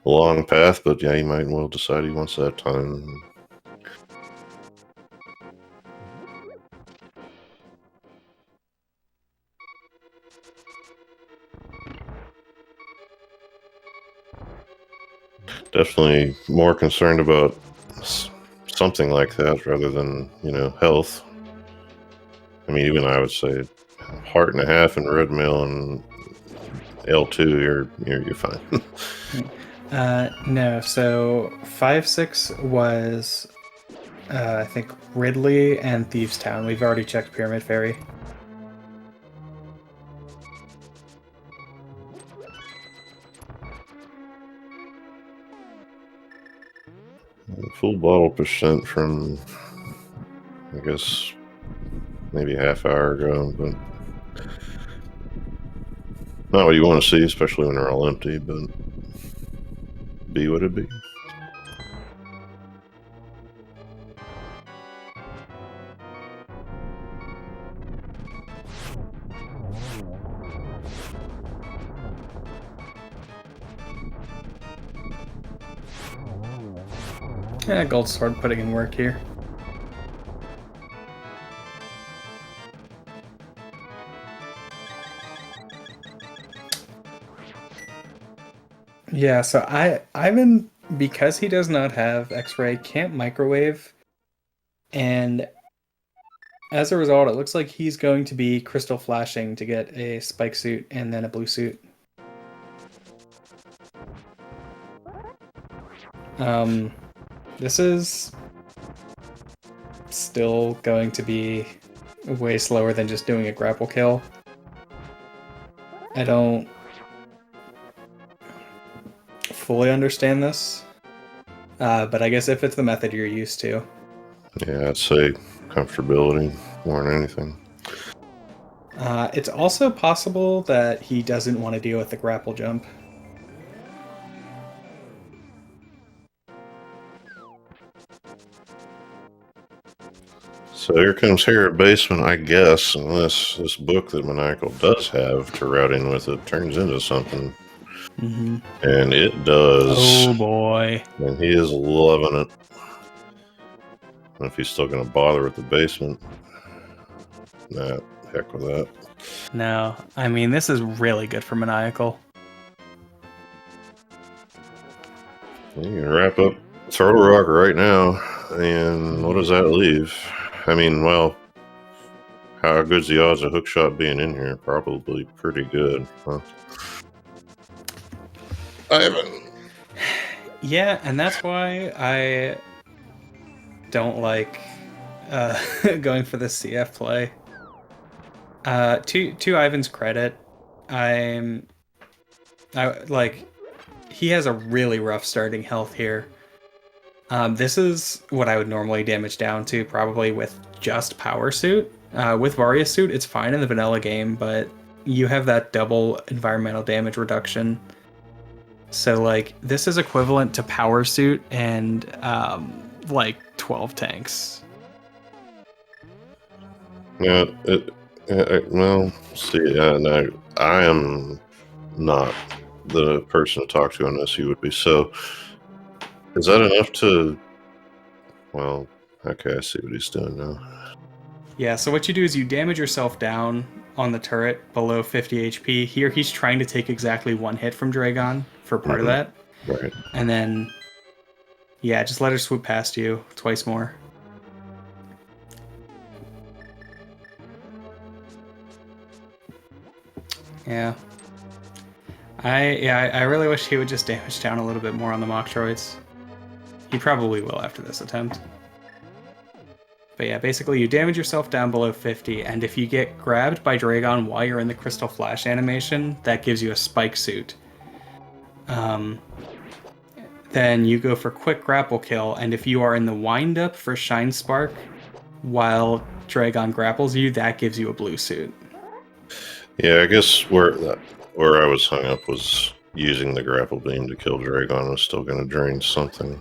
long path, but yeah, he might well decide he wants that time. Definitely more concerned about something like that rather than, you know, health. I mean, even I would say heart and a half in red mail and L2, you're fine. No, so 5-6 was I think Ridley and Thieves Town. We've already checked Pyramid Ferry. Full bottle percent from, I guess, maybe a half hour ago, but not what you want to see, especially when they're all empty, but be what it be. Yeah, Gold Sword putting in work here. Yeah, so Ivan, because he does not have X-ray, can't microwave, and as a result, it looks like he's going to be crystal flashing to get a spike suit and then a blue suit. This is still going to be way slower than just doing a grapple kill. I don't fully understand this, but I guess if it's the method you're used to. Yeah, I'd say comfortability more than anything. It's also possible that he doesn't want to deal with the grapple jump. So here comes here at basement, I guess, unless this book that Maniacal does have to route in with it turns into something. Mm-hmm. And it does. Oh boy. And he is loving it. And if he's still going to bother with the basement, nah, heck with that. No, I mean, this is really good for Maniacal. You can wrap up Turtle Rock right now. And what does that leave? I mean, well, how good's the odds of Hookshot being in here? Probably pretty good, huh? I haven't. Yeah, and that's why I don't like going for the CF play. To Ivan's credit, he has a really rough starting health here. This is what I would normally damage down to, probably with just Power Suit. With Various Suit, it's fine in the vanilla game, but you have that double environmental damage reduction. So, like, this is equivalent to Power Suit and, like, 12 tanks. Yeah, well, see, no, I am not the person to talk to on this. He would be. So, is that enough to? Well, okay, I see what he's doing now. Yeah, so what you do is you damage yourself down on the turret below 50 HP. Here, he's trying to take exactly one hit from Dragon for part of that. Right. And then, yeah, just let her swoop past you twice more. Yeah. I really wish he would just damage down a little bit more on the mock droids. He probably will after this attempt. But yeah, basically you damage yourself down below 50, and if you get grabbed by Dragon while you're in the Crystal Flash animation, that gives you a spike suit. Then you go for quick grapple kill, and if you are in the wind-up for Shine Spark while Dragon grapples you, that gives you a blue suit. Yeah, I guess where I was hung up was using the grapple beam to kill Dragon was still going to drain something.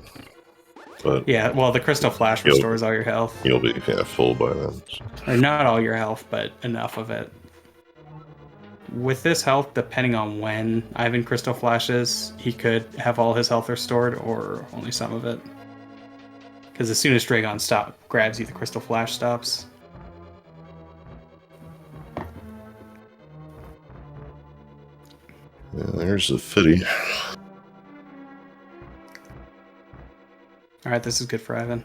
But yeah, well, the Crystal Flash restores all your health. You'll be full by then. Or not all your health, but enough of it. With this health, depending on when Ivan Crystal Flashes, he could have all his health restored or only some of it. Because as soon as Dragon grabs you, the Crystal Flash stops. Yeah, there's the fitty. Alright, this is good for Ivan.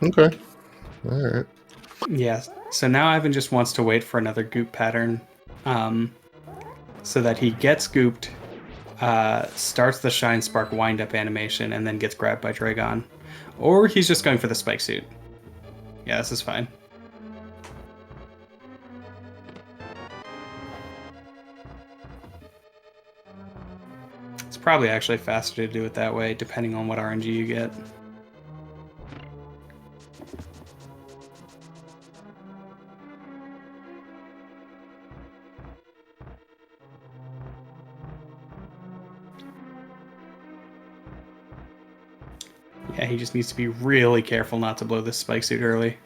Okay. Alright. Yeah, so now Ivan just wants to wait for another goop pattern. So that he gets gooped, starts the Shine Spark wind-up animation, and then gets grabbed by Dragon. Or he's just going for the spike suit. Yeah, this is fine. It's probably actually faster to do it that way, depending on what RNG you get. Yeah, he just needs to be really careful not to blow this spike suit early.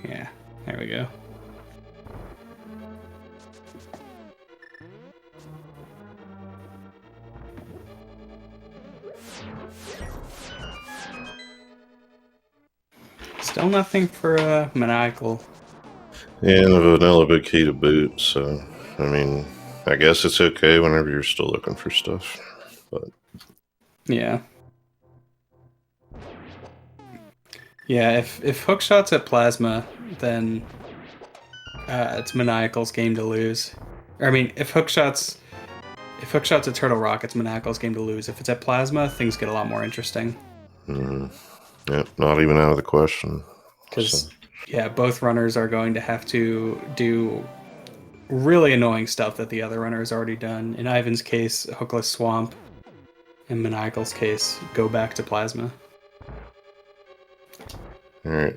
Yeah. There we go. Still nothing for Maniacal. And a vanilla big key to boot, so I mean, I guess it's okay whenever you're still looking for stuff. But yeah. Yeah, if Hookshot's at Plasma, then it's Maniacal's game to lose. Or, I mean, if Hookshot's at Turtle Rock, it's Maniacal's game to lose. If it's at Plasma, things get a lot more interesting. yeah, not even out of the question. Because, yeah, both runners are going to have to do really annoying stuff that the other runner has already done. In Ivan's case, Hookless Swamp. In Maniacal's case, go back to Plasma. Alright,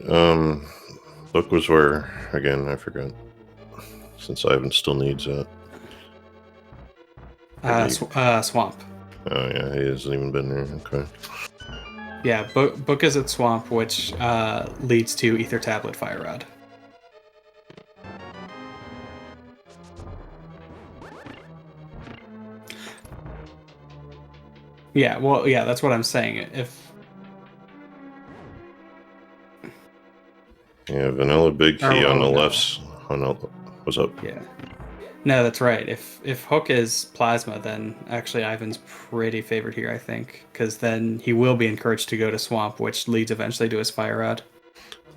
book was where, again, I forgot. Since Ivan still needs that. Swamp. Oh yeah, he hasn't even been there, okay. Yeah, book is at Swamp, which leads to Ether Tablet Fire Rod. Yeah, well, yeah, that's what I'm saying. Yeah, vanilla big key on the left. What's up? Yeah. No, that's right. If Hook is Plasma, then actually Ivan's pretty favored here, I think, because then he will be encouraged to go to Swamp, which leads eventually to his Fire Rod.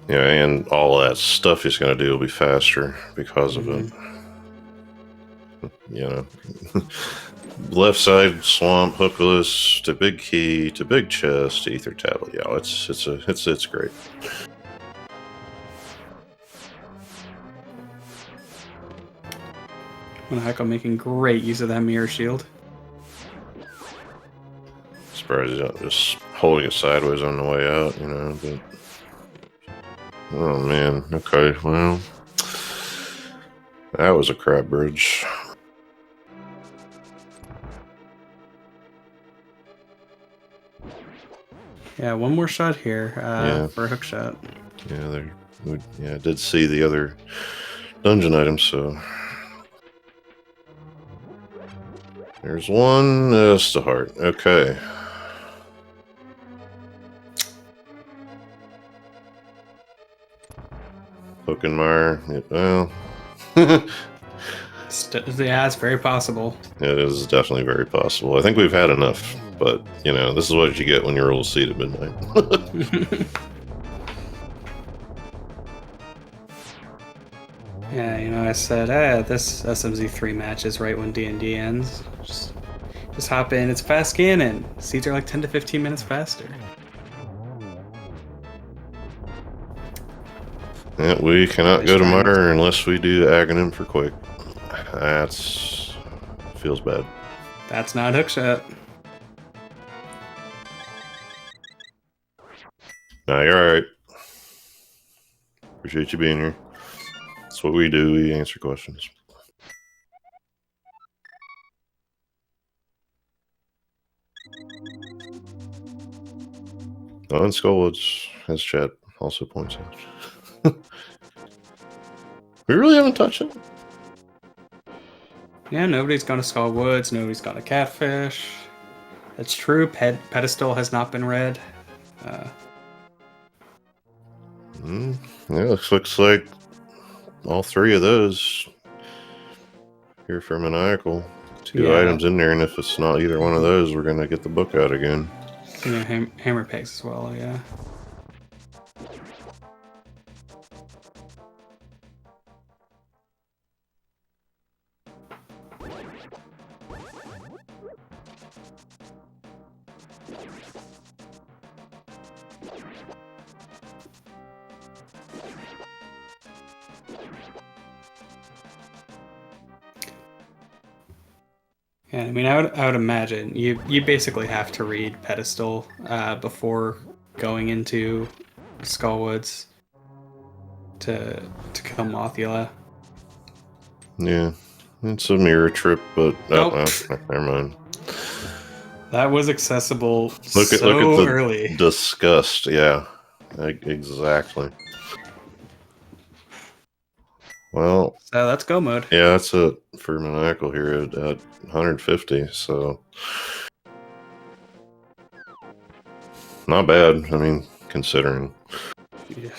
Yeah, and all that stuff he's going to do will be faster because of it. You know, left side Swamp, Hookless to big key to big chest to Ether Tablet. Yeah, it's great. Maniacal making great use of that mirror shield. Surprised he's not just holding it sideways on the way out, you know. But oh man, okay, well, that was a crap bridge. Yeah, one more shot here for a hook shot. Yeah, I did see the other dungeon items, so there's one. That's the heart. Okay. Hookenmeyer. Well. Yeah, it's very possible. It is definitely very possible. I think we've had enough, but you know, this is what you get when you roll a seed at midnight. Yeah, you know, I said, this SMZ3 match is right when D&D ends. Just hop in. It's fast scanning. Seeds are like 10 to 15 minutes faster. Yeah, we cannot go to Mire unless we do Aghanim for quick. That's feels bad. That's not hookshot. Nah, you're alright. Appreciate you being here. That's what we do. We answer questions. Oh, and Skullwoods, as chat also points out. We really haven't touched it. Yeah, nobody's gone to Skull Woods. Nobody's gone to Catfish. That's true. Pedestal has not been read. Yeah, looks like all three of those here for Maniacal. Two items in there, and if it's not either one of those, we're gonna get the book out again. Yeah, hammer pegs as well. Yeah. Yeah, I mean, I would imagine you basically have to read Pedestal before going into Skullwoods to kill Mothula. Yeah, it's a mirror trip, but Nope. Never mind. That was accessible Look at the early. disgust. Yeah, exactly. Well, So that's go mode. yeah, that's it for Maniacal here at 150. So not bad. I mean, considering. Yeah.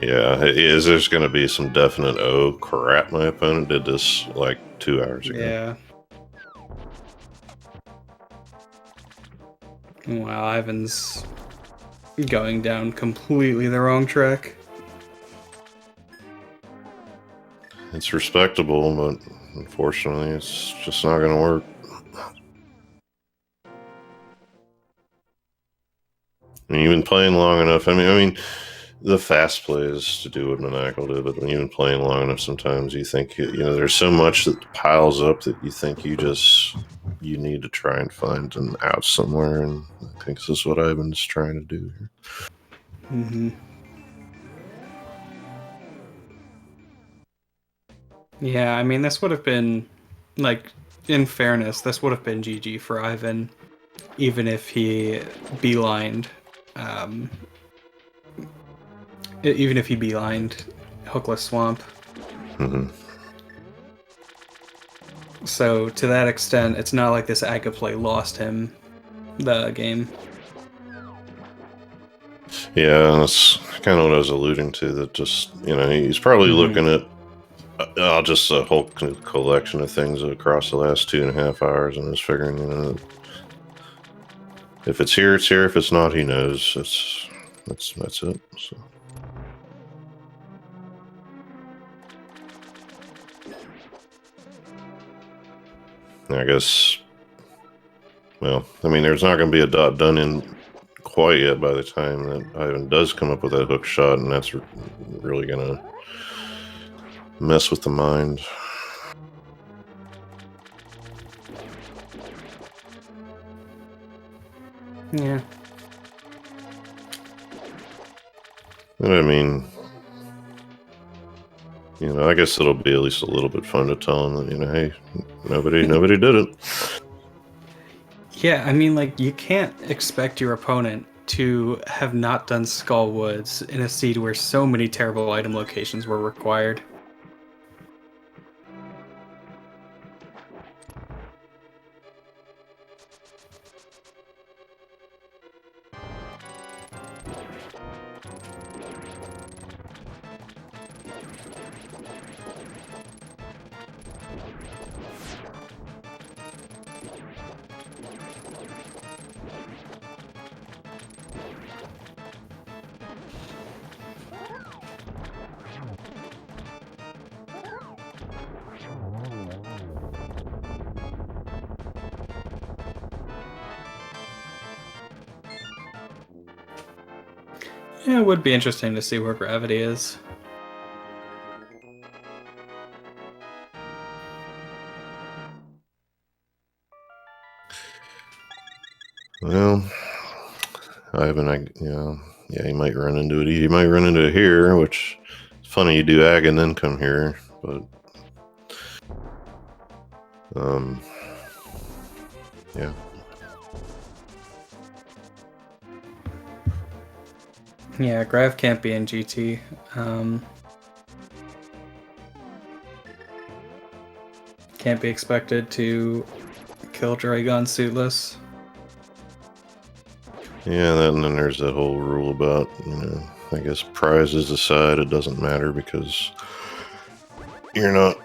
Yeah, is there's going to be some definite, oh crap, my opponent did this like 2 hours ago. Yeah. Wow, Ivan's going down completely the wrong track. It's respectable, but unfortunately, it's just not going to work. I mean, you've been playing long enough. I mean, the fast play is to do what Maniacal did, but when you've been playing long enough, sometimes you think, you know, there's so much that piles up that you think you need to try and find an out somewhere, and I think this is what Ivan's trying to do here. Mm-hmm. Yeah, I mean, this would have been, like, in fairness, this would have been GG for Ivan, even if he beelined, Hookless Swamp. Mm-hmm. So, to that extent, it's not like this Aga play lost him the game. Yeah, that's kind of what I was alluding to, that just, you know, he's probably looking at just a whole collection of things across the last 2.5 hours, and is figuring, you know, if it's here, it's here. If it's not, he knows. That's it. So. I guess, well, I mean, there's not going to be a dot done in quite yet by the time that Ivan does come up with that hook shot, and that's really going to mess with the mind. Yeah. And I mean, you know, I guess it'll be at least a little bit fun to tell him that, you know, hey, nobody did it. Yeah, I mean, like, you can't expect your opponent to have not done Skull Woods in a seed where so many terrible item locations were required. Yeah, it would be interesting to see where Gravity is. Well, Ivan, yeah, he might run into it. He might run into it here, which is funny. You do Ag and then come here, but yeah. Yeah, Grav can't be in GT. Can't be expected to kill Dragon suitless. Yeah, and then there's that whole rule about, you know, I guess prizes aside, it doesn't matter because you're not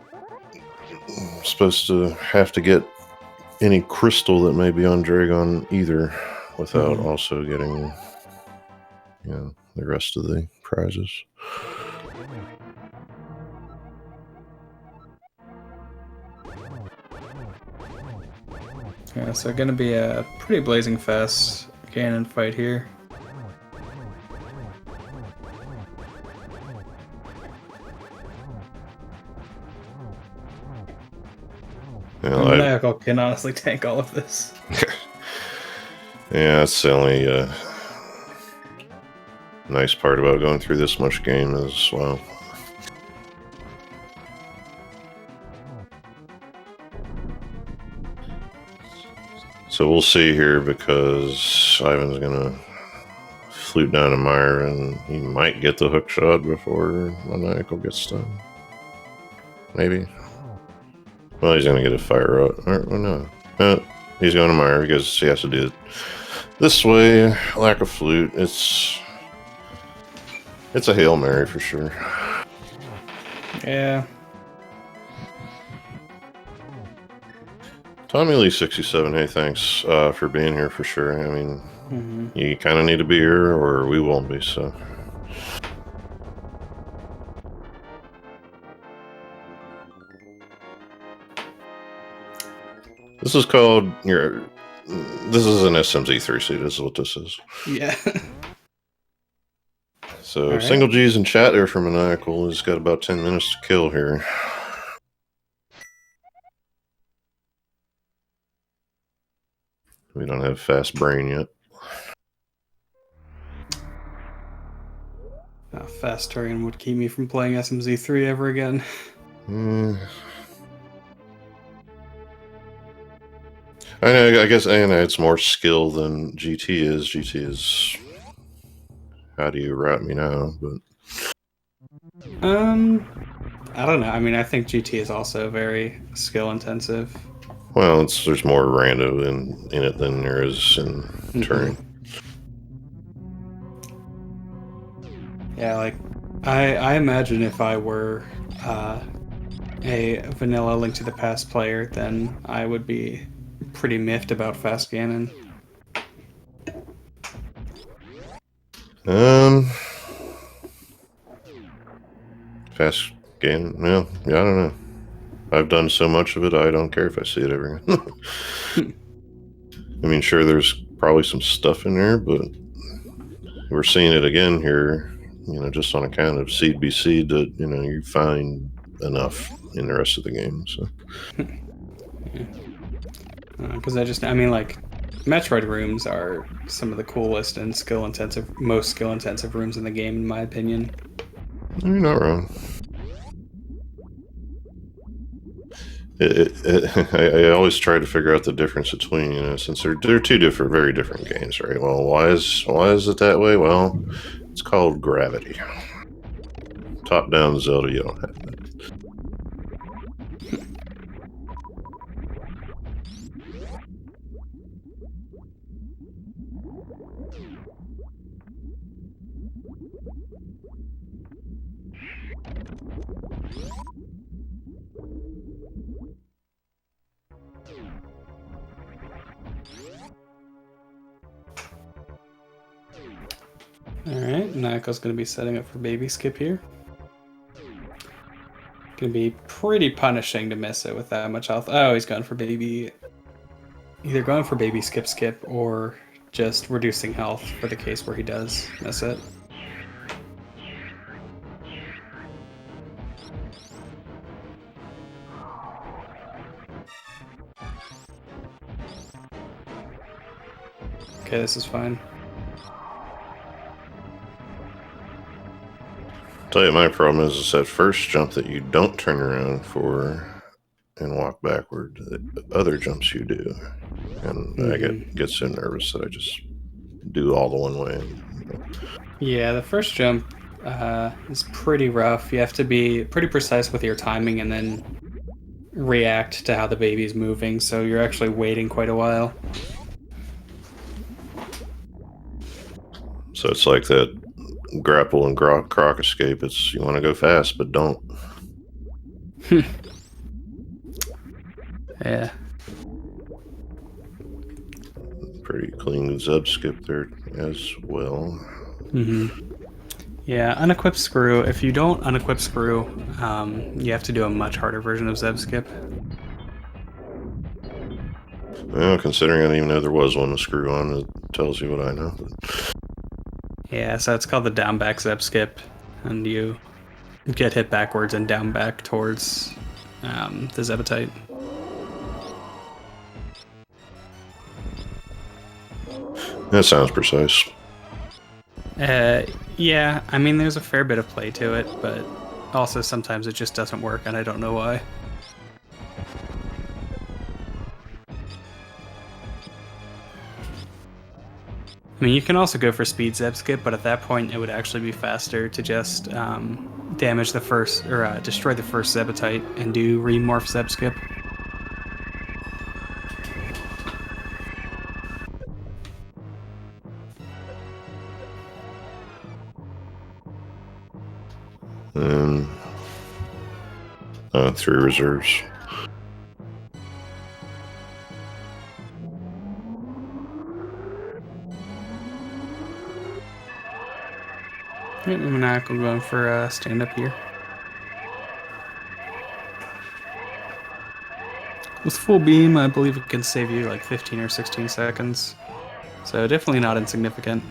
supposed to have to get any crystal that may be on Dragon either without also getting, you know, the rest of the prizes. Yeah, so gonna be a pretty blazing fast Ganon fight here. Yeah, Maniacal can honestly tank all of this. Yeah, that's the only nice part about going through this much game as well. So we'll see here, because Ivan's gonna flute down to Meyer, and he might get the hook shot before Maniacal gets done. Maybe. Well, he's gonna get a fire out. Or, well, no. He's going to Meyer because he has to do it this way. Lack of flute. It's a Hail Mary for sure. Yeah. Tommy Lee 67, hey, thanks for being here for sure. I mean, you kind of need to be here or we won't be, so. This is called this is an SMZ3 seat, this is what this is. Yeah. So right. Single G's in chat there for Maniacal. He's got about 10 minutes to kill here. We don't have fast brain yet. Fast turn would keep me from playing SMZ3 ever again. I know. I guess it's more skill than GT is. GT is. How do you route me now? But I don't know. I mean, I think GT is also very skill intensive. Well, there's more rando in it than there is in turn. Yeah, like I imagine if I were a vanilla Link to the Past player, then I would be pretty miffed about fast Ganon. Fast Ganon? Well, yeah, I don't know. I've done so much of it, I don't care if I see it ever again. I mean, sure, there's probably some stuff in there, but we're seeing it again here, just on account of seed be seed that, you find enough in the rest of the game, so. Because I mean, like, Metroid rooms are some of the coolest and most skill-intensive rooms in the game, in my opinion. You're not wrong. I always try to figure out the difference between, since they're two very different games, right? Well, why is it that way? Well, it's called gravity. Top-down Zelda, you don't have that. Alright, Maniacal's going to be setting up for baby skip here. Going to be pretty punishing to miss it with that much health. Oh, he's going for baby... Either going for baby skip or just reducing health for the case where he does miss it. Okay, this is fine. Tell you, my problem is that first jump that you don't turn around for and walk backward. The other jumps you do, and I get so nervous that I just do all the one way. Yeah, the first jump is pretty rough. You have to be pretty precise with your timing and then react to how the baby's moving. So you're actually waiting quite a while. So it's like that grapple and croc escape. It's you want to go fast, but don't. Yeah. Pretty clean Zeb skip there as well. Yeah, unequip screw. If you don't unequip screw, you have to do a much harder version of Zeb skip. Well, considering I didn't even know there was one to screw on, it tells you what I know. Yeah, so it's called the down back Zeb skip, and you get hit backwards and down back towards the Zebetite. That sounds precise. Yeah, I mean, there's a fair bit of play to it, but also sometimes it just doesn't work, and I don't know why. I mean, you can also go for speed zeb skip, but at that point, it would actually be faster to just damage the first, or destroy the first Zebetite and do remorph zeb skip. And 3 reserves. Maniacal going for stand up here. With full beam, I believe it can save you like 15 or 16 seconds. So definitely not insignificant.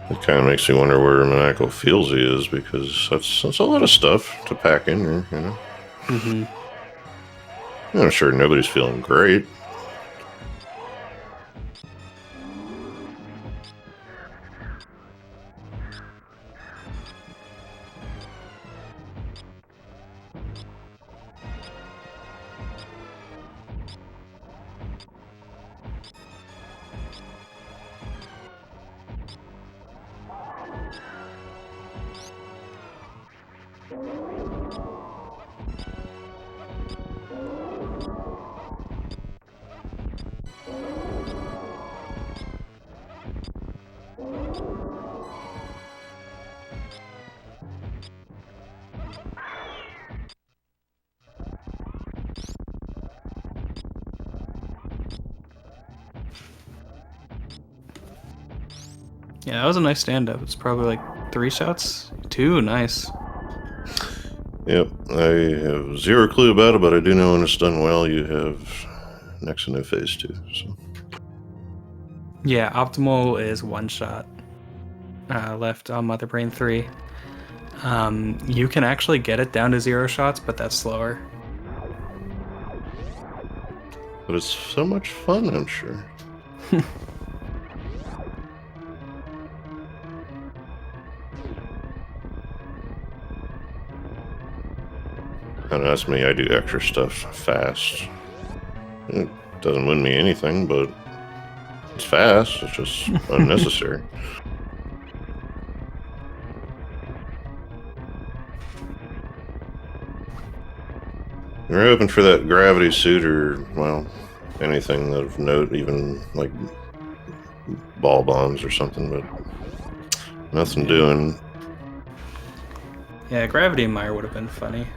It kind of makes me wonder where Maniacal feels he is, because that's a lot of stuff to pack in there, you know? Mm-hmm. I'm sure nobody's feeling great. Yeah, that was a nice stand up. It's probably like 3 shots? 2, nice. Yep, I have 0 clue about it, but I do know when it's done well, you have next to no phase 2. So. Yeah, optimal is 1 shot left on Mother Brain 3. You can actually get it down to 0 shots, but that's slower. But it's so much fun, I'm sure. And that's me, I do extra stuff fast. It doesn't win me anything, but it's fast, it's just unnecessary. We're hoping for that gravity suit, or, well, anything of note, even like ball bombs or something, but nothing doing. Yeah, Gravity Mire would have been funny.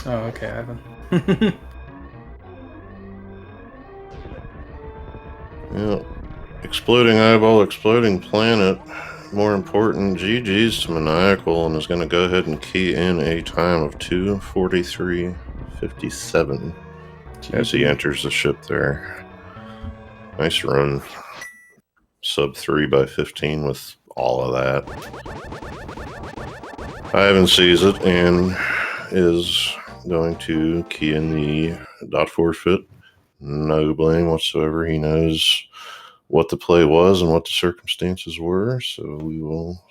Oh, okay, Ivan. Yeah. Exploding eyeball, exploding planet. More important, GG's to Maniacal, and is going to go ahead and key in a time of 2:43:57 as he enters the ship there. Nice run. Sub 3 by 15 with all of that. Ivan sees it and is going to key in the dot forfeit. No blame whatsoever. He knows what the play was and what the circumstances were. So we will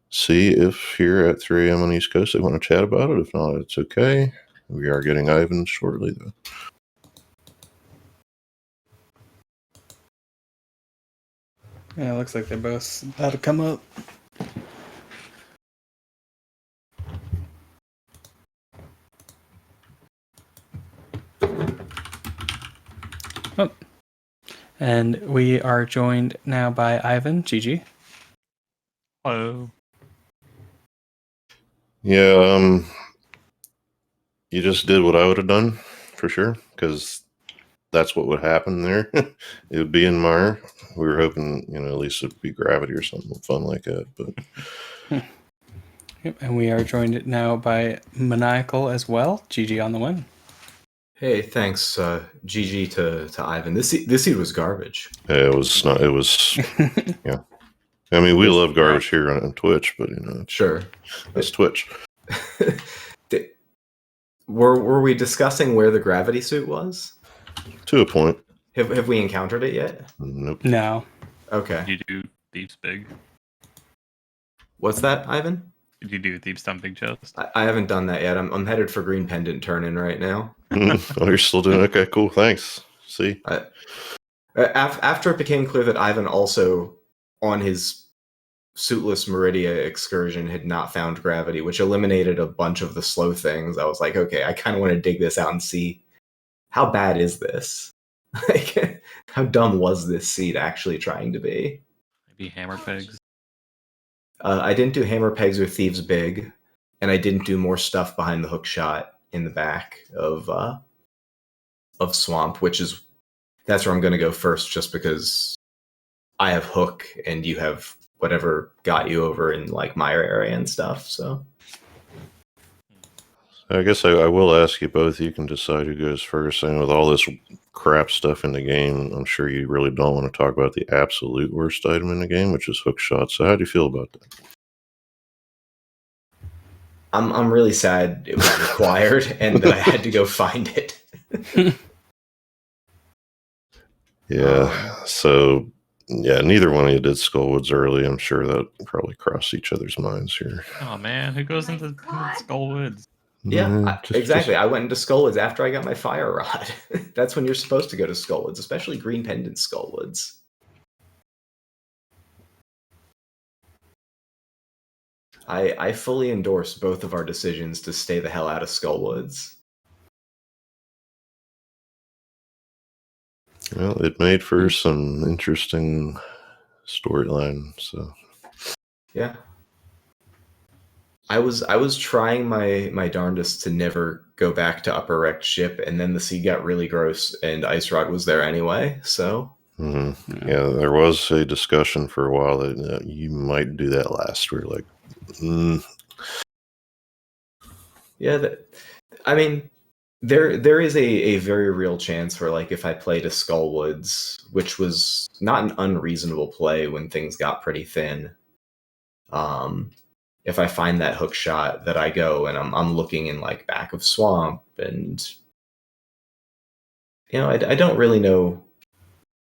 see if here at 3 a.m. on the East Coast they want to chat about it. If not, it's okay. We are getting Ivan shortly, though. Yeah, it looks like they're both about to come up. Oh. And we are joined now by Ivan. GG. Hello. Yeah, you just did what I would have done, for sure, because that's what would happen there. It would be in Mire. We were hoping, at least it'd be Gravity or something fun like that, but... Yep, and we are joined now by Maniacal as well. GG on the win. Hey, thanks. GG to Ivan. This seed was garbage. Yeah, it was not. It was, yeah. I mean, we love garbage here on Twitch, but Sure, it's Twitch. Were we discussing where the gravity suit was? To a point. Have we encountered it yet? Nope. No. Okay. Did you do Thieves Big? What's that, Ivan? Did you do Thieves Town Big Chest? I haven't done that yet. I'm headed for Green Pendant turn-in right now. Oh, you're still doing okay. Cool. Thanks. See. After it became clear that Ivan also, on his Suitless Meridia excursion, had not found gravity, which eliminated a bunch of the slow things, I was like, okay, I kind of want to dig this out and see how bad is this? Like, how dumb was this seed actually trying to be? Maybe Hammer Pegs. I didn't do Hammer Pegs or Thieves Big, and I didn't do more stuff behind the hook shot in the back of Swamp, that's where I'm going to go first, just because I have hook and you have whatever got you over in like Mire area and stuff. So I guess I will ask you both. You can decide who goes first. And with all this crap stuff in the game, I'm sure you really don't want to talk about the absolute worst item in the game, which is hook shot. So how do you feel about that? I'm really sad it was required and that I had to go find it. Yeah. So yeah, neither one of you did Skullwoods early. I'm sure that probably crossed each other's minds here. Oh man, who goes into Skullwoods? Yeah, exactly. I went into Skullwoods after I got my Fire Rod. That's when you're supposed to go to Skullwoods, especially Green Pendant Skullwoods. I fully endorse both of our decisions to stay the hell out of Skullwoods. Well, it made for some interesting storyline. So yeah, I was trying my darndest to never go back to Upper Wrecked Ship, and then the sea got really gross, and Ice Rod was there anyway. So yeah, there was a discussion for a while that you might do that last. We're like, yeah, I mean, there is a very real chance where, like, if I played a Skullwoods, which was not an unreasonable play when things got pretty thin, if I find that hook shot, that I go and I'm looking in like back of Swamp, and I don't really know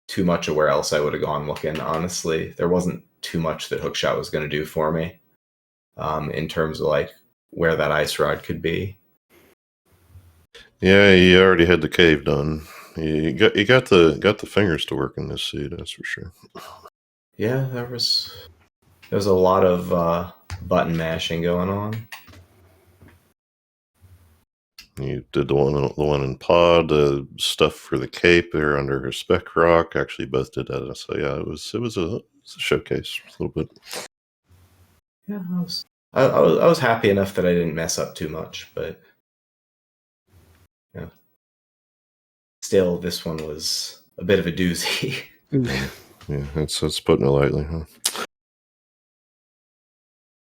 too much of where else I would have gone looking. Honestly, there wasn't too much that hook shot was going to do for me, in terms of like where that Ice Rod could be. yeah, you already had the cave done. You got the fingers to work in this seed, that's for sure. Yeah, there was a lot of button mashing going on. You did the one in pod, the stuff for the cape there under her spec rock. Actually, both did that. So yeah, it was a showcase a little bit. Yeah, I was happy enough that I didn't mess up too much, but yeah, still, this one was a bit of a doozy. Yeah, that's putting it lightly, huh?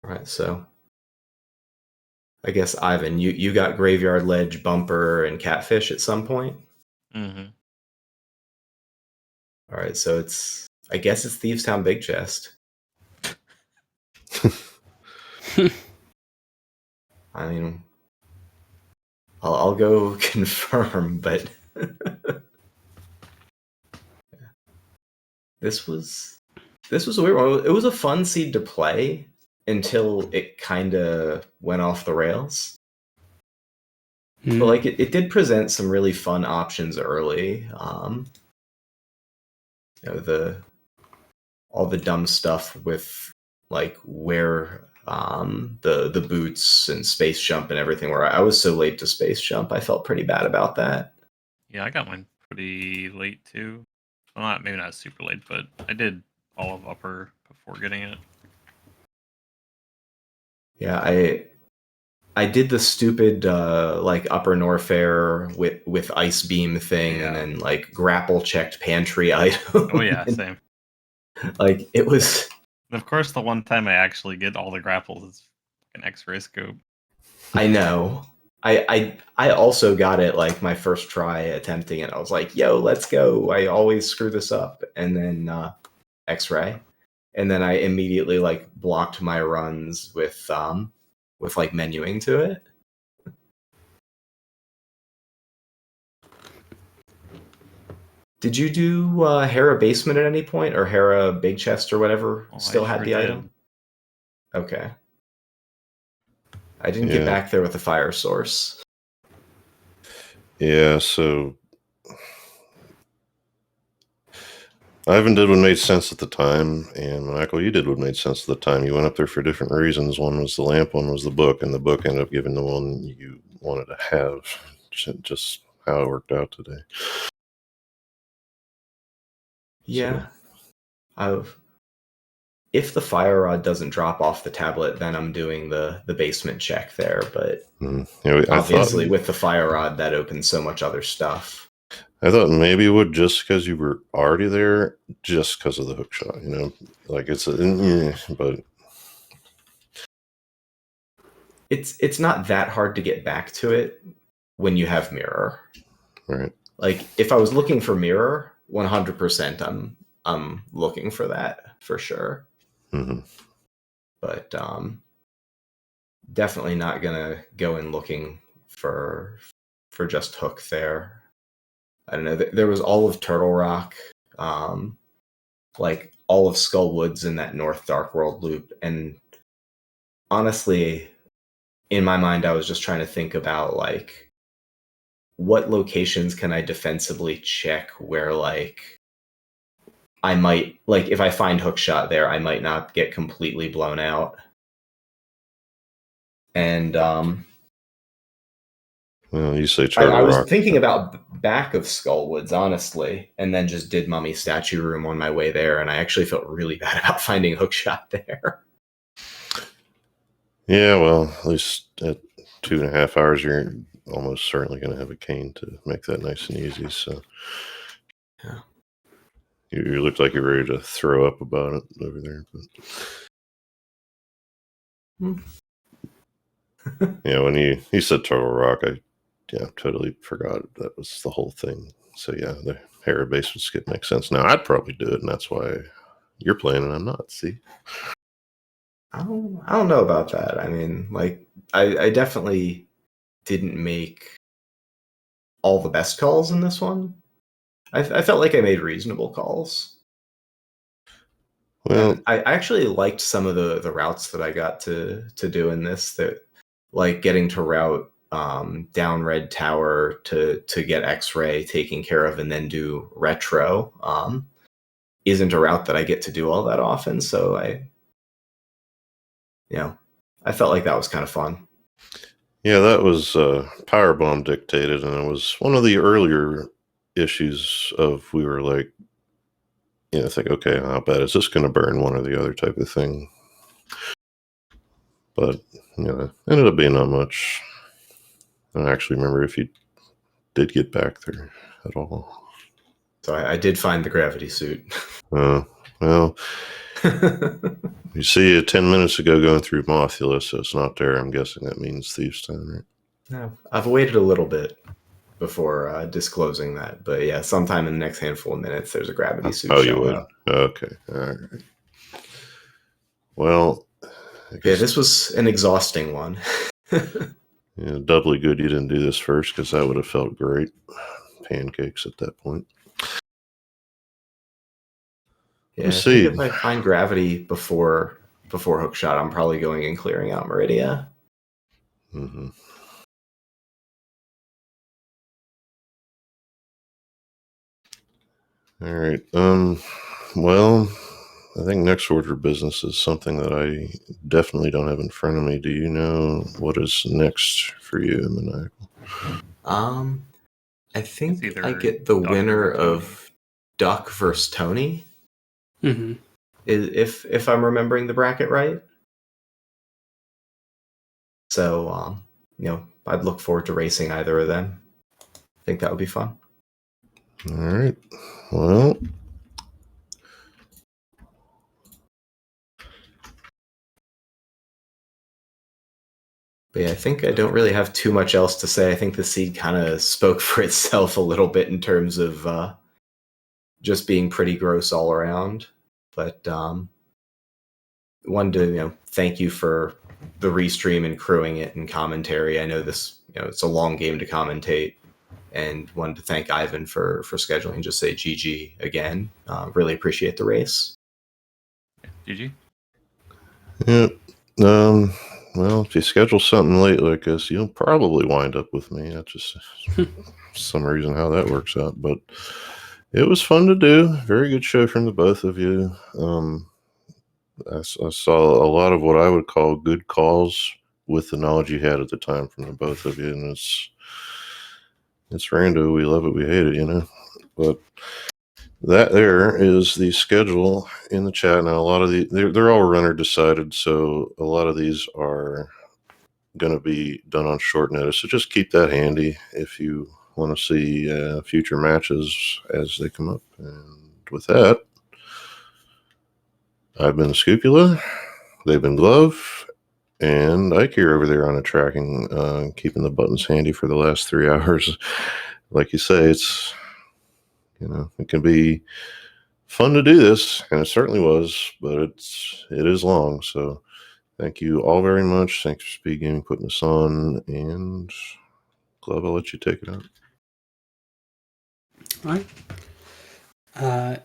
All right, so I guess Ivan, you got Graveyard Ledge, Bumper, and Catfish at some point. Mm-hmm. All right, so I guess it's Thieves Town Big Chest. I mean, I'll go confirm, but this was a weird one. It was a fun seed to play until it kind of went off the rails. But like it did present some really fun options early. All the dumb stuff with like where the boots and Space Jump and everything, where I was so late to Space Jump, I felt pretty bad about that. Yeah, I got mine pretty late too. Well, maybe not super late, but I did all of Upper before getting it. Yeah, I did the stupid like Upper Norfair with Ice Beam thing, and then like grapple checked pantry item. Oh yeah, same. Like it was. Of course, the one time I actually get all the grapples is an X-ray scope. I know. I also got it like my first try attempting it. I was like, "Yo, let's go!" I always screw this up, and then X-ray, and then I immediately like blocked my runs with like menuing to it. Did you do Hera Basement at any point, or Hera Big Chest or whatever Oh, I still had sure the did. item? Okay. I didn't Yeah. get back there with the fire source. Yeah, so Ivan did what made sense at the time, and Michael, you did what made sense at the time. You went up there for different reasons. One was the lamp, one was the book, and the book ended up giving the one you wanted to have. Just how it worked out today. Yeah. If the fire rod doesn't drop off the tablet, then I'm doing the basement check there. But Yeah, obviously, with the fire rod, that opens so much other stuff. I thought maybe it would just because you were already there, just because of the hook shot. You know, like but It's not that hard to get back to it when you have mirror. right. Like if I was looking for mirror, 100%, I'm looking for that for sure. Mm-hmm. But definitely not gonna go in looking for just hook there. I don't know. There was all of Turtle Rock, like all of Skull Woods in that North Dark World loop, and honestly, in my mind, I was just trying to think about like what locations can I defensively check where like I might, like if I find hookshot there, I might not get completely blown out. And Well, you say Turtle I was Rock. thinking about back of Skullwoods, honestly, and then just did Mummy Statue Room on my way there, and I actually felt really bad about finding hookshot there. Yeah, well, at least at 2.5 hours, you're almost certainly going to have a cane to make that nice and easy. So, Yeah. You looked like you were ready to throw up about it over there. But yeah, when you said Turtle Rock, I totally forgot that was the whole thing. So yeah, the Hera basement skip makes sense. Now I'd probably do it, and that's why you're playing and I'm not. See, I don't know about that. I mean, like I definitely didn't make all the best calls in this one. I felt like I made reasonable calls. well, And I actually liked some of the routes that I got to do in this. That like getting to route down Red Tower to get X-Ray taken care of, and then do retro. Isn't a route that I get to do all that often, so I felt like that was kind of fun. yeah, that was Powerbomb dictated, and it was one of the earlier issues of we were like, think, okay, how bad is this going to burn, one or the other type of thing. But ended up being not much. I don't actually remember if you did get back there at all. So I did find the gravity suit. Well, you see it 10 minutes ago going through Mothula, so it's not there. I'm guessing that means Thieves' Town, right? No, I've waited a little bit before disclosing that, but yeah, sometime in the next handful of minutes, there's a gravity suit. Oh, you would? Up. Okay, all right. Well, yeah, this was an exhausting one. Yeah, doubly good you didn't do this first, because that would have felt great. Pancakes at that point. Yeah, I think if I find gravity before hookshot, I'm probably going and clearing out Meridia. Mm-hmm. All right. Well, I think next order of business is something that I definitely don't have in front of me. Do you know what is next for you, Maniacal? I think I It's get the Duck winner or Tony. of Duck versus Tony. Mm-hmm. If I'm remembering the bracket right. So I'd look forward to racing either of them. I think that would be fun. All right. Well, but yeah, I think I don't really have too much else to say. I think the seed kind of spoke for itself a little bit in terms of just being pretty gross all around. But wanted to thank you for the restream and crewing it and commentary. I know this it's a long game to commentate. and wanted to thank Ivan for scheduling. Just say GG again. Really appreciate the race. GG. Yeah. Well, if you schedule something late like this, you'll probably wind up with me. That's just some reason how that works out. But it was fun to do. Very good show from the both of you. I saw a lot of what I would call good calls with the knowledge you had at the time from the both of you, and it's rando. We love it, we hate it, you know. But that there is the schedule in the chat. Now, a lot of they're all runner decided, so a lot of these are going to be done on short notice. So just keep that handy if you want to see future matches as they come up. And with that, I've been Scupula, they've been Glove, and Ike here over there on a tracking, keeping the buttons handy for the last 3 hours. Like you say, it's, you know, it can be fun to do this, and it certainly was, but it is long. So thank you all very much. Thanks for SpeedGaming putting us on, and Glove, I'll let you take it out. All right.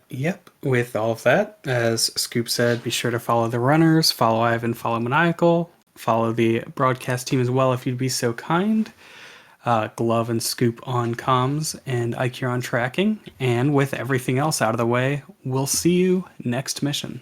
Yep. With all of that, as Scoop said, be sure to follow the runners, follow Ivan, follow Maniacal, follow the broadcast team as well if you'd be so kind. Glove and Scoop on comms, and Ike here on tracking. And with everything else out of the way, we'll see you next mission.